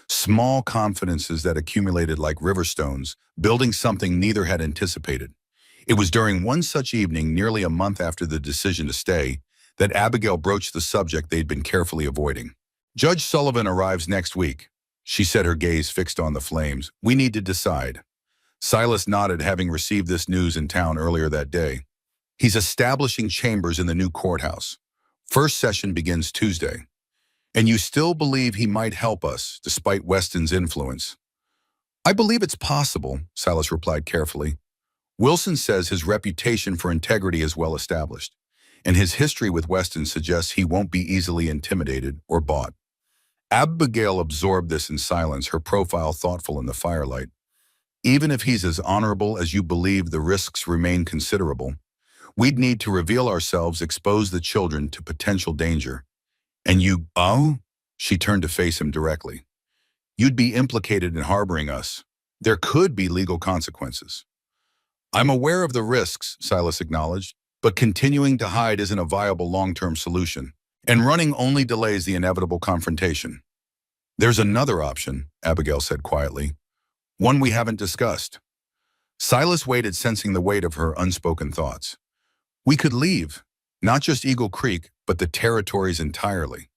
Small confidences that accumulated like river stones, building something neither had anticipated. It was during one such evening, nearly a month after the decision to stay, that Abigail broached the subject they'd been carefully avoiding. "Judge Sullivan arrives next week," she said, her gaze fixed on the flames. "We need to decide." Silas nodded, having received this news in town earlier that day. "He's establishing chambers in the new courthouse. First session begins Tuesday. And you still believe he might help us, despite Weston's influence?" "I believe it's possible," Silas replied carefully. "Wilson says his reputation for integrity is well established, and his history with Weston suggests he won't be easily intimidated or bought." Abigail absorbed this in silence, her profile thoughtful in the firelight. "Even if he's as honorable as you believe, the risks remain considerable. We'd need to reveal ourselves, expose the children to potential danger. And you, oh?" She turned to face him directly. "You'd be implicated in harboring us. There could be legal consequences." "I'm aware of the risks," Silas acknowledged, "but continuing to hide isn't a viable long-term solution, and running only delays the inevitable confrontation." "There's another option," Abigail said quietly. "One we haven't discussed." Silas waited, sensing the weight of her unspoken thoughts. "We could leave, not just Eagle Creek, but the territories entirely.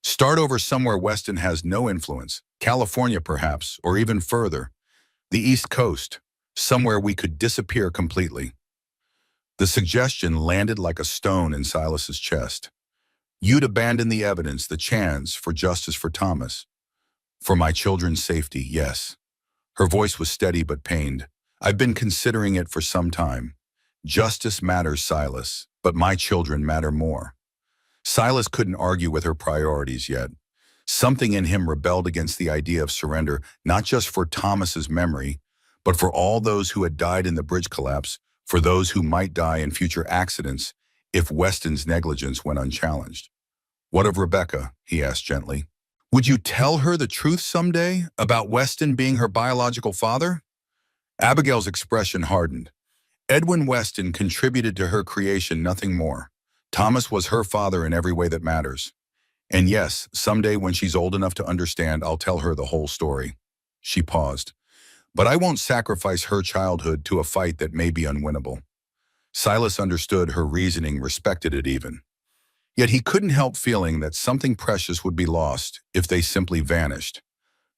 Start over somewhere Weston has no influence, California perhaps, or even further, the East Coast, somewhere we could disappear completely." The suggestion landed like a stone in Silas's chest. "You'd abandon the evidence, the chance for justice for Thomas." "For my children's safety, yes." Her voice was steady but pained. "I've been considering it for some time. Justice matters, Silas, but my children matter more." Silas couldn't argue with her priorities yet. Something in him rebelled against the idea of surrender, not just for Thomas's memory, but for all those who had died in the bridge collapse, for those who might die in future accidents if Weston's negligence went unchallenged. "What of Rebecca?" he asked gently. "Would you tell her the truth someday about Weston being her biological father?" Abigail's expression hardened. Edwin Weston contributed to her creation, nothing more. Thomas was her father in every way that matters. "And yes, someday when she's old enough to understand, I'll tell her the whole story." She paused. "But I won't sacrifice her childhood to a fight that may be unwinnable." Silas understood her reasoning, respected it even. Yet he couldn't help feeling that something precious would be lost if they simply vanished.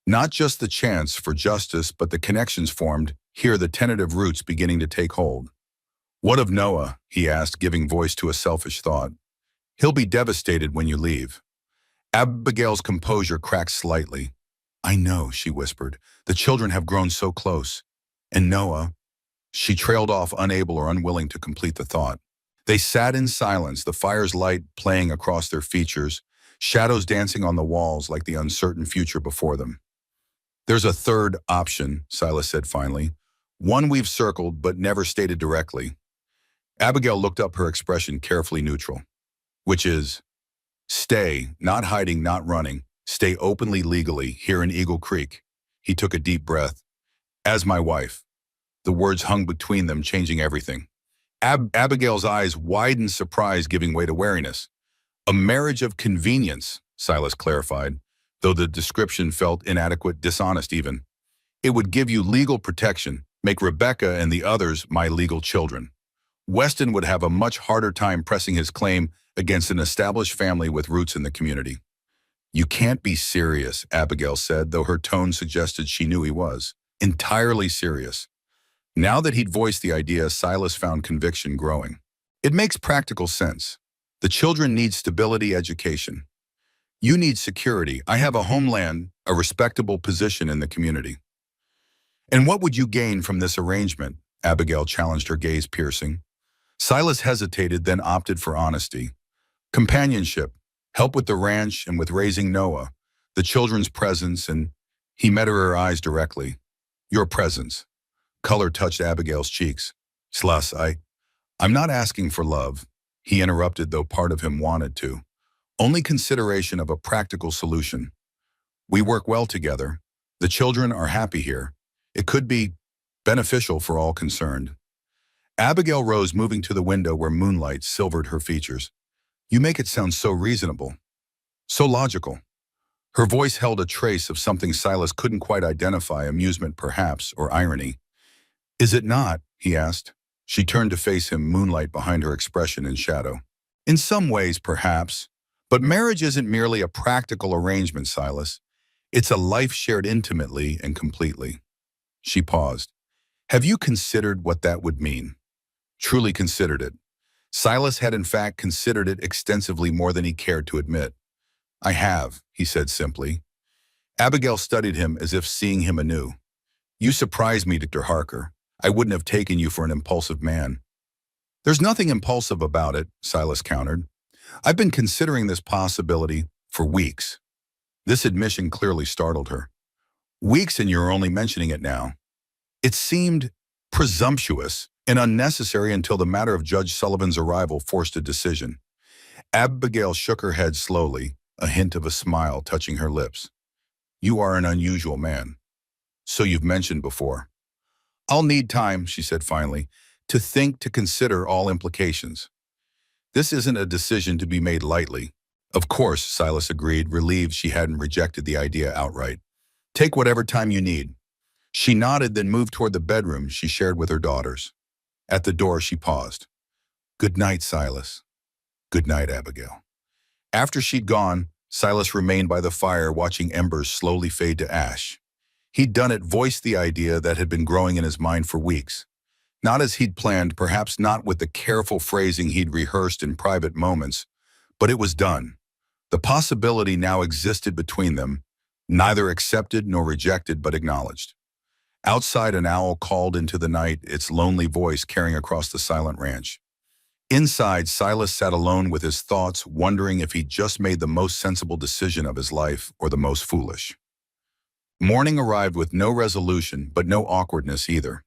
Not just the chance for justice, but the connections formed, here the tentative roots beginning to take hold. "What of Noah?" he asked, giving voice to a selfish thought. "He'll be devastated when you leave." Abigail's composure cracked slightly. "I know," she whispered. "The children have grown so close. And Noah—" She trailed off, unable or unwilling to complete the thought. They sat in silence, the fire's light playing across their features, shadows dancing on the walls like the uncertain future before them. "There's a third option," Silas said finally. "One we've circled but never stated directly." Abigail looked up, her expression carefully neutral. "Which is?" "Stay, not hiding, not running. Stay openly, legally, here in Eagle Creek." He took a deep breath. "As my wife." The words hung between them, changing everything. Abigail's eyes widened, surprise giving way to wariness. "A marriage of convenience," Silas clarified, though the description felt inadequate, dishonest even. "It would give you legal protection, make Rebecca and the others my legal children. Weston would have a much harder time pressing his claim against an established family with roots in the community." "You can't be serious," Abigail said, though her tone suggested she knew he was. entirely serious. Now that he'd voiced the idea, Silas found conviction growing. It makes practical sense. The children need stability education. You need security. I have a homeland, a respectable position in the community. And what would you gain from this arrangement? Abigail challenged, her gaze piercing. Silas hesitated, then opted for honesty. Companionship, help with the ranch and with raising Noah, the children's presence, and he met her eyes directly. Your presence. Color touched Abigail's cheeks. Silas, I'm not asking for love, he interrupted, though part of him wanted to. Only consideration of a practical solution. We work well together. The children are happy here. It could be beneficial for all concerned. Abigail rose, moving to the window where moonlight silvered her features. You make it sound so reasonable, so logical. Her voice held a trace of something Silas couldn't quite identify, amusement perhaps, or irony. Is it not? He asked. She turned to face him, moonlight behind her expression in shadow. In some ways, perhaps. But marriage isn't merely a practical arrangement, Silas. It's a life shared intimately and completely. She paused. Have you considered what that would mean? Truly considered it. Silas had in fact considered it extensively, more than he cared to admit. I have, he said simply. Abigail studied him as if seeing him anew. You surprise me, Dr. Harker. I wouldn't have taken you for an impulsive man. There's nothing impulsive about it, Silas countered. I've been considering this possibility for weeks. This admission clearly startled her. Weeks, and you're only mentioning it now. It seemed presumptuous and unnecessary until the matter of Judge Sullivan's arrival forced a decision. Abigail shook her head slowly, a hint of a smile touching her lips. You are an unusual man. So you've mentioned before. I'll need time, she said finally, to think, to consider all implications. This isn't a decision to be made lightly. Of course, Silas agreed, relieved she hadn't rejected the idea outright. Take whatever time you need. She nodded, then moved toward the bedroom she shared with her daughters. At the door, she paused. Good night, Silas. Good night, Abigail. After she'd gone, Silas remained by the fire, watching embers slowly fade to ash. He'd done it, voiced the idea that had been growing in his mind for weeks. Not as he'd planned, perhaps not with the careful phrasing he'd rehearsed in private moments, but it was done. The possibility now existed between them, neither accepted nor rejected, but acknowledged. Outside, an owl called into the night, its lonely voice carrying across the silent ranch. Inside, Silas sat alone with his thoughts, wondering if he'd just made the most sensible decision of his life or the most foolish. Morning arrived with no resolution, but no awkwardness either.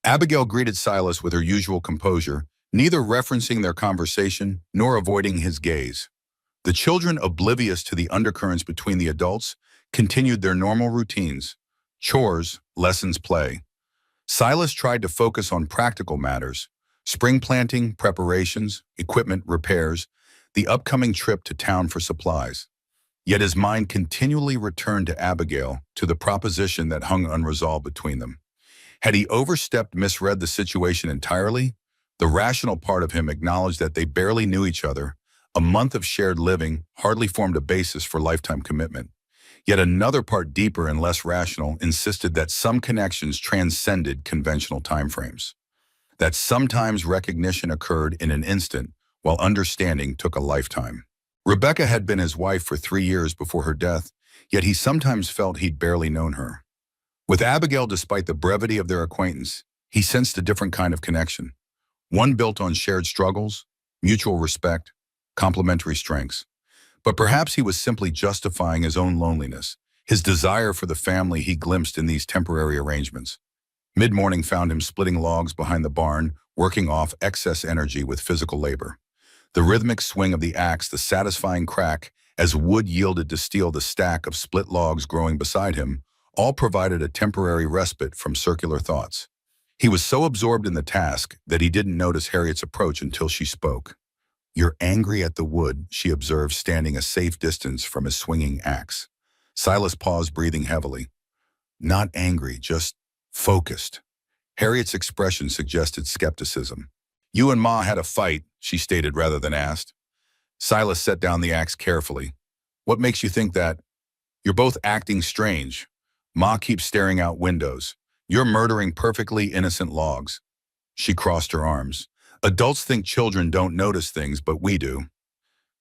Abigail greeted Silas with her usual composure, neither referencing their conversation nor avoiding his gaze. The children, oblivious to the undercurrents between the adults, continued their normal routines: chores, lessons, play. Silas tried to focus on practical matters: spring planting, preparations, equipment repairs, the upcoming trip to town for supplies. Yet his mind continually returned to Abigail, to the proposition that hung unresolved between them. Had he overstepped, misread the situation entirely? The rational part of him acknowledged that they barely knew each other. A month of shared living hardly formed a basis for lifetime commitment. Yet another part, deeper and less rational, insisted that some connections transcended conventional timeframes. That sometimes recognition occurred in an instant, while understanding took a lifetime. Rebecca had been his wife for 3 years before her death, yet he sometimes felt he'd barely known her. With Abigail, despite the brevity of their acquaintance, he sensed a different kind of connection. One built on shared struggles, mutual respect, complementary strengths. But perhaps he was simply justifying his own loneliness, his desire for the family he glimpsed in these temporary arrangements. Mid-morning found him splitting logs behind the barn, working off excess energy with physical labor. The rhythmic swing of the axe, the satisfying crack as wood yielded to steel, the stack of split logs growing beside him, all provided a temporary respite from circular thoughts. He was so absorbed in the task that he didn't notice Harriet's approach until she spoke. You're angry at the wood, she observed, standing a safe distance from his swinging axe. Silas paused, breathing heavily. Not angry, just focused. Harriet's expression suggested skepticism. You and Ma had a fight, she stated rather than asked. Silas set down the axe carefully. What makes you think that? You're both acting strange. Ma keeps staring out windows. You're murdering perfectly innocent logs. She crossed her arms. Adults think children don't notice things, but we do.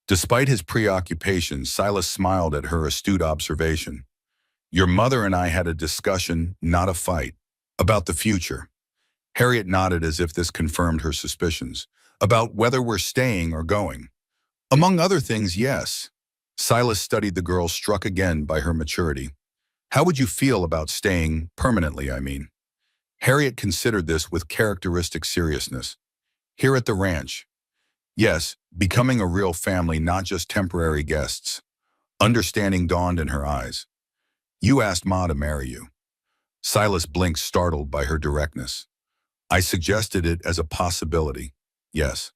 Despite his preoccupation, Silas smiled at her astute observation. Your mother and I had a discussion, not a fight, about the future. Harriet nodded as if this confirmed her suspicions. About whether we're staying or going. Among other things, yes. Silas studied the girl, struck again by her maturity. How would you feel about staying, permanently, I mean? Harriet considered this with characteristic seriousness. Here at the ranch. Yes, becoming a real family, not just temporary guests. Understanding dawned in her eyes. You asked Ma to marry you. Silas blinked, startled by her directness. I suggested it as a possibility. Yes.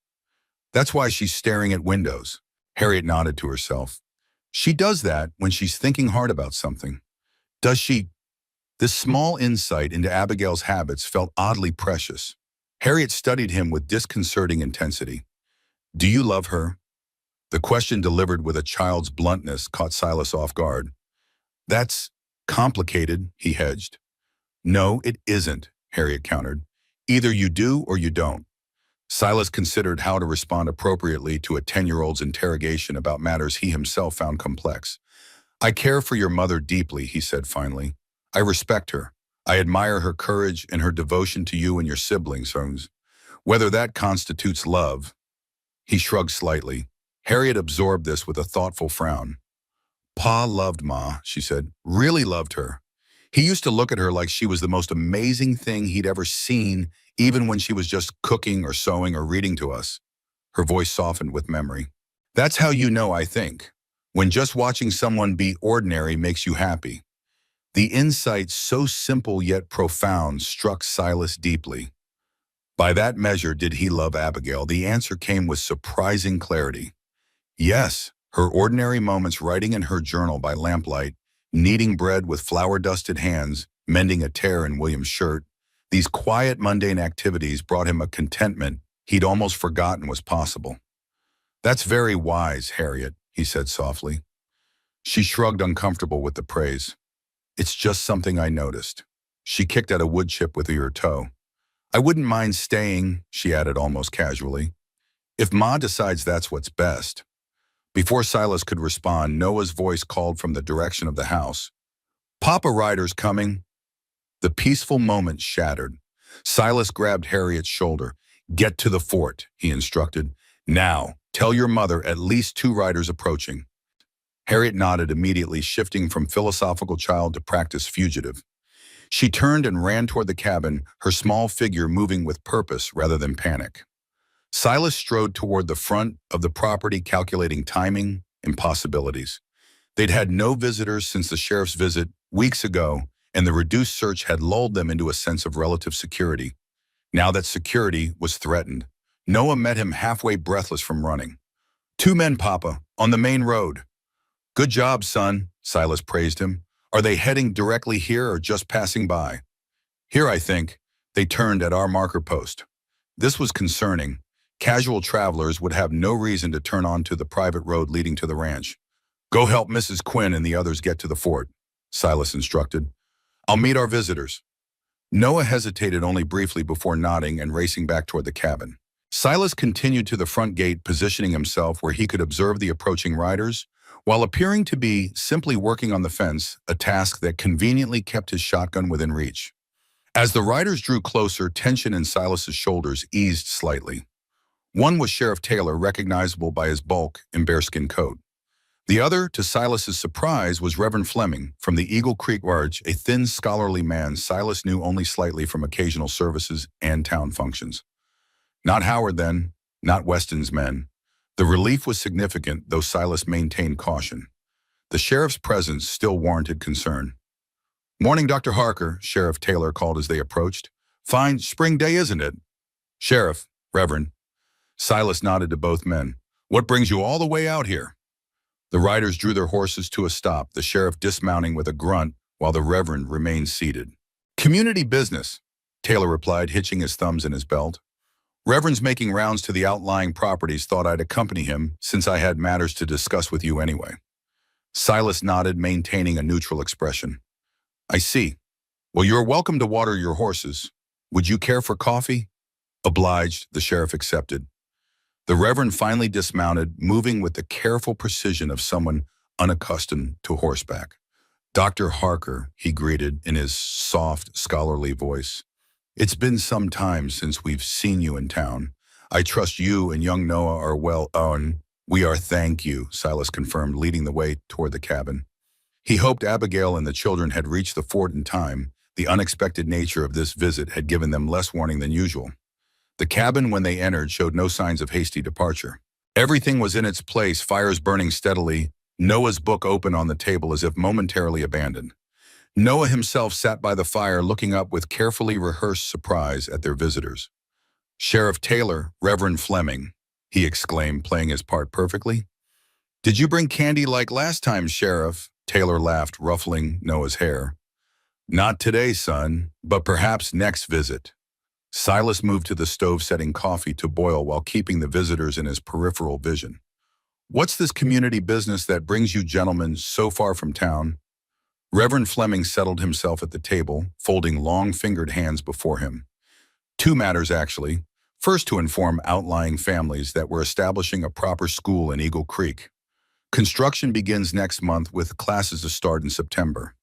That's why she's staring at windows. Harriet nodded to herself. She does that when she's thinking hard about something. Does she? This small insight into Abigail's habits felt oddly precious. Harriet studied him with disconcerting intensity. Do you love her? The question, delivered with a child's bluntness, caught Silas off guard. That's complicated, he hedged. No, it isn't, Harriet countered. Either you do or you don't. Silas considered how to respond appropriately to a 10-year-old's interrogation about matters he himself found complex. I care for your mother deeply, he said finally. I respect her. I admire her courage and her devotion to you and your siblings. Whether that constitutes love. He shrugged slightly. Harriet absorbed this with a thoughtful frown. Pa loved Ma, she said, really loved her. He used to look at her like she was the most amazing thing he'd ever seen, even when she was just cooking or sewing or reading to us. Her voice softened with memory. That's how you know, I think, when just watching someone be ordinary makes you happy. The insight, so simple yet profound, struck Silas deeply. By that measure, did he love Abigail? The answer came with surprising clarity. Yes, her ordinary moments, writing in her journal by lamplight, kneading bread with flour-dusted hands, mending a tear in William's shirt, these quiet, mundane activities brought him a contentment he'd almost forgotten was possible. That's very wise, Harriet, he said softly. She shrugged, uncomfortable with the praise. It's just something I noticed. She kicked at a wood chip with her toe. I wouldn't mind staying, she added almost casually. If Ma decides that's what's best. Before Silas could respond, Noah's voice called from the direction of the house. Papa Ryder's coming. The peaceful moment shattered. Silas grabbed Harriet's shoulder. Get to the fort, he instructed. Now, tell your mother at least 2 riders approaching. Harriet nodded, immediately shifting from philosophical child to practiced fugitive. She turned and ran toward the cabin, her small figure moving with purpose rather than panic. Silas strode toward the front of the property, calculating timing and possibilities. They'd had no visitors since the sheriff's visit weeks ago, and the reduced search had lulled them into a sense of relative security. Now that security was threatened, Noah met him halfway, breathless from running. 2 men, Papa, on the main road. Good job, son, Silas praised him. Are they heading directly here or just passing by? Here, I think. They turned at our marker post. This was concerning. Casual travelers would have no reason to turn onto the private road leading to the ranch. Go help Mrs. Quinn and the others get to the fort, Silas instructed. I'll meet our visitors. Noah hesitated only briefly before nodding and racing back toward the cabin. Silas continued to the front gate, positioning himself where he could observe the approaching riders, while appearing to be simply working on the fence, a task that conveniently kept his shotgun within reach. As the riders drew closer, tension in Silas's shoulders eased slightly. One was Sheriff Taylor, recognizable by his bulk and bearskin coat. The other, to Silas's surprise, was Reverend Fleming from the Eagle Creek Lodge, a thin, scholarly man Silas knew only slightly from occasional services and town functions. Not Howard, then, not Weston's men. The relief was significant, though Silas maintained caution. The sheriff's presence still warranted concern. Morning, Dr. Harker, Sheriff Taylor called as they approached. Fine spring day, isn't it? Sheriff, Reverend. Silas nodded to both men. What brings you all the way out here? The riders drew their horses to a stop, the sheriff dismounting with a grunt while the Reverend remained seated. Community business, Taylor replied, hitching his thumbs in his belt. Reverend's making rounds to the outlying properties, thought I'd accompany him since I had matters to discuss with you anyway. Silas nodded, maintaining a neutral expression. I see. Well, you're welcome to water your horses. Would you care for coffee? Obliged, the sheriff accepted. The Reverend finally dismounted, moving with the careful precision of someone unaccustomed to horseback. Dr. Harker, he greeted in his soft, scholarly voice. It's been some time since we've seen you in town. I trust you and young Noah are well on. We are, thank you, Silas confirmed, leading the way toward the cabin. He hoped Abigail and the children had reached the fort in time. The unexpected nature of this visit had given them less warning than usual. The cabin, when they entered, showed no signs of hasty departure. Everything was in its place, fires burning steadily, Noah's book open on the table as if momentarily abandoned. Noah himself sat by the fire, looking up with carefully rehearsed surprise at their visitors. "Sheriff Taylor, Reverend Fleming," he exclaimed, playing his part perfectly. "Did you bring candy like last time, Sheriff?" Taylor laughed, ruffling Noah's hair. "Not today, son, but perhaps next visit." Silas moved to the stove, setting coffee to boil while keeping the visitors in his peripheral vision. "What's this community business that brings you gentlemen so far from town?" Reverend Fleming settled himself at the table, folding long-fingered hands before him. "Two matters, actually. First, to inform outlying families that we're establishing a proper school in Eagle Creek. Construction begins next month with classes to start in September."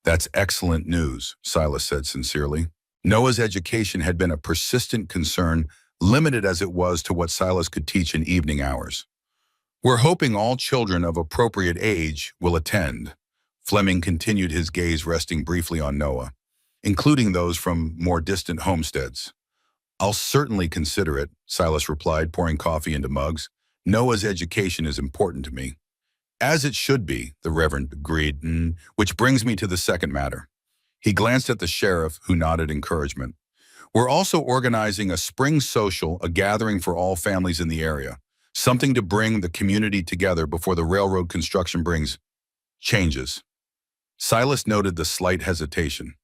"That's excellent news," Silas said sincerely. Noah's education had been a persistent concern, limited as it was to what Silas could teach in evening hours. "We're hoping all children of appropriate age will attend." Fleming continued, his gaze resting briefly on Noah, "including those from more distant homesteads." "I'll certainly consider it," Silas replied, pouring coffee into mugs. "Noah's education is important to me." "As it should be," the Reverend agreed, "which brings me to the second matter." He glanced at the sheriff, who nodded encouragement. "We're also organizing a spring social, a gathering for all families in the area, something to bring the community together before the railroad construction brings changes." Silas noted the slight hesitation.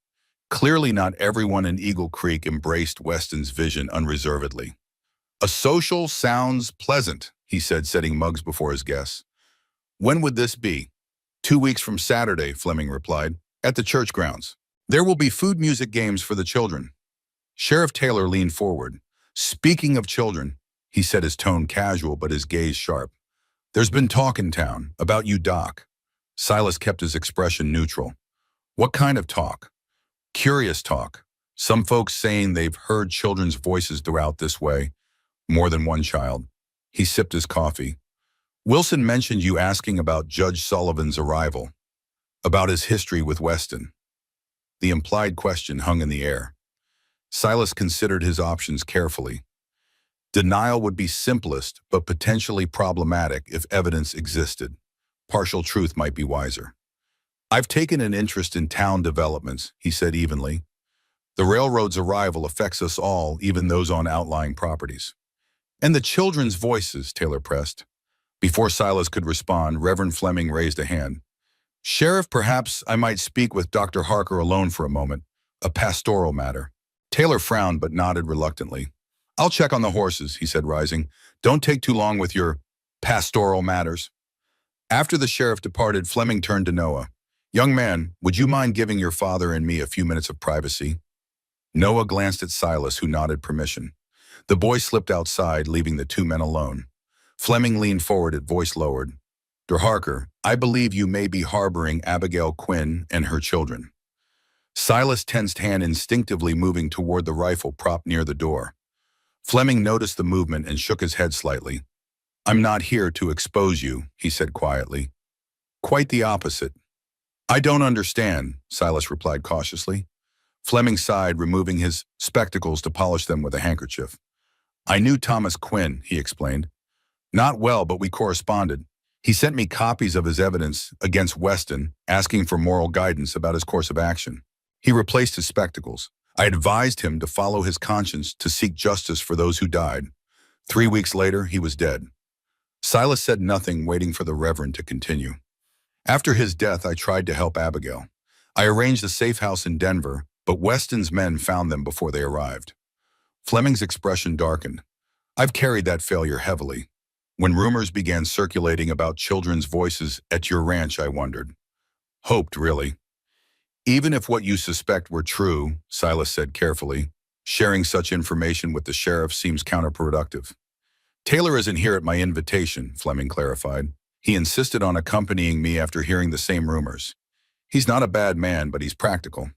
Clearly not everyone in Eagle Creek embraced Weston's vision unreservedly. "A social sounds pleasant," he said, setting mugs before his guests. "When would this be?" "2 weeks from Saturday," Fleming replied, "at the church grounds. There will be food, music, games for the children." Sheriff Taylor leaned forward. "Speaking of children," he said, his tone casual but his gaze sharp, "there's been talk in town about you, Doc." Silas kept his expression neutral. "What kind of talk?" "Curious talk. Some folks saying they've heard children's voices throughout this way. More than one child." He sipped his coffee. "Wilson mentioned you asking about Judge Sullivan's arrival, about his history with Weston." The implied question hung in the air. Silas considered his options carefully. Denial would be simplest, but potentially problematic if evidence existed. Partial truth might be wiser. "I've taken an interest in town developments," he said evenly. "The railroad's arrival affects us all, even those on outlying properties." "And the children's voices," Taylor pressed. Before Silas could respond, Reverend Fleming raised a hand. "Sheriff, perhaps I might speak with Dr. Harker alone for a moment. A pastoral matter." Taylor frowned but nodded reluctantly. "I'll check on the horses," he said, rising. "Don't take too long with your pastoral matters." After the sheriff departed, Fleming turned to Noah. "Young man, would you mind giving your father and me a few minutes of privacy?" Noah glanced at Silas, who nodded permission. The boy slipped outside, leaving the two men alone. Fleming leaned forward, his voice lowered. "Dr. Harker, I believe you may be harboring Abigail Quinn and her children." Silas tensed, hand instinctively moving toward the rifle propped near the door. Fleming noticed the movement and shook his head slightly. "I'm not here to expose you," he said quietly. "Quite the opposite." "I don't understand," Silas replied cautiously. Fleming sighed, removing his spectacles to polish them with a handkerchief. "I knew Thomas Quinn," he explained. "Not well, but we corresponded. He sent me copies of his evidence against Weston, asking for moral guidance about his course of action." He replaced his spectacles. "I advised him to follow his conscience, to seek justice for those who died. 3 weeks later, he was dead." Silas said nothing, waiting for the Reverend to continue. "After his death, I tried to help Abigail. I arranged a safe house in Denver, but Weston's men found them before they arrived." Fleming's expression darkened. "I've carried that failure heavily. When rumors began circulating about children's voices at your ranch, I wondered. Hoped, really. Even if what you suspect were true, Silas said carefully, sharing such information with the sheriff seems counterproductive. Taylor isn't here at my invitation, Fleming clarified. He insisted on accompanying me after hearing the same rumors. He's not a bad man, but he's practical.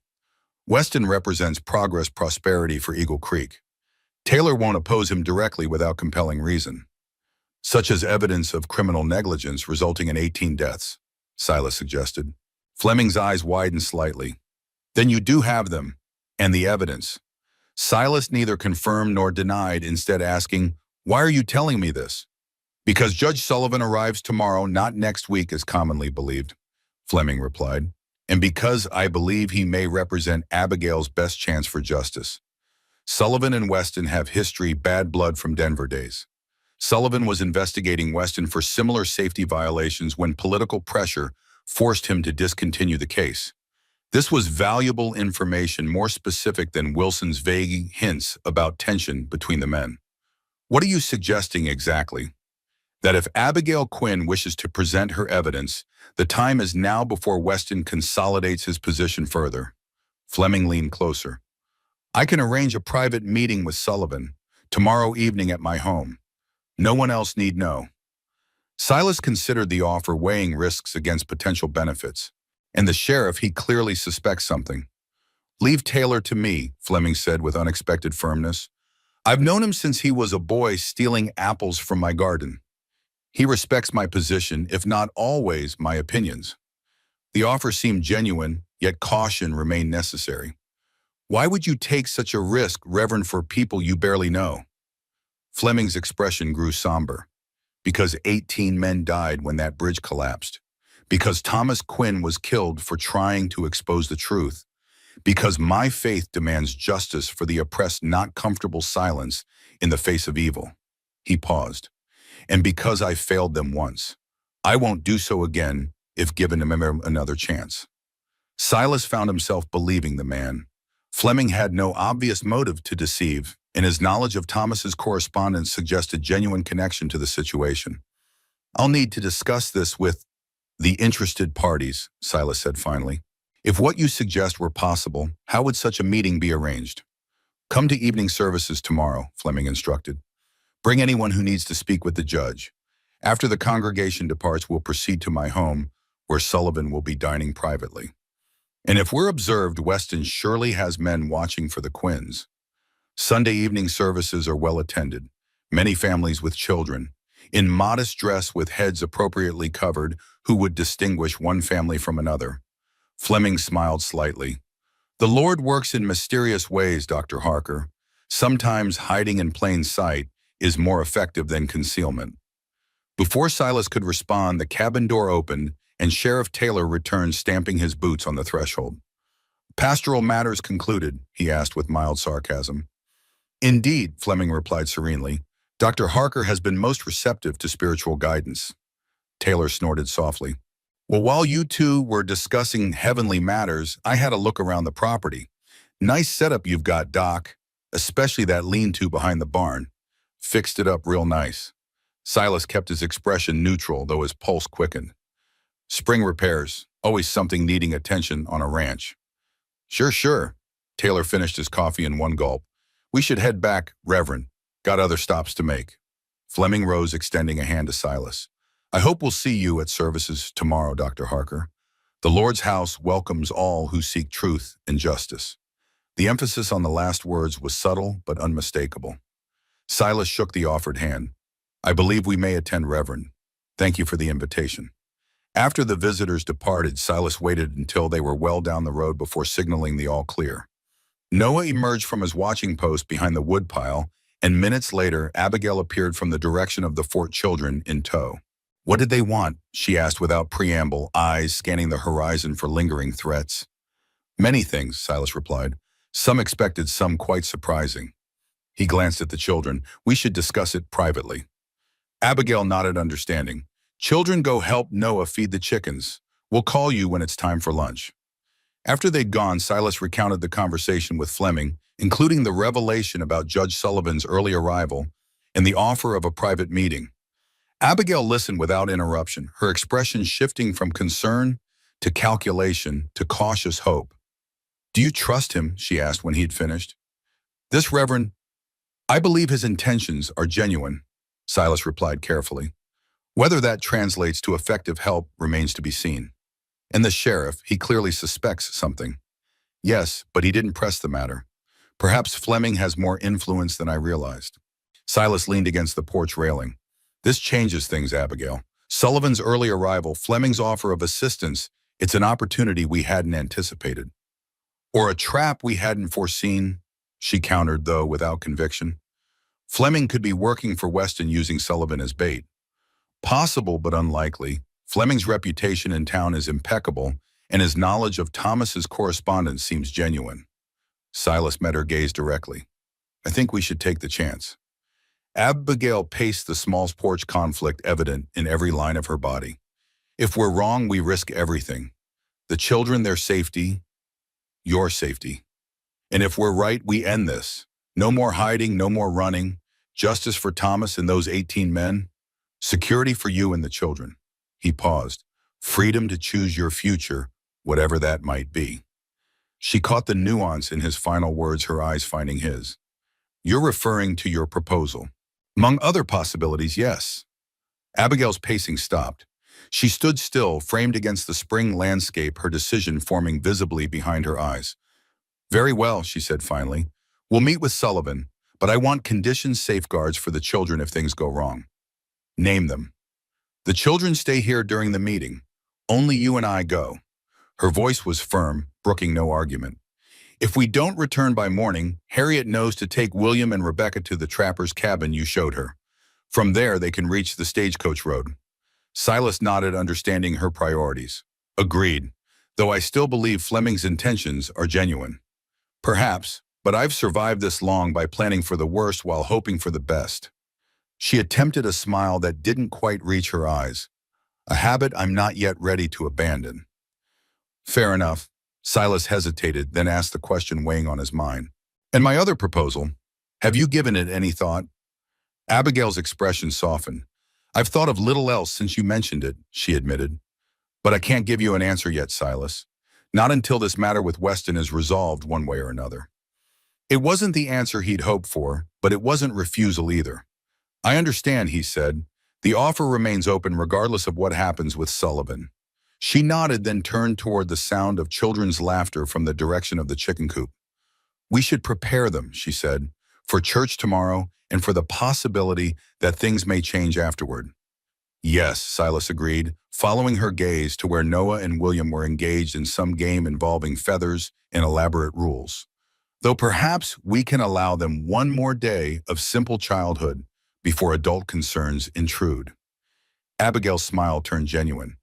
Weston represents progress prosperity for Eagle Creek. Taylor won't oppose him directly without compelling reason, such as evidence of criminal negligence resulting in 18 deaths, Silas suggested. Fleming's eyes widened slightly. Then you do have them, and the evidence. Silas neither confirmed nor denied, instead asking, "Why are you telling me this?" "Because Judge Sullivan arrives tomorrow, not next week as commonly believed," Fleming replied, "and because I believe he may represent Abigail's best chance for justice. Sullivan and Weston have history, bad blood from Denver days. Sullivan was investigating Weston for similar safety violations when political pressure forced him to discontinue the case. This was valuable information, more specific than Wilson's vague hints about tension between the men." "What are you suggesting exactly?" "That if Abigail Quinn wishes to present her evidence, the time is now before Weston consolidates his position further." Fleming leaned closer. "I can arrange a private meeting with Sullivan tomorrow evening at my home. No one else need know." Silas considered the offer, weighing risks against potential benefits. And the sheriff, he clearly suspects something. "Leave Taylor to me," Fleming said with unexpected firmness. "I've known him since he was a boy stealing apples from my garden. He respects my position, if not always my opinions." The offer seemed genuine, yet caution remained necessary. "Why would you take such a risk, Reverend, for people you barely know?" Fleming's expression grew somber. "Because 18 men died when that bridge collapsed. Because Thomas Quinn was killed for trying to expose the truth. Because my faith demands justice for the oppressed, not comfortable silence in the face of evil." He paused. "And because I failed them once, I won't do so again if given another chance." Silas found himself believing the man. Fleming had no obvious motive to deceive, and his knowledge of Thomas's correspondence suggested genuine connection to the situation. "I'll need to discuss this with the interested parties," Silas said finally. "If what you suggest were possible, how would such a meeting be arranged?" "Come to evening services tomorrow," Fleming instructed. "Bring anyone who needs to speak with the judge. After the congregation departs, we'll proceed to my home, where Sullivan will be dining privately. And if we're observed, Weston surely has men watching for the Quinns. Sunday evening services are well attended, many families with children, in modest dress with heads appropriately covered, who would distinguish one family from another." Fleming smiled slightly. "The Lord works in mysterious ways, Dr. Harker. Sometimes hiding in plain sight is more effective than concealment." Before Silas could respond, the cabin door opened, and Sheriff Taylor returned, stamping his boots on the threshold. "Pastoral matters concluded?" he asked with mild sarcasm. "Indeed," Fleming replied serenely. "Dr. Harker has been most receptive to spiritual guidance." Taylor snorted softly. "Well, while you two were discussing heavenly matters, I had a look around the property. Nice setup you've got, Doc, especially that lean-to behind the barn. Fixed it up real nice." Silas kept his expression neutral, though his pulse quickened. "Spring repairs, always something needing attention on a ranch." Sure. Taylor finished his coffee in one gulp. "We should head back, Reverend. Got other stops to make." Fleming rose, extending a hand to Silas. "I hope we'll see you at services tomorrow, Dr. Harker. The Lord's house welcomes all who seek truth and justice." The emphasis on the last words was subtle but unmistakable. Silas shook the offered hand. "I believe we may attend, Reverend. Thank you for the invitation." After the visitors departed, Silas waited until they were well down the road before signaling the all clear. Noah emerged from his watching post behind the woodpile, and minutes later, Abigail appeared from the direction of the Fort children in tow. "What did they want?" she asked without preamble, eyes scanning the horizon for lingering threats. "Many things," Silas replied. "Some expected, some quite surprising." He glanced at the children. "We should discuss it privately." Abigail nodded understanding. "Children, go help Noah feed the chickens. We'll call you when it's time for lunch." After they'd gone, Silas recounted the conversation with Fleming, including the revelation about Judge Sullivan's early arrival and the offer of a private meeting. Abigail listened without interruption, her expression shifting from concern to calculation to cautious hope. "Do you trust him?" she asked when he'd finished. "This Reverend, I believe his intentions are genuine," Silas replied carefully. Whether that translates to effective help remains to be seen. And the sheriff, he clearly suspects something. Yes, but he didn't press the matter. Perhaps Fleming has more influence than I realized. Silas leaned against the porch railing. This changes things, Abigail. Sullivan's early arrival, Fleming's offer of assistance, it's an opportunity we hadn't anticipated. Or a trap we hadn't foreseen, she countered, though without conviction. Fleming could be working for Weston using Sullivan as bait. Possible, but unlikely. Fleming's reputation in town is impeccable, and his knowledge of Thomas's correspondence seems genuine. Silas met her gaze directly. I think we should take the chance. Abigail paced the small porch, conflict evident in every line of her body. If we're wrong, we risk everything. The children, their safety, your safety. And if we're right, we end this. No more hiding, no more running. Justice for Thomas and those 18 men. Security for you and the children. He paused. Freedom to choose your future, whatever that might be. She caught the nuance in his final words, her eyes finding his. You're referring to your proposal. Among other possibilities, yes. Abigail's pacing stopped. She stood still, framed against the spring landscape, her decision forming visibly behind her eyes. Very well, she said finally. We'll meet with Sullivan, but I want conditions, safeguards for the children if things go wrong. Name them. The children stay here during the meeting. Only you and I go. Her voice was firm, brooking no argument. If we don't return by morning, Harriet knows to take William and Rebecca to the trapper's cabin you showed her. From there, they can reach the stagecoach road. Silas nodded, understanding her priorities. Agreed, though I still believe Fleming's intentions are genuine. Perhaps, but I've survived this long by planning for the worst while hoping for the best. She attempted a smile that didn't quite reach her eyes, a habit I'm not yet ready to abandon. Fair enough. Silas hesitated, then asked the question weighing on his mind. And my other proposal, have you given it any thought? Abigail's expression softened. I've thought of little else since you mentioned it, she admitted. But I can't give you an answer yet, Silas. Not until this matter with Weston is resolved one way or another. It wasn't the answer he'd hoped for, but it wasn't refusal either. I understand, he said. The offer remains open regardless of what happens with Sullivan. She nodded, then turned toward the sound of children's laughter from the direction of the chicken coop. We should prepare them, she said, for church tomorrow and for the possibility that things may change afterward. Yes, Silas agreed, following her gaze to where Noah and William were engaged in some game involving feathers and elaborate rules. Though perhaps we can allow them one more day of simple childhood before adult concerns intrude. Abigail's smile turned genuine.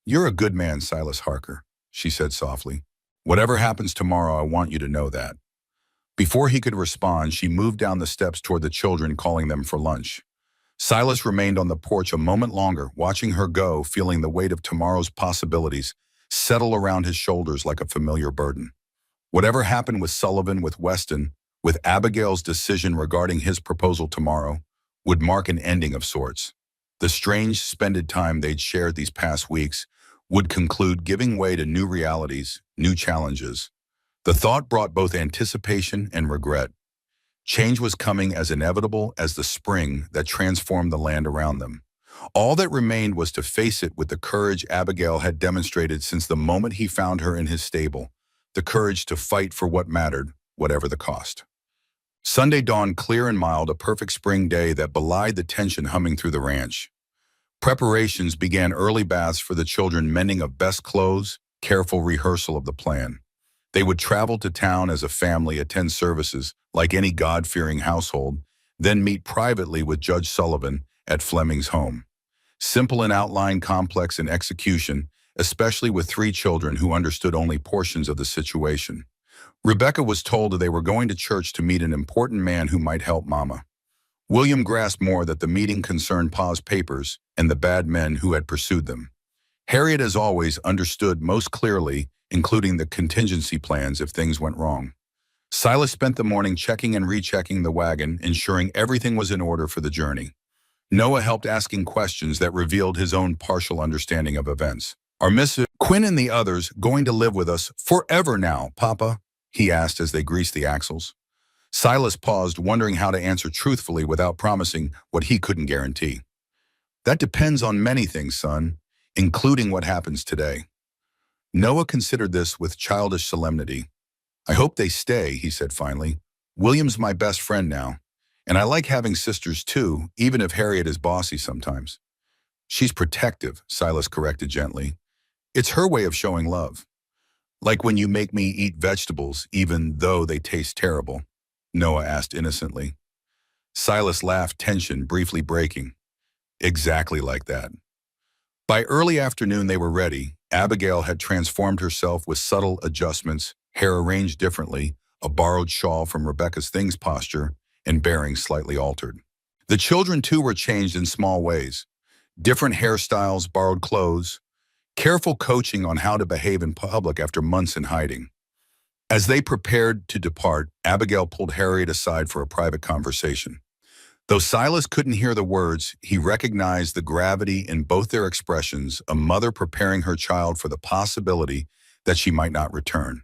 You're a good man, Silas Harker, she said softly. Whatever happens tomorrow, I want you to know that. Before he could respond, she moved down the steps toward the children, calling them for lunch. Silas remained on the porch a moment longer, watching her go, feeling the weight of tomorrow's possibilities settle around his shoulders like a familiar burden. Whatever happened with Sullivan, with Weston, with Abigail's decision regarding his proposal tomorrow, would mark an ending of sorts. The strange, spended time they'd shared these past weeks would conclude, giving way to new realities, new challenges. The thought brought both anticipation and regret. Change was coming as inevitable as the spring that transformed the land around them. All that remained was to face it with the courage Abigail had demonstrated since the moment he found her in his stable, the courage to fight for what mattered, whatever the cost. Sunday dawned clear and mild, a perfect spring day that belied the tension humming through the ranch. Preparations began, early baths for the children, mending of best clothes, careful rehearsal of the plan. They would travel to town as a family, attend services like any God-fearing household, then meet privately with Judge Sullivan at Fleming's home. Simple in outline, complex in execution, especially with three children who understood only portions of the situation. Rebecca was told that they were going to church to meet an important man who might help Mama. William grasped more that the meeting concerned Pa's papers and the bad men who had pursued them. Harriet, as always, understood most clearly, including the contingency plans if things went wrong. Silas spent the morning checking and rechecking the wagon, ensuring everything was in order for the journey. Noah helped, asking questions that revealed his own partial understanding of events. Are Mrs. Quinn and the others going to live with us forever now, Papa? he asked as they greased the axles. Silas paused, wondering how to answer truthfully without promising what he couldn't guarantee. That depends on many things, son, including what happens today. Noah considered this with childish solemnity. I hope they stay, he said finally. William's my best friend now, and I like having sisters too, even if Harriet is bossy sometimes. She's protective, Silas corrected gently. It's her way of showing love. Like when you make me eat vegetables, even though they taste terrible, Noah asked innocently. Silas laughed, tension briefly breaking. Exactly like that. By early afternoon they were ready. Abigail had transformed herself with subtle adjustments, hair arranged differently, a borrowed shawl from Rebecca's things posture, and bearing slightly altered. The children too were changed in small ways. Different hairstyles, borrowed clothes, careful coaching on how to behave in public after months in hiding. As they prepared to depart, Abigail pulled Harriet aside for a private conversation. Though Silas couldn't hear the words, he recognized the gravity in both their expressions, a mother preparing her child for the possibility that she might not return.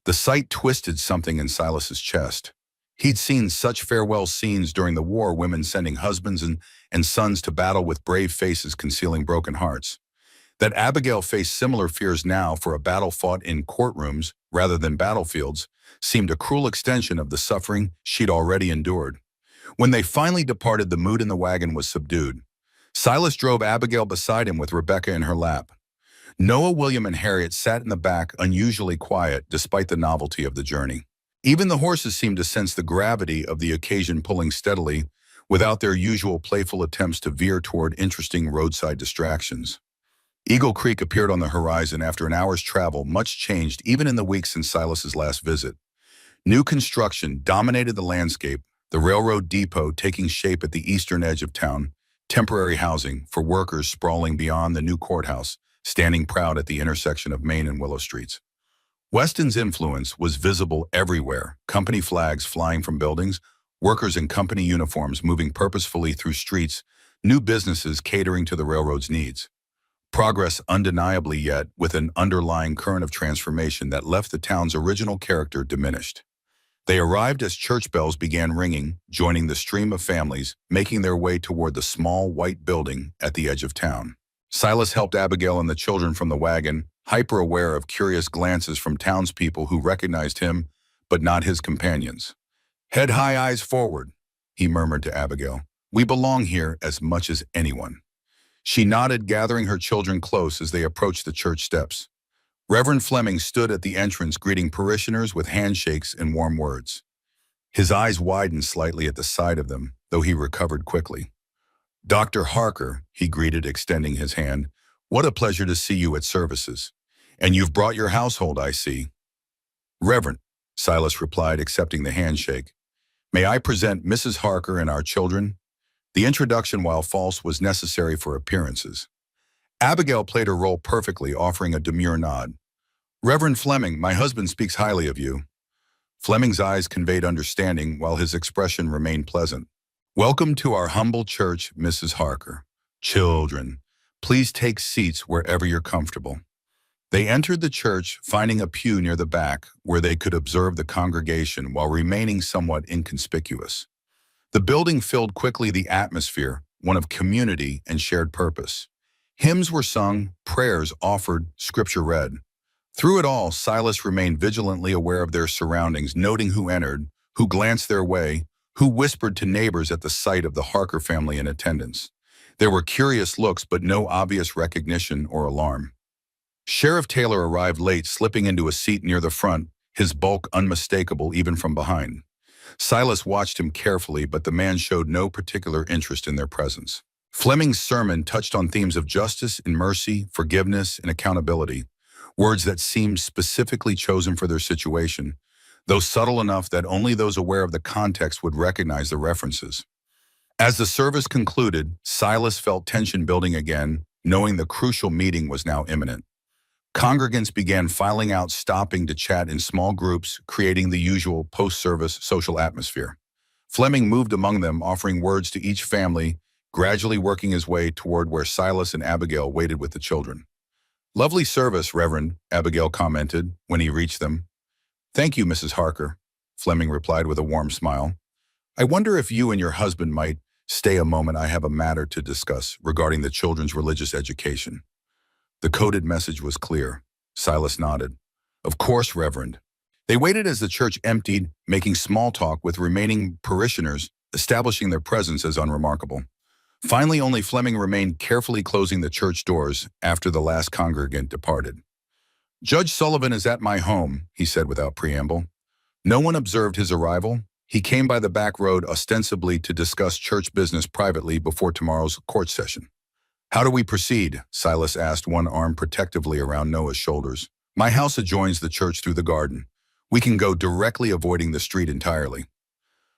The sight twisted something in Silas's chest. He'd seen such farewell scenes during the war, women sending husbands and sons to battle with brave faces concealing broken hearts. That Abigail faced similar fears now for a battle fought in courtrooms rather than battlefields seemed a cruel extension of the suffering she'd already endured. When they finally departed, the mood in the wagon was subdued. Silas drove Abigail beside him with Rebecca in her lap. Noah, William, and Harriet sat in the back, unusually quiet despite the novelty of the journey. Even the horses seemed to sense the gravity of the occasion, pulling steadily without their usual playful attempts to veer toward interesting roadside distractions. Eagle Creek appeared on the horizon after an hour's travel, much changed even in the weeks since Silas's last visit. New construction dominated the landscape, the railroad depot taking shape at the eastern edge of town, temporary housing for workers sprawling beyond the new courthouse, standing proud at the intersection of Main and Willow Streets. Weston's influence was visible everywhere, company flags flying from buildings, workers in company uniforms moving purposefully through streets, new businesses catering to the railroad's needs. Progress undeniably, yet with an underlying current of transformation that left the town's original character diminished. They arrived as church bells began ringing, joining the stream of families, making their way toward the small white building at the edge of town. Silas helped Abigail and the children from the wagon, hyper-aware of curious glances from townspeople who recognized him, but not his companions. Head high, eyes forward, he murmured to Abigail. We belong here as much as anyone. She nodded, gathering her children close as they approached the church steps. Reverend Fleming stood at the entrance greeting parishioners with handshakes and warm words. His eyes widened slightly at the sight of them, though he recovered quickly. Dr. Harker, he greeted, extending his hand. What a pleasure to see you at services. And you've brought your household, I see. Reverend, Silas replied, accepting the handshake. May I present Mrs. Harker and our children? The introduction, while false, was necessary for appearances. Abigail played her role perfectly, offering a demure nod. Reverend Fleming, my husband speaks highly of you. Fleming's eyes conveyed understanding, while his expression remained pleasant. Welcome to our humble church, Mrs. Harker. Children, please take seats wherever you're comfortable. They entered the church, finding a pew near the back where they could observe the congregation while remaining somewhat inconspicuous. The building filled quickly, the atmosphere, one of community and shared purpose. Hymns were sung, prayers offered, scripture read. Through it all, Silas remained vigilantly aware of their surroundings, noting who entered, who glanced their way, who whispered to neighbors at the sight of the Harker family in attendance. There were curious looks, but no obvious recognition or alarm. Sheriff Taylor arrived late, slipping into a seat near the front, his bulk unmistakable even from behind. Silas watched him carefully, but the man showed no particular interest in their presence. Fleming's sermon touched on themes of justice and mercy, forgiveness and accountability, words that seemed specifically chosen for their situation, though subtle enough that only those aware of the context would recognize the references. As the service concluded, Silas felt tension building again, knowing the crucial meeting was now imminent. Congregants began filing out, stopping to chat in small groups, creating the usual post-service social atmosphere. Fleming moved among them, offering words to each family, gradually working his way toward where Silas and Abigail waited with the children. Lovely service, Reverend, Abigail commented when he reached them. Thank you, Mrs. Harker, Fleming replied with a warm smile. I wonder if you and your husband might stay a moment. I have a matter to discuss regarding the children's religious education. The coded message was clear. Silas nodded. Of course, Reverend. They waited as the church emptied, making small talk with remaining parishioners, establishing their presence as unremarkable. Finally, only Fleming remained, carefully closing the church doors after the last congregant departed. Judge Sullivan is at my home, he said without preamble. No one observed his arrival. He came by the back road ostensibly to discuss church business privately before tomorrow's court session. How do we proceed? Silas asked, one arm protectively around Noah's shoulders. My house adjoins the church through the garden. We can go directly, avoiding the street entirely.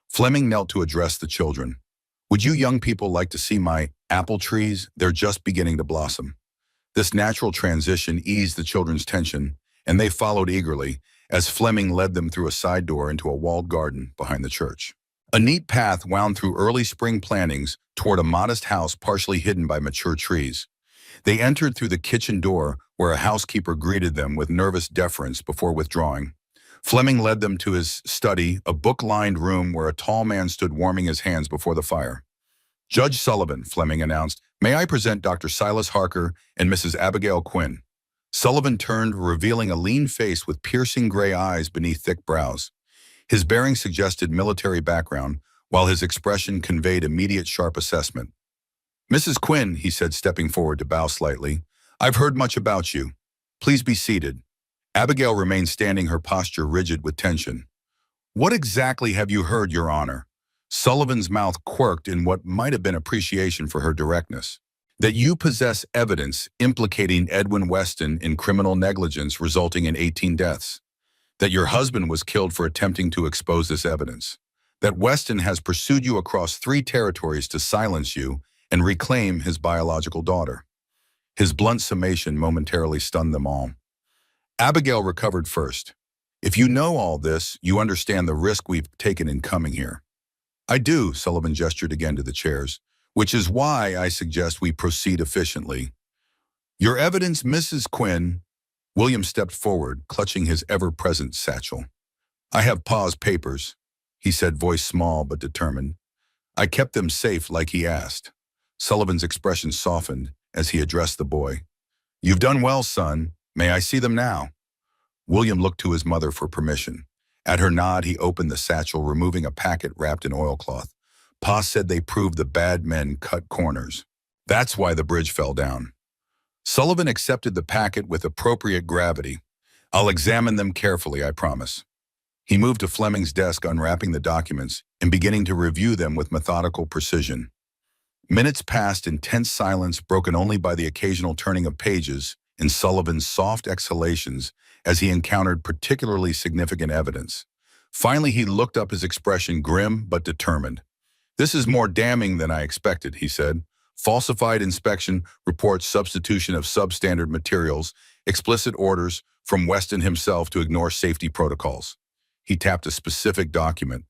Fleming knelt to address the children. Would you young people like to see my apple trees? They're just beginning to blossom. This natural transition eased the children's tension, and they followed eagerly as Fleming led them through a side door into a walled garden behind the church. A neat path wound through early spring plantings toward a modest house partially hidden by mature trees. They entered through the kitchen door, where a housekeeper greeted them with nervous deference before withdrawing. Fleming led them to his study, a book-lined room where a tall man stood warming his hands before the fire. Judge Sullivan, Fleming announced, may I present Dr. Silas Harker and Mrs. Abigail Quinn. Sullivan turned, revealing a lean face with piercing gray eyes beneath thick brows. His bearing suggested military background, while his expression conveyed immediate sharp assessment. Mrs. Quinn, he said, stepping forward to bow slightly, I've heard much about you. Please be seated. Abigail remained standing, her posture rigid with tension. What exactly have you heard, Your Honor? Sullivan's mouth quirked in what might have been appreciation for her directness. That you possess evidence implicating Edwin Weston in criminal negligence resulting in 18 deaths. That your husband was killed for attempting to expose this evidence. That Weston has pursued you across 3 territories to silence you and reclaim his biological daughter. His blunt summation momentarily stunned them all. Abigail recovered first. If you know all this, you understand the risk we've taken in coming here. I do, Sullivan gestured again to the chairs, which is why I suggest we proceed efficiently. Your evidence, Mrs. Quinn. William stepped forward, clutching his ever-present satchel. I have Pa's papers, he said, voice small but determined. I kept them safe like he asked. Sullivan's expression softened as he addressed the boy. You've done well, son. May I see them now? William looked to his mother for permission. At her nod, he opened the satchel, removing a packet wrapped in oilcloth. Pa said they proved the bad men cut corners. That's why the bridge fell down. Sullivan accepted the packet with appropriate gravity. I'll examine them carefully, I promise. He moved to Fleming's desk, unwrapping the documents and beginning to review them with methodical precision. Minutes passed in tense silence, broken only by the occasional turning of pages and Sullivan's soft exhalations as he encountered particularly significant evidence. Finally, he looked up, his expression grim but determined. This is more damning than I expected, he said. Falsified inspection reports, substitution of substandard materials, explicit orders from Weston himself to ignore safety protocols. He tapped a specific document.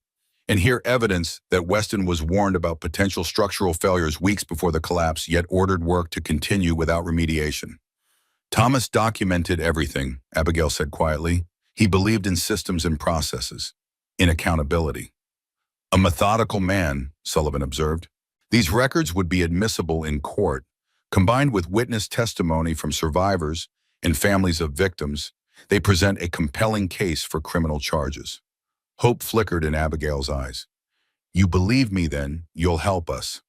And here evidence that Weston was warned about potential structural failures weeks before the collapse, yet ordered work to continue without remediation. Thomas documented everything, Abigail said quietly. He believed in systems and processes, in accountability. A methodical man, Sullivan observed. These records would be admissible in court. Combined with witness testimony from survivors and families of victims, they present a compelling case for criminal charges. Hope flickered in Abigail's eyes. You believe me, then, you'll help us.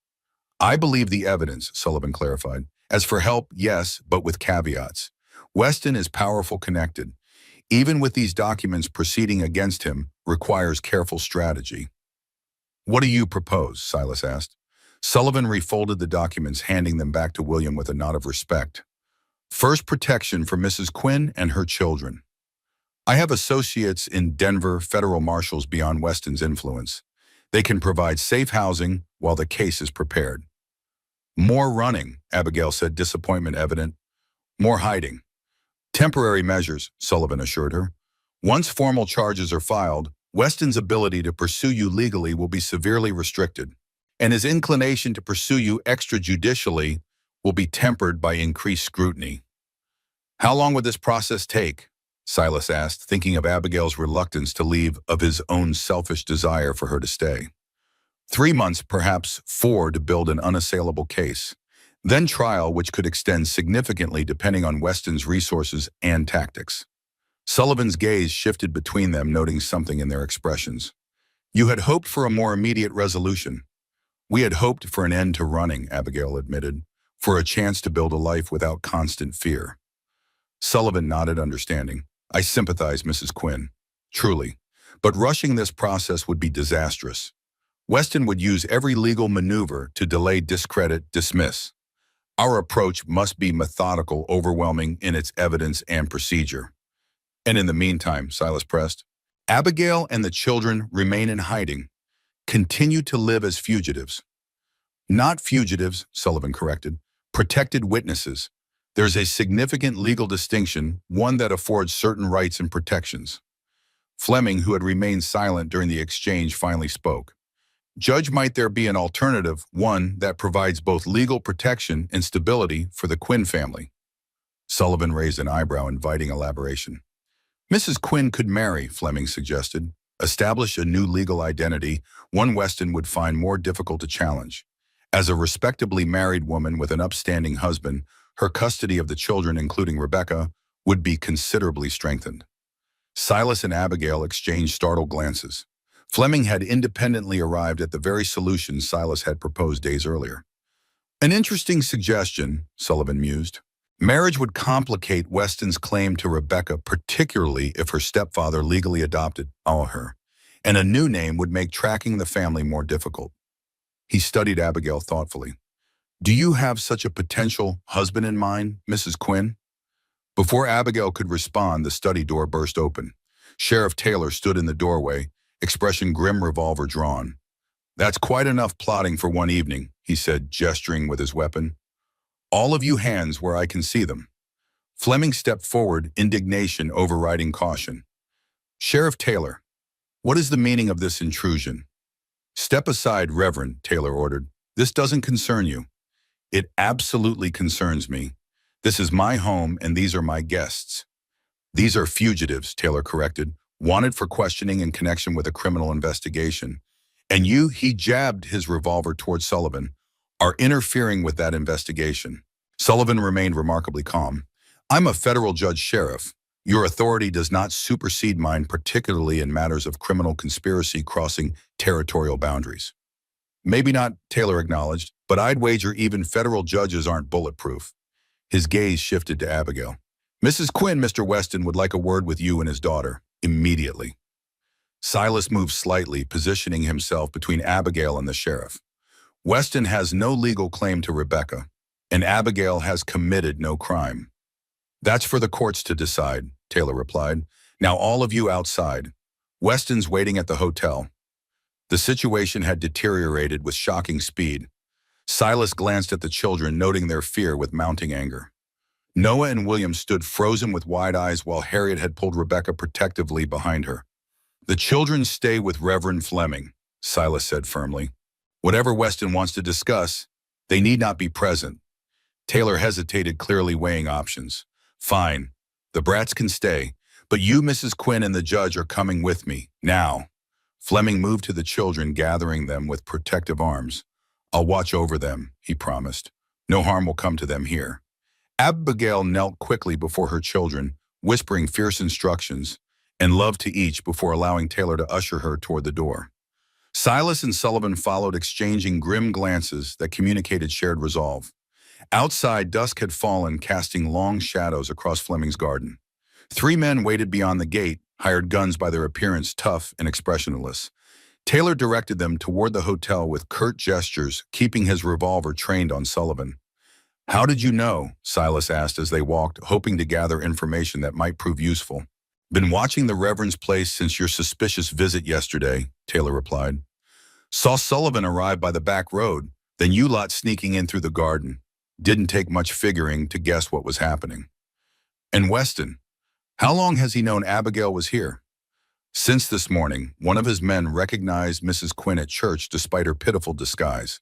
I believe the evidence, Sullivan clarified. As for help, yes, but with caveats. Weston is powerful connected. Even with these documents proceeding against him requires careful strategy. What do you propose? Silas asked. Sullivan refolded the documents, handing them back to William with a nod of respect. First, protection for Mrs. Quinn and her children. I have associates in Denver, federal marshals beyond Weston's influence. They can provide safe housing while the case is prepared. More running, Abigail said, disappointment evident. More hiding. Temporary measures, Sullivan assured her. Once formal charges are filed, Weston's ability to pursue you legally will be severely restricted, and his inclination to pursue you extrajudicially will be tempered by increased scrutiny. How long would this process take? Silas asked, thinking of Abigail's reluctance to leave, of his own selfish desire for her to stay. 3 months, perhaps 4, to build an unassailable case. Then trial, which could extend significantly depending on Weston's resources and tactics. Sullivan's gaze shifted between them, noting something in their expressions. You had hoped for a more immediate resolution. We had hoped for an end to running, Abigail admitted, for a chance to build a life without constant fear. Sullivan nodded, understanding. I sympathize, Mrs. Quinn. Truly. But rushing this process would be disastrous. Weston would use every legal maneuver to delay, discredit, dismiss. Our approach must be methodical, overwhelming in its evidence and procedure. And in the meantime, Silas pressed, Abigail and the children remain in hiding, continue to live as fugitives. Not fugitives, Sullivan corrected, protected witnesses. There's a significant legal distinction, one that affords certain rights and protections. Fleming, who had remained silent during the exchange, finally spoke. Judge, might there be an alternative, one that provides both legal protection and stability for the Quinn family? Sullivan raised an eyebrow, inviting elaboration. Mrs. Quinn could marry, Fleming suggested, establish a new legal identity, one Weston would find more difficult to challenge. As a respectably married woman with an upstanding husband, her custody of the children, including Rebecca, would be considerably strengthened. Silas and Abigail exchanged startled glances. Fleming had independently arrived at the very solution Silas had proposed days earlier. An interesting suggestion, Sullivan mused. Marriage would complicate Weston's claim to Rebecca, particularly if her stepfather legally adopted her, and a new name would make tracking the family more difficult. He studied Abigail thoughtfully. Do you have such a potential husband in mind, Mrs. Quinn? Before Abigail could respond, the study door burst open. Sheriff Taylor stood in the doorway, expression grim, revolver drawn. That's quite enough plotting for one evening, he said, gesturing with his weapon. All of you hands where I can see them. Fleming stepped forward, indignation overriding caution. Sheriff Taylor, what is the meaning of this intrusion? Step aside, Reverend, Taylor ordered. This doesn't concern you. It absolutely concerns me. This is my home and these are my guests. These are fugitives, Taylor corrected, wanted for questioning in connection with a criminal investigation. And you, he jabbed his revolver toward Sullivan, are interfering with that investigation. Sullivan remained remarkably calm. I'm a federal judge sheriff. Your authority does not supersede mine, particularly in matters of criminal conspiracy crossing territorial boundaries. Maybe not, Taylor acknowledged, but I'd wager even federal judges aren't bulletproof. His gaze shifted to Abigail. Mrs. Quinn, Mr. Weston would like a word with you and his daughter, immediately. Silas moved slightly, positioning himself between Abigail and the sheriff. Weston has no legal claim to Rebecca, and Abigail has committed no crime. That's for the courts to decide, Taylor replied. Now all of you outside. Weston's waiting at the hotel. The situation had deteriorated with shocking speed. Silas glanced at the children, noting their fear with mounting anger. Noah and William stood frozen with wide eyes while Harriet had pulled Rebecca protectively behind her. The children stay with Reverend Fleming, Silas said firmly. Whatever Weston wants to discuss, they need not be present. Taylor hesitated, clearly weighing options. Fine, the brats can stay, but you, Mrs. Quinn, and the judge are coming with me, now. Fleming moved to the children, gathering them with protective arms. I'll watch over them, he promised. No harm will come to them here. Abigail knelt quickly before her children, whispering fierce instructions, and love to each before allowing Taylor to usher her toward the door. Silas and Sullivan followed, exchanging grim glances that communicated shared resolve. Outside, dusk had fallen, casting long shadows across Fleming's garden. 3 men waited beyond the gate, hired guns by their appearance tough and expressionless. Taylor directed them toward the hotel with curt gestures, keeping his revolver trained on Sullivan. How did you know? Silas asked as they walked, hoping to gather information that might prove useful. Been watching the Reverend's place since your suspicious visit yesterday, Taylor replied. Saw Sullivan arrive by the back road, then you lot sneaking in through the garden. Didn't take much figuring to guess what was happening. And Weston, how long has he known Abigail was here? Since this morning, one of his men recognized Mrs. Quinn at church despite her pitiful disguise.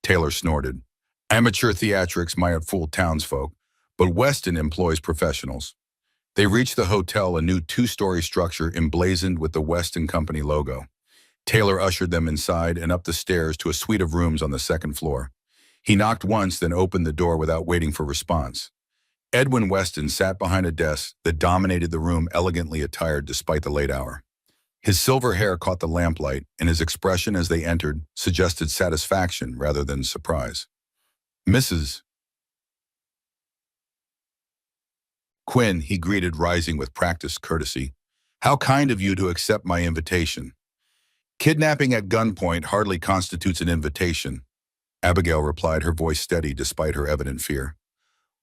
Taylor snorted. Amateur theatrics might have fooled townsfolk, but Weston employs professionals. They reached the hotel, a new two-story structure emblazoned with the Weston Company logo. Taylor ushered them inside and up the stairs to a suite of rooms on the second floor. He knocked once, then opened the door without waiting for response. Edwin Weston sat behind a desk that dominated the room, elegantly attired despite the late hour. His silver hair caught the lamplight, and his expression as they entered suggested satisfaction rather than surprise. "Mrs. Quinn," he greeted, rising with practiced courtesy. "How kind of you to accept my invitation." "Kidnapping at gunpoint hardly constitutes an invitation," Abigail replied, her voice steady despite her evident fear.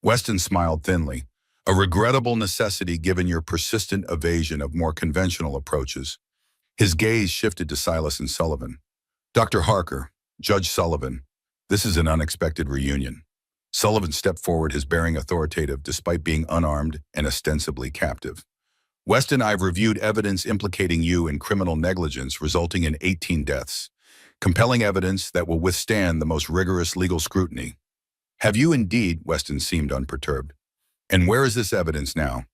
Weston smiled thinly. "A regrettable necessity given your persistent evasion of more conventional approaches." His gaze shifted to Silas and Sullivan. "Dr. Harker, Judge Sullivan, this is an unexpected reunion." Sullivan stepped forward, his bearing authoritative despite being unarmed and ostensibly captive. "Weston, I've reviewed evidence implicating you in criminal negligence resulting in 18 deaths. Compelling evidence that will withstand the most rigorous legal scrutiny." "Have you indeed?" Weston seemed unperturbed. "And where is this evidence now?"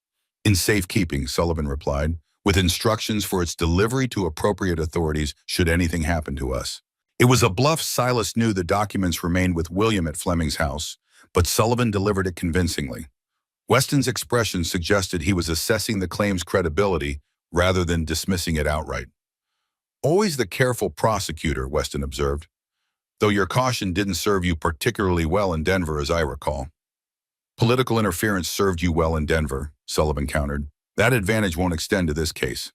"In safekeeping," Sullivan replied, "with instructions for its delivery to appropriate authorities should anything happen to us." It was a bluff. Silas knew the documents remained with William at Fleming's house, but Sullivan delivered it convincingly. Weston's expression suggested he was assessing the claim's credibility rather than dismissing it outright. "Always the careful prosecutor," Weston observed, "though your caution didn't serve you particularly well in Denver, as I recall." "Political interference served you well in Denver," Sullivan countered. "That advantage won't extend to this case."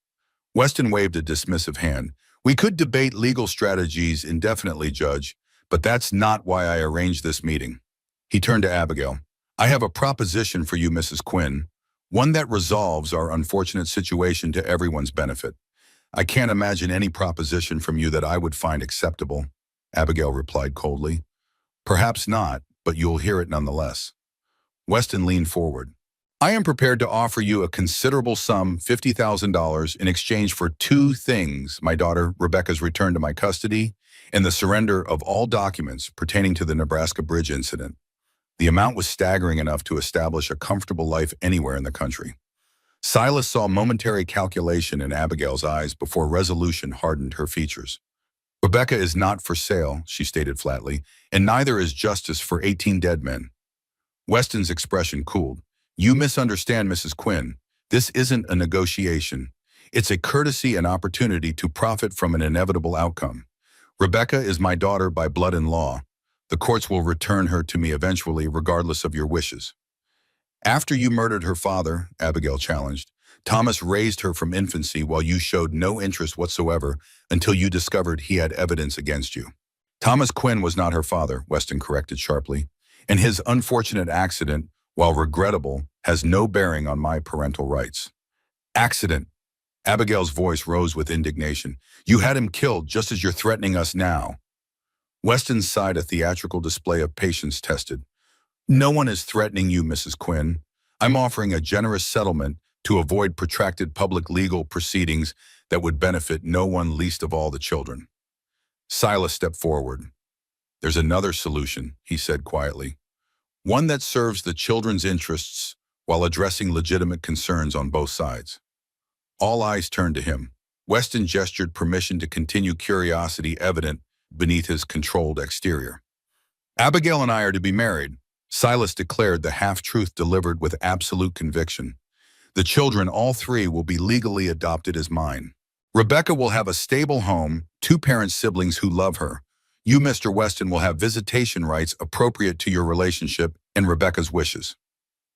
Weston waved a dismissive hand. "We could debate legal strategies indefinitely, Judge, but that's not why I arranged this meeting." He turned to Abigail. "I have a proposition for you, Mrs. Quinn, one that resolves our unfortunate situation to everyone's benefit." "I can't imagine any proposition from you that I would find acceptable," Abigail replied coldly. "Perhaps not, but you'll hear it nonetheless." Weston leaned forward. "I am prepared to offer you a considerable sum, $50,000, in exchange for two things: my daughter Rebecca's return to my custody and the surrender of all documents pertaining to the Nebraska Bridge incident." The amount was staggering enough to establish a comfortable life anywhere in the country. Silas saw momentary calculation in Abigail's eyes before resolution hardened her features. "Rebecca is not for sale," she stated flatly, "and neither is justice for 18 dead men." Weston's expression cooled. "You misunderstand, Mrs. Quinn. This isn't a negotiation. It's a courtesy and opportunity to profit from an inevitable outcome. Rebecca is my daughter by blood and law. The courts will return her to me eventually, regardless of your wishes." "After you murdered her father," Abigail challenged, "Thomas raised her from infancy while you showed no interest whatsoever until you discovered he had evidence against you." "Thomas Quinn was not her father," Weston corrected sharply, "and his unfortunate accident, while regrettable, has no bearing on my parental rights." "Accident!" Abigail's voice rose with indignation. "You had him killed just as you're threatening us now." Weston sighed, a theatrical display of patience tested. "No one is threatening you, Mrs. Quinn. I'm offering a generous settlement to avoid protracted public legal proceedings that would benefit no one, least of all the children." Silas stepped forward. "There's another solution," he said quietly. "One that serves the children's interests while addressing legitimate concerns on both sides." All eyes turned to him. Weston gestured permission to continue, curiosity evident beneath his controlled exterior. "Abigail and I are to be married," Silas declared, the half-truth delivered with absolute conviction. "The children, all three, will be legally adopted as mine. Rebecca will have a stable home, two parent siblings who love her. You, Mr. Weston, will have visitation rights appropriate to your relationship and Rebecca's wishes."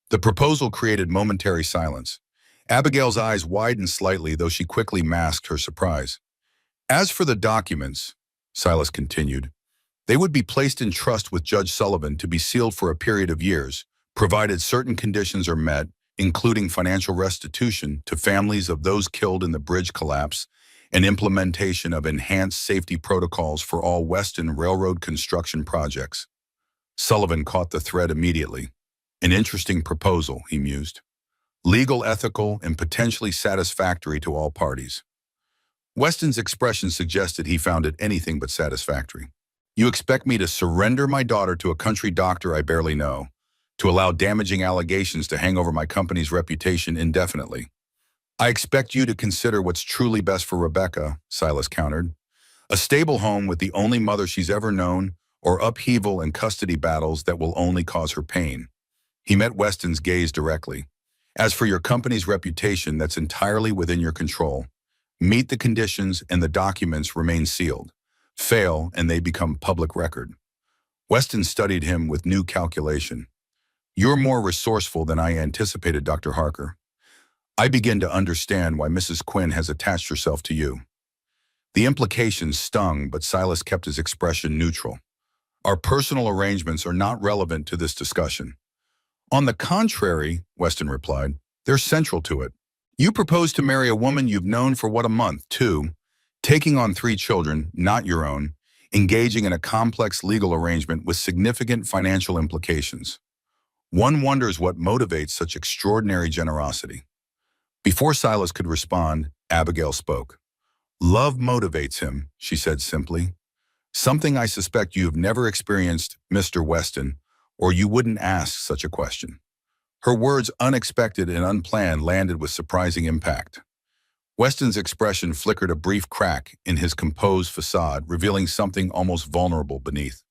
The proposal created momentary silence. Abigail's eyes widened slightly, though she quickly masked her surprise. "As for the documents," Silas continued, "they would be placed in trust with Judge Sullivan to be sealed for a period of years, provided certain conditions are met, including financial restitution to families of those killed in the bridge collapse and implementation of enhanced safety protocols for all Weston Railroad construction projects." Sullivan caught the thread immediately. "An interesting proposal," he mused. "Legal, ethical, and potentially satisfactory to all parties." Weston's expression suggested he found it anything but satisfactory. "You expect me to surrender my daughter to a country doctor I barely know, to allow damaging allegations to hang over my company's reputation indefinitely. I expect you to consider what's truly best for Rebecca, Silas countered. A stable home with the only mother she's ever known, or upheaval and custody battles that will only cause her pain. He met Weston's gaze directly. As for your company's reputation, that's entirely within your control. Meet the conditions and the documents remain sealed. Fail and they become public record. Weston studied him with new calculation. You're more resourceful than I anticipated, Dr. Harker. I begin to understand why Mrs. Quinn has attached herself to you. The implications stung, but Silas kept his expression neutral. Our personal arrangements are not relevant to this discussion. On the contrary, Weston replied, they're central to it. You propose to marry a woman you've known for what, a month, two, taking on 3 children, not your own, engaging in a complex legal arrangement with significant financial implications. One wonders what motivates such extraordinary generosity. Before Silas could respond, Abigail spoke. Love motivates him, she said simply. Something I suspect you have never experienced, Mr. Weston, or you wouldn't ask such a question. Her words, unexpected and unplanned, landed with surprising impact. Weston's expression flickered a brief crack in his composed facade, revealing something almost vulnerable beneath.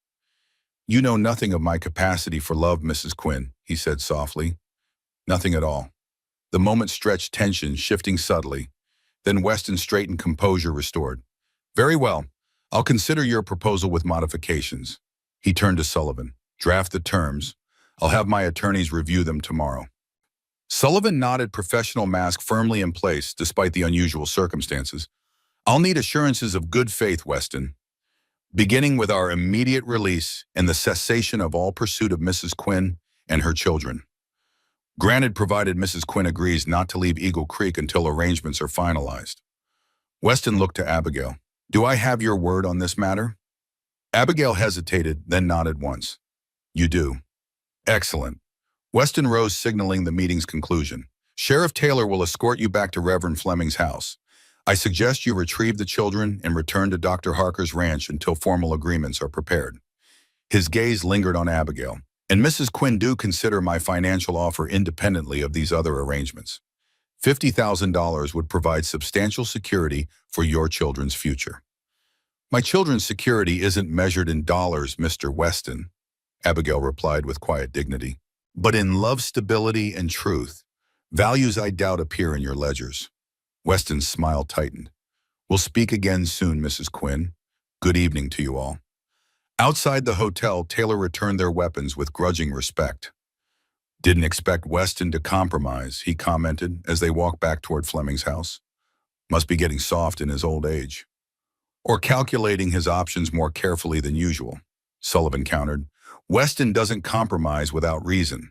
You know nothing of my capacity for love, Mrs. Quinn, he said softly. Nothing at all. The moment stretched tension, shifting subtly. Then Weston straightened, composure restored. Very well. I'll consider your proposal with modifications. He turned to Sullivan. Draft the terms. I'll have my attorneys review them tomorrow. Sullivan nodded, professional mask firmly in place despite the unusual circumstances. I'll need assurances of good faith, Weston. Beginning with our immediate release and the cessation of all pursuit of Mrs. Quinn and her children. Granted, provided Mrs. Quinn agrees not to leave Eagle Creek until arrangements are finalized. Weston looked to Abigail. Do I have your word on this matter? Abigail hesitated, then nodded once. You do. Excellent. Weston rose, signaling the meeting's conclusion. Sheriff Taylor will escort you back to Reverend Fleming's house. I suggest you retrieve the children and return to Dr. Harker's ranch until formal agreements are prepared. His gaze lingered on Abigail. And Mrs. Quinn, do consider my financial offer independently of these other arrangements. $50,000 would provide substantial security for your children's future. My children's security isn't measured in dollars, Mr. Weston, Abigail replied with quiet dignity, but in love, stability, and truth. Values I doubt appear in your ledgers. Weston's smile tightened. We'll speak again soon, Mrs. Quinn. Good evening to you all. Outside the hotel, Taylor returned their weapons with grudging respect. Didn't expect Weston to compromise, he commented as they walked back toward Fleming's house. Must be getting soft in his old age. Or calculating his options more carefully than usual, Sullivan countered. Weston doesn't compromise without reason.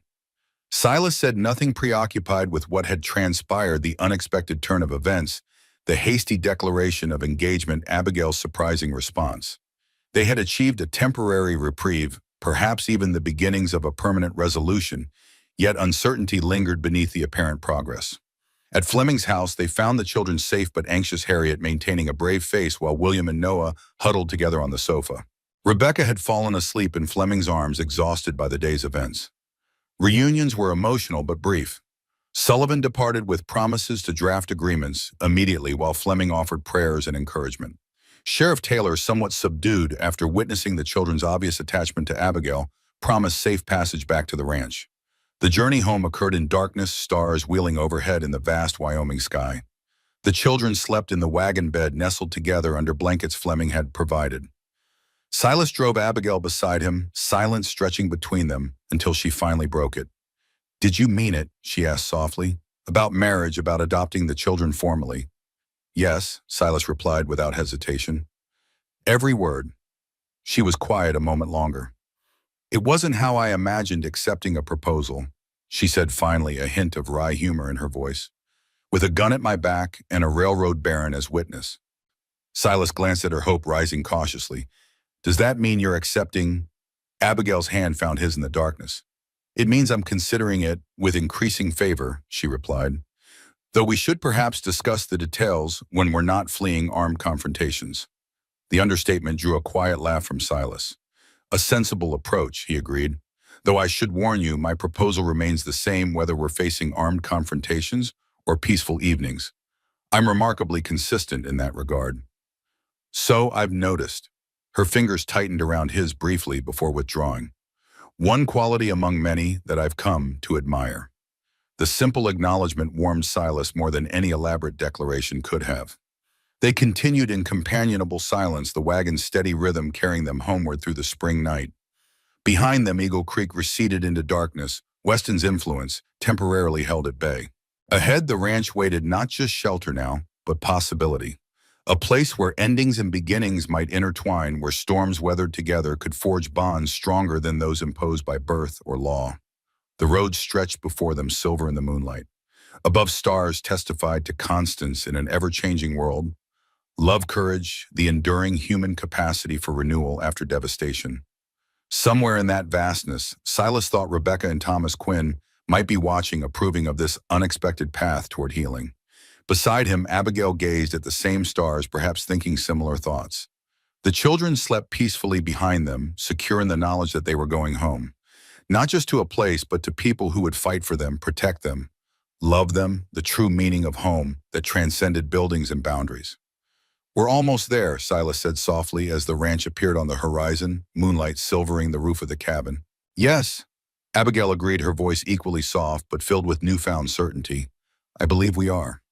Silas said nothing, preoccupied with what had transpired, the unexpected turn of events, the hasty declaration of engagement, Abigail's surprising response. They had achieved a temporary reprieve, perhaps even the beginnings of a permanent resolution, yet uncertainty lingered beneath the apparent progress. At Fleming's house, they found the children safe but anxious, Harriet maintaining a brave face while William and Noah huddled together on the sofa. Rebecca had fallen asleep in Fleming's arms, exhausted by the day's events. Reunions were emotional but brief. Sullivan departed with promises to draft agreements immediately, while Fleming offered prayers and encouragement. Sheriff Taylor, somewhat subdued after witnessing the children's obvious attachment to Abigail, promised safe passage back to the ranch. The journey home occurred in darkness, stars wheeling overhead in the vast Wyoming sky. The children slept in the wagon bed, nestled together under blankets Fleming had provided. Silas drove Abigail beside him, silence stretching between them until she finally broke it. Did you mean it? She asked softly. About marriage, about adopting the children formally. Yes, Silas replied without hesitation. Every word. She was quiet a moment longer. It wasn't how I imagined accepting a proposal, she said finally, a hint of wry humor in her voice. With a gun at my back and a railroad baron as witness. Silas glanced at her, hope rising cautiously. Does that mean you're accepting? Abigail's hand found his in the darkness. It means I'm considering it with increasing favor, she replied. Though we should perhaps discuss the details when we're not fleeing armed confrontations. The understatement drew a quiet laugh from Silas. A sensible approach, he agreed. Though I should warn you, my proposal remains the same whether we're facing armed confrontations or peaceful evenings. I'm remarkably consistent in that regard. So I've noticed. Her fingers tightened around his briefly before withdrawing. One quality among many that I've come to admire. The simple acknowledgement warmed Silas more than any elaborate declaration could have. They continued in companionable silence, the wagon's steady rhythm carrying them homeward through the spring night. Behind them, Eagle Creek receded into darkness, Weston's influence temporarily held at bay. Ahead, the ranch waited not just shelter now, but possibility. A place where endings and beginnings might intertwine, where storms weathered together could forge bonds stronger than those imposed by birth or law. The road stretched before them, silver in the moonlight. Above, stars testified to constance in an ever-changing world. Love, courage, the enduring human capacity for renewal after devastation. Somewhere in that vastness, Silas thought Rebecca and Thomas Quinn might be watching, approving of this unexpected path toward healing. Beside him, Abigail gazed at the same stars, perhaps thinking similar thoughts. The children slept peacefully behind them, secure in the knowledge that they were going home. Not just to a place, but to people who would fight for them, protect them, love them, the true meaning of home that transcended buildings and boundaries. We're almost there, Silas said softly as the ranch appeared on the horizon, moonlight silvering the roof of the cabin. Yes, Abigail agreed, her voice equally soft but filled with newfound certainty. I believe we are.